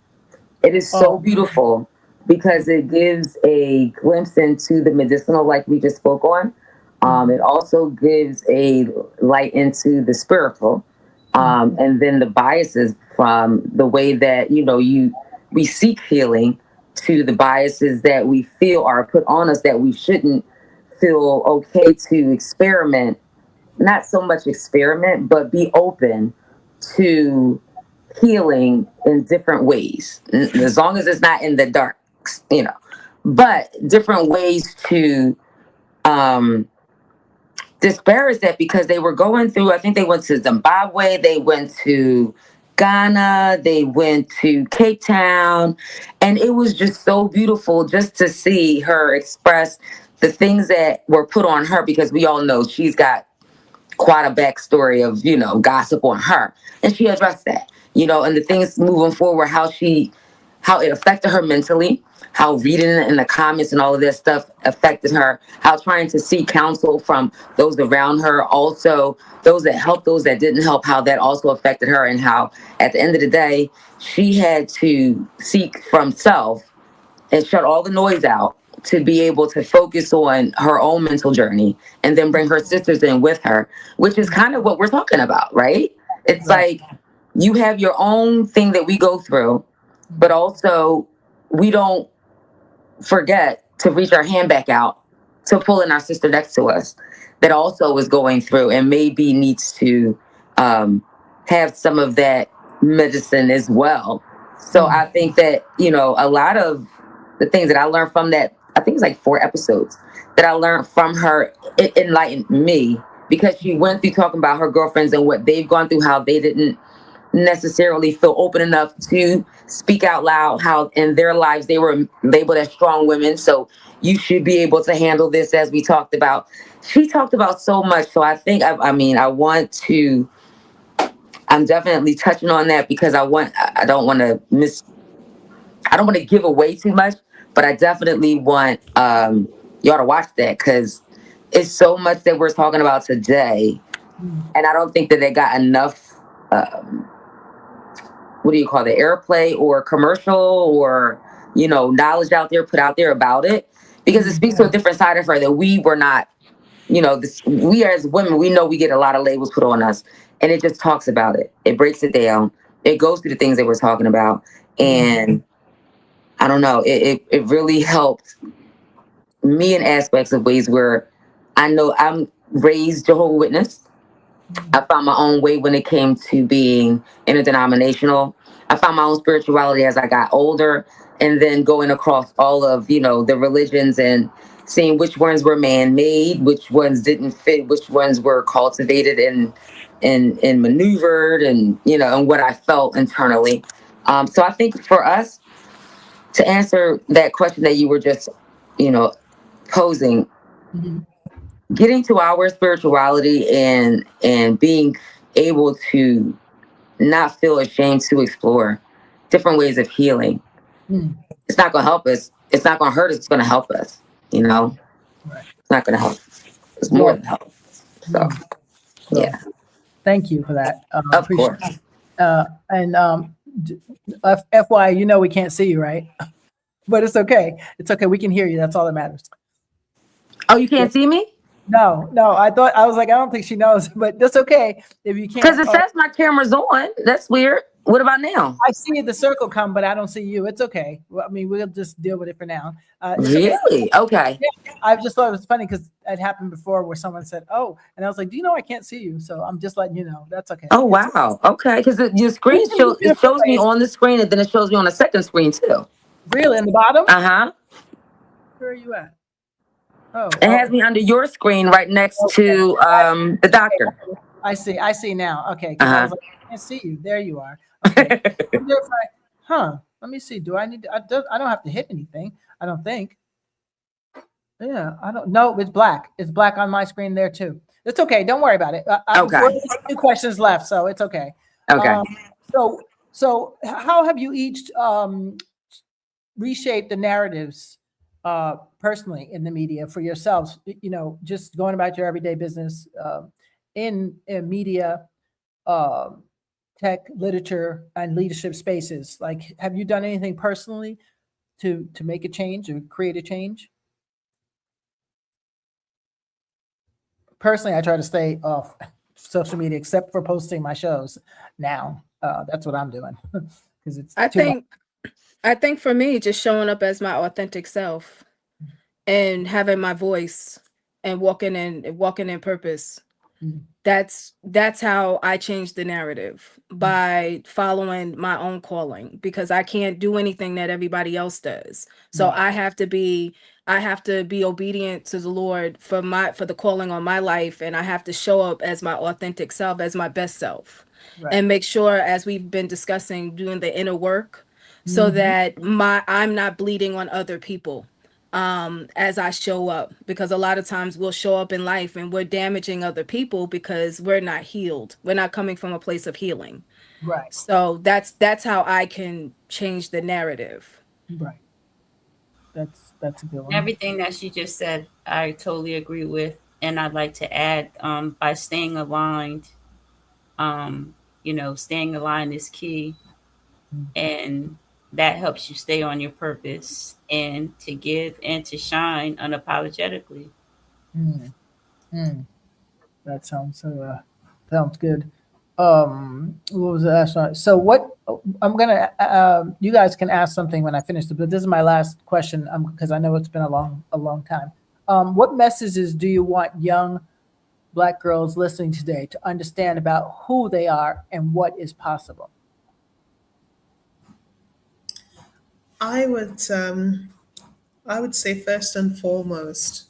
It is so beautiful because it gives a glimpse into the medicinal, like we just spoke on. It also gives a light into the spiritual, and then the biases from the way that we seek healing to the biases that we feel are put on us that we shouldn't feel okay to experiment. Not so much experiment, but be open to healing in different ways, as long as it's not in the dark, but different ways to disparage that, because they were going through, I think they went to Zimbabwe, they went to Ghana, they went to Cape Town, and it was just so beautiful just to see her express the things that were put on her, because we all know she's got quite a backstory of, gossip on her. And she addressed that, and the things moving forward, how it affected her mentally, how reading in the comments and all of that stuff affected her, how trying to seek counsel from those around her, also those that helped, those that didn't help, how that also affected her, and how at the end of the day, she had to seek from self and shut all the noise out to be able to focus on her own mental journey and then bring her sisters in with her, which is kind of what we're talking about, right? It's like you have your own thing that we go through, but also we don't forget to reach our hand back out to pull in our sister next to us that also is going through and maybe needs to have some of that medicine as well. So I think that, a lot of the things that I learned from that, I think it's like 4 episodes that I learned from her, it enlightened me, because she went through talking about her girlfriends and what they've gone through, how they didn't necessarily feel open enough to speak out loud, how in their lives they were labeled as strong women. So you should be able to handle this, as we talked about. She talked about so much. So I think, I'm definitely touching on that because I don't want to give away too much, but I definitely want y'all to watch that, because it's so much that we're talking about today. And I don't think that they got enough what do you call it, airplay or commercial or, knowledge out there, put out there about it, because it speaks to a different side of her that we were not, we as women, we know we get a lot of labels put on us, and it just talks about it. It breaks it down. It goes through the things that we're talking about. And I don't know, it really helped me in aspects of ways where I know I'm raised Jehovah's Witness. I found my own way when it came to being interdenominational. I found my own spirituality as I got older, and then going across all of, the religions and seeing which ones were man-made, which ones didn't fit, which ones were cultivated and maneuvered, and, and what I felt internally. So I think for us to answer that question that you were just, posing, getting to our spirituality and being able to not feel ashamed to explore different ways of healing. It's not going to help us. It's not going to hurt us. It's going to help us. It's not going to help. It's more than help. So, yeah. Thank you for that. Of course. And FY, we can't see you, right? But it's okay. It's okay. We can hear you. That's all that matters. Oh, you can't see me? No. I was like, I don't think she knows, but that's okay if you can't. Because it says my camera's on. That's weird. What about now? I see the circle come, but I don't see you. It's okay. Well, I mean, we'll just deal with it for now. It's okay. Really? Okay. Yeah, I just thought it was funny because it happened before where someone said, "Oh," and I was like, "Do you know I can't see you?" So I'm just letting you know. That's okay. Oh It's wow. Okay. Because your we screen can look it different shows me ways. on the screen, and then it shows me on the second screen too. Really, in the bottom. Uh-huh. Where are you at? Oh, It has me under your screen right next okay. to the doctor. Okay. I see. I see now. Okay, because I Uh-huh. was like, I can't see you. There you are. Okay. I wonder if huh? Let me see. Do I need? I don't have to hit anything. I don't think. Yeah, I don't know. It's black. It's black on my screen there too. It's okay. Don't worry about it. Okay. We're just 2 questions left, so it's okay. Okay. So how have you each reshaped the narratives personally in the media for yourselves? You know, just going about your everyday business in media, um, tech, literature, and leadership spaces. Like, have you done anything personally to make a change or create a change? Personally, I try to stay off social media except for posting my shows now. That's what I'm doing because it's I too much. think for me, just showing up as my authentic self and having my voice and walking in purpose. Mhm. That's how I change the narrative, by following my own calling, because I can't do anything that everybody else does. So Right. I have to be obedient to the Lord for the calling on my life, and I have to show up as my authentic self, as my best self, Right. and make sure, as we've been discussing, doing the inner work so Mhm. that I'm not bleeding on other people as I show up, because a lot of times we'll show up in life and we're damaging other people because we're not healed. We're not coming from a place of healing. Right. So that's how I can change the narrative. Right. That's a good one. Everything that she just said, I totally agree with. And I'd like to add, by staying aligned, staying aligned is key. Mm. And that helps you stay on your purpose and to give and to shine unapologetically. Mm. Mm. That sounds good. What was the last one? So what I'm gonna you guys can ask something when I finish, but this is my last question because I know it's been a long time. What messages do you want young Black girls listening today to understand about who they are and what is possible? I would I would say first and foremost,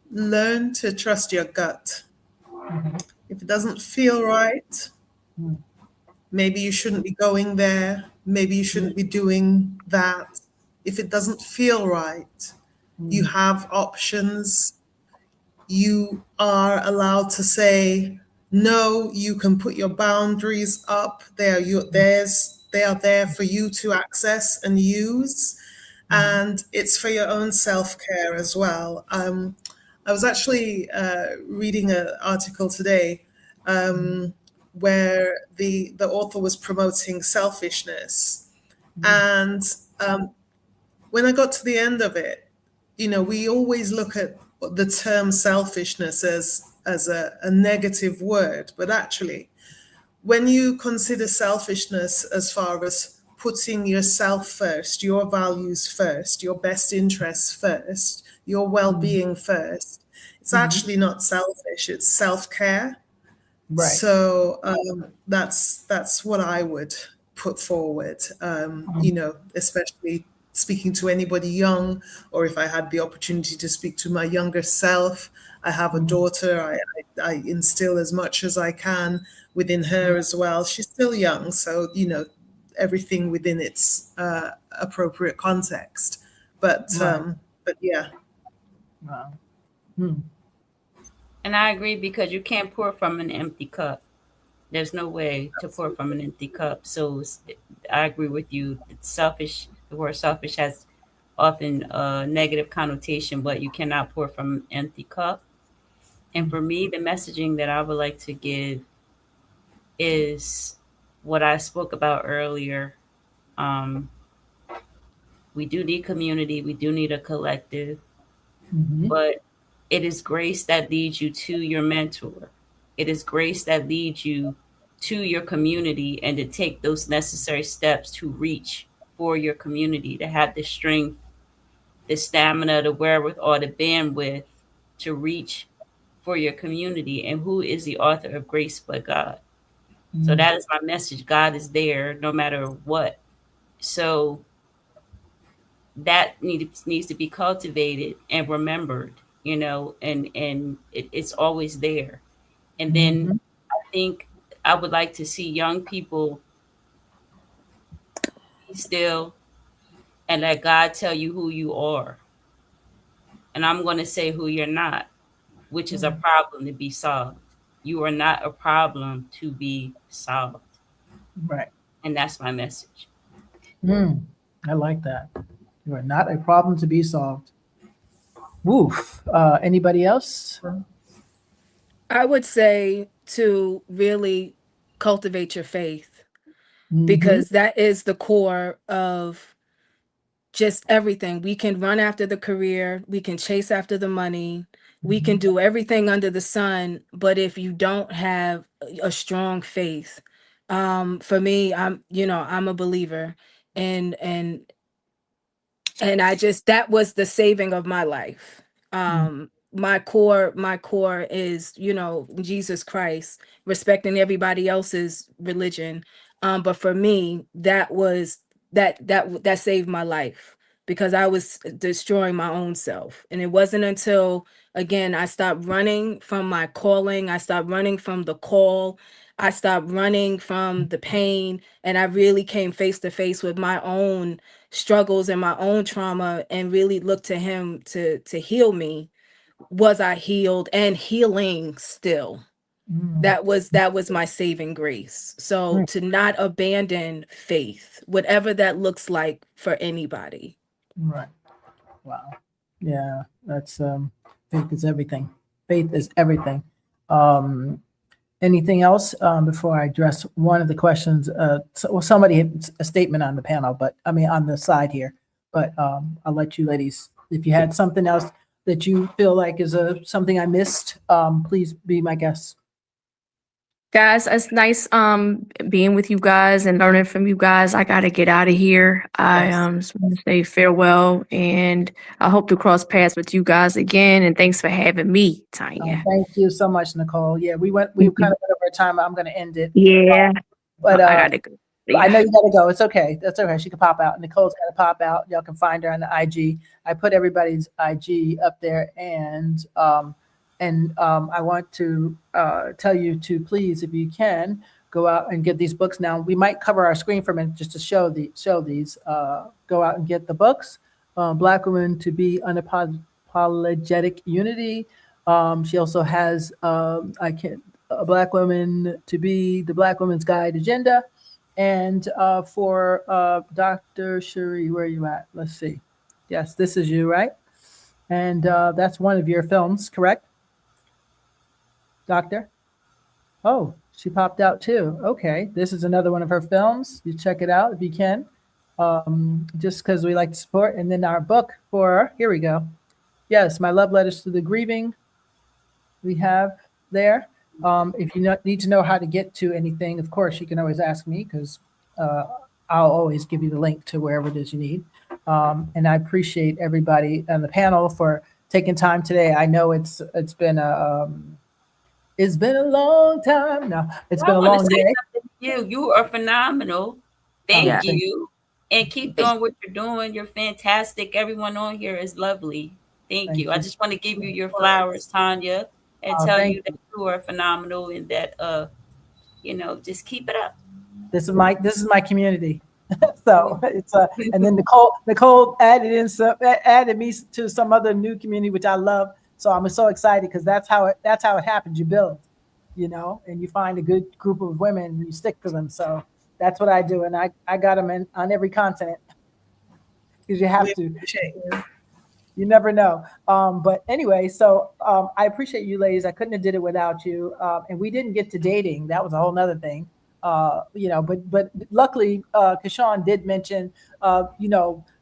learn to trust your gut. Mhm. If it doesn't feel right, Mm. maybe you shouldn't be going there. Maybe you shouldn't be doing that. If it doesn't feel right, you Mm. have options. You are allowed to say no. You can put your boundaries up. They are there for you to access and use, Mhm. and it's for your own self-care as well. I was actually reading an article today where the author was promoting selfishness, Mm. and when I got to the end of it, we always look at the term selfishness as a negative word, but actually, when you consider selfishness as far as putting yourself first, your values first, your best interests first, your Mm. well-being first, it's Mhm. actually not selfish, it's self-care. Right. So that's what I would put forward. Especially speaking to anybody young, or if I had the opportunity to speak to my younger self. I have a Mhm. daughter. I instill as much as I can within her as well. She's still young, so everything within its appropriate context. But Right. but yeah. Wow. Hmm. And I agree because you can't pour from an empty cup. There's no way to pour from an empty cup. So I agree with you. It's selfish. The word selfish has often a negative connotation, but you cannot pour from an empty cup. And for me, the messaging that I would like to give is what I spoke about earlier. Um, we do need community, we do need a collective, Mhm. but it is grace that leads you to your mentor. It is grace that leads you to your community and to take those necessary steps to reach for your community, to have the strength, the stamina, the wherewithal, the bandwidth to reach for your community. And who is the author of grace but God? So that is my message. God is there no matter what. So that needs to be cultivated and remembered, and it's always there. And then I think I would like to see young people be still and let God tell you who you are. And I'm going to say who you're not, which is a problem to be solved. You are not a problem to be solved. Right. And that's my message. I like that. You are not a problem to be solved. Woof. Anybody else? I would say to really cultivate your faith, because that is the core of just everything. We can run after the career, we can chase after the money, we can do everything under the sun, but if you don't have a strong faith, for me, I'm a believer, and I just, that was the saving of my life. My core is, Jesus Christ, respecting everybody else's religion, but for me, that was that saved my life, because I was destroying my own self. And it wasn't until, again, I stopped running from my calling, I stopped running from the call, I stopped running from the pain, and I really came face to face with my own struggles and my own trauma, and really looked to him to heal me. Was I healed and healing still? That was my saving grace. So to not abandon faith, whatever that looks like for anybody. Right. Wow. Yeah, that's faith is everything. Faith is everything. Anything else before I address one of the questions? Somebody had a statement on the panel, but I mean on the side here. But I'll let you ladies, if you had something else that you feel like is something I missed, please be my guest. Guys, it's nice being with you guys and learning from you guys. I gotta get out of here. I just want to say farewell, and I hope to cross paths with you guys again. And thanks for having me, Tanya. Thank you so much, Nicole. Yeah, we kind of went over time. I'm going to end it. Yeah, But I gotta go. I know you gotta go. It's okay. That's okay. She can pop out. Nicole's gotta pop out. Y'all can find her on the IG. I put everybody's IG up there, and I want to tell you to please, if you can, go out and get these books. Now we might cover our screen for a minute just to show these. Go out and get the books. Black Women to Be Unapologetic Unity. She also has Black Women to Be the Black Women's Guide Agenda. And for Dr. Cherie, where are you at? Let's see. Yes, this is you, right? And that's one of your films, correct? Doctor? Oh, she popped out too. Okay, this is another one of her films. You check it out if you can, just because we like to support. And then our book here we go. Yes, My Love Letters to the Grieving, we have there. If you need to know how to get to anything, of course, you can always ask me, because I'll always give you the link to wherever it is you need. And I appreciate everybody on the panel for taking time today. I know it's been a long time. No, it's been a long day. You are phenomenal. Thank you. And keep doing what you're doing. You're fantastic. Everyone on here is lovely. Thank you. I just want to give you your flowers, Tanya, and tell you that you are phenomenal, and that just keep it up. This is my community. So it's and then Nicole added me to some other new community, which I love. So I'm so excited, because that's how it happens. You build, and you find a good group of women and you stick to them. So that's what I do, and I got them on every continent, because you have to. You never know. But anyway, so I appreciate you ladies. I couldn't have did it without you. And we didn't get to dating. That was a whole nother thing. But luckily, Kashawn did mention,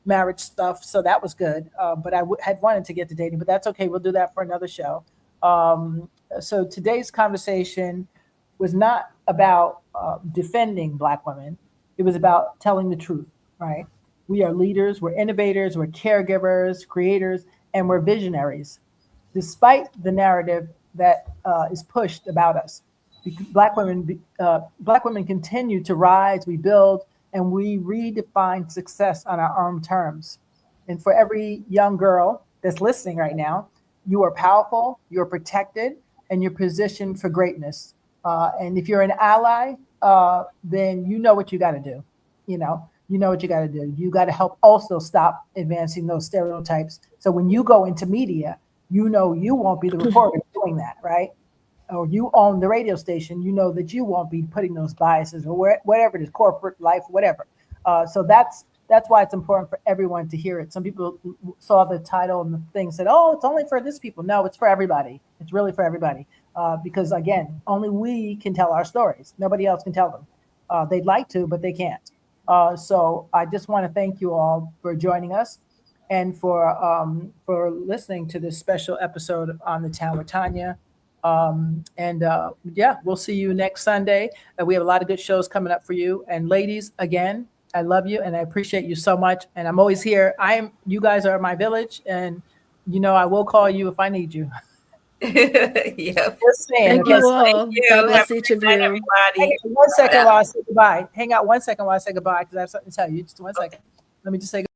marriage stuff. So that was good. But I had wanted to get to dating, but that's okay. We'll do that for another show. So today's conversation was not about defending Black women. It was about telling the truth, right? We are leaders, we're innovators, we're caregivers, creators, and we're visionaries, despite the narrative that is pushed about us. Black women continue to rise, we build, and we redefine success on our own terms. And for every young girl that's listening right now, you are powerful, you're protected, and you're positioned for greatness. And if you're an ally, then you know what you got to do. You know what you got to do. You got to help also stop advancing those stereotypes. So when you go into media, you know you won't be the reporter doing that, right? Or you own the radio station, you know that you won't be putting those biases or whatever it is, corporate life, whatever. So that's why it's important for everyone to hear it. Some people saw the title and the thing said, "Oh, it's only for this people." No, it's for everybody. It's really for everybody. Because again, only we can tell our stories. Nobody else can tell them. They'd like to, but they can't. So I just want to thank you all for joining us and for listening to this special episode on the Town with Tanya. Yeah, we'll see you next Sunday. We have a lot of good shows coming up for you. And ladies, again, I love you and I appreciate you so much. And I'm always here. You guys are my village, and I will call you if I need you. Yep. Just saying. Thank you all. Thank you. God bless Have a each great of night, you. everybody. Hang out 1 second while I say goodbye. Hang out 1 second while I say goodbye, because I have something to tell you. Just 1 second. Let me just say goodbye.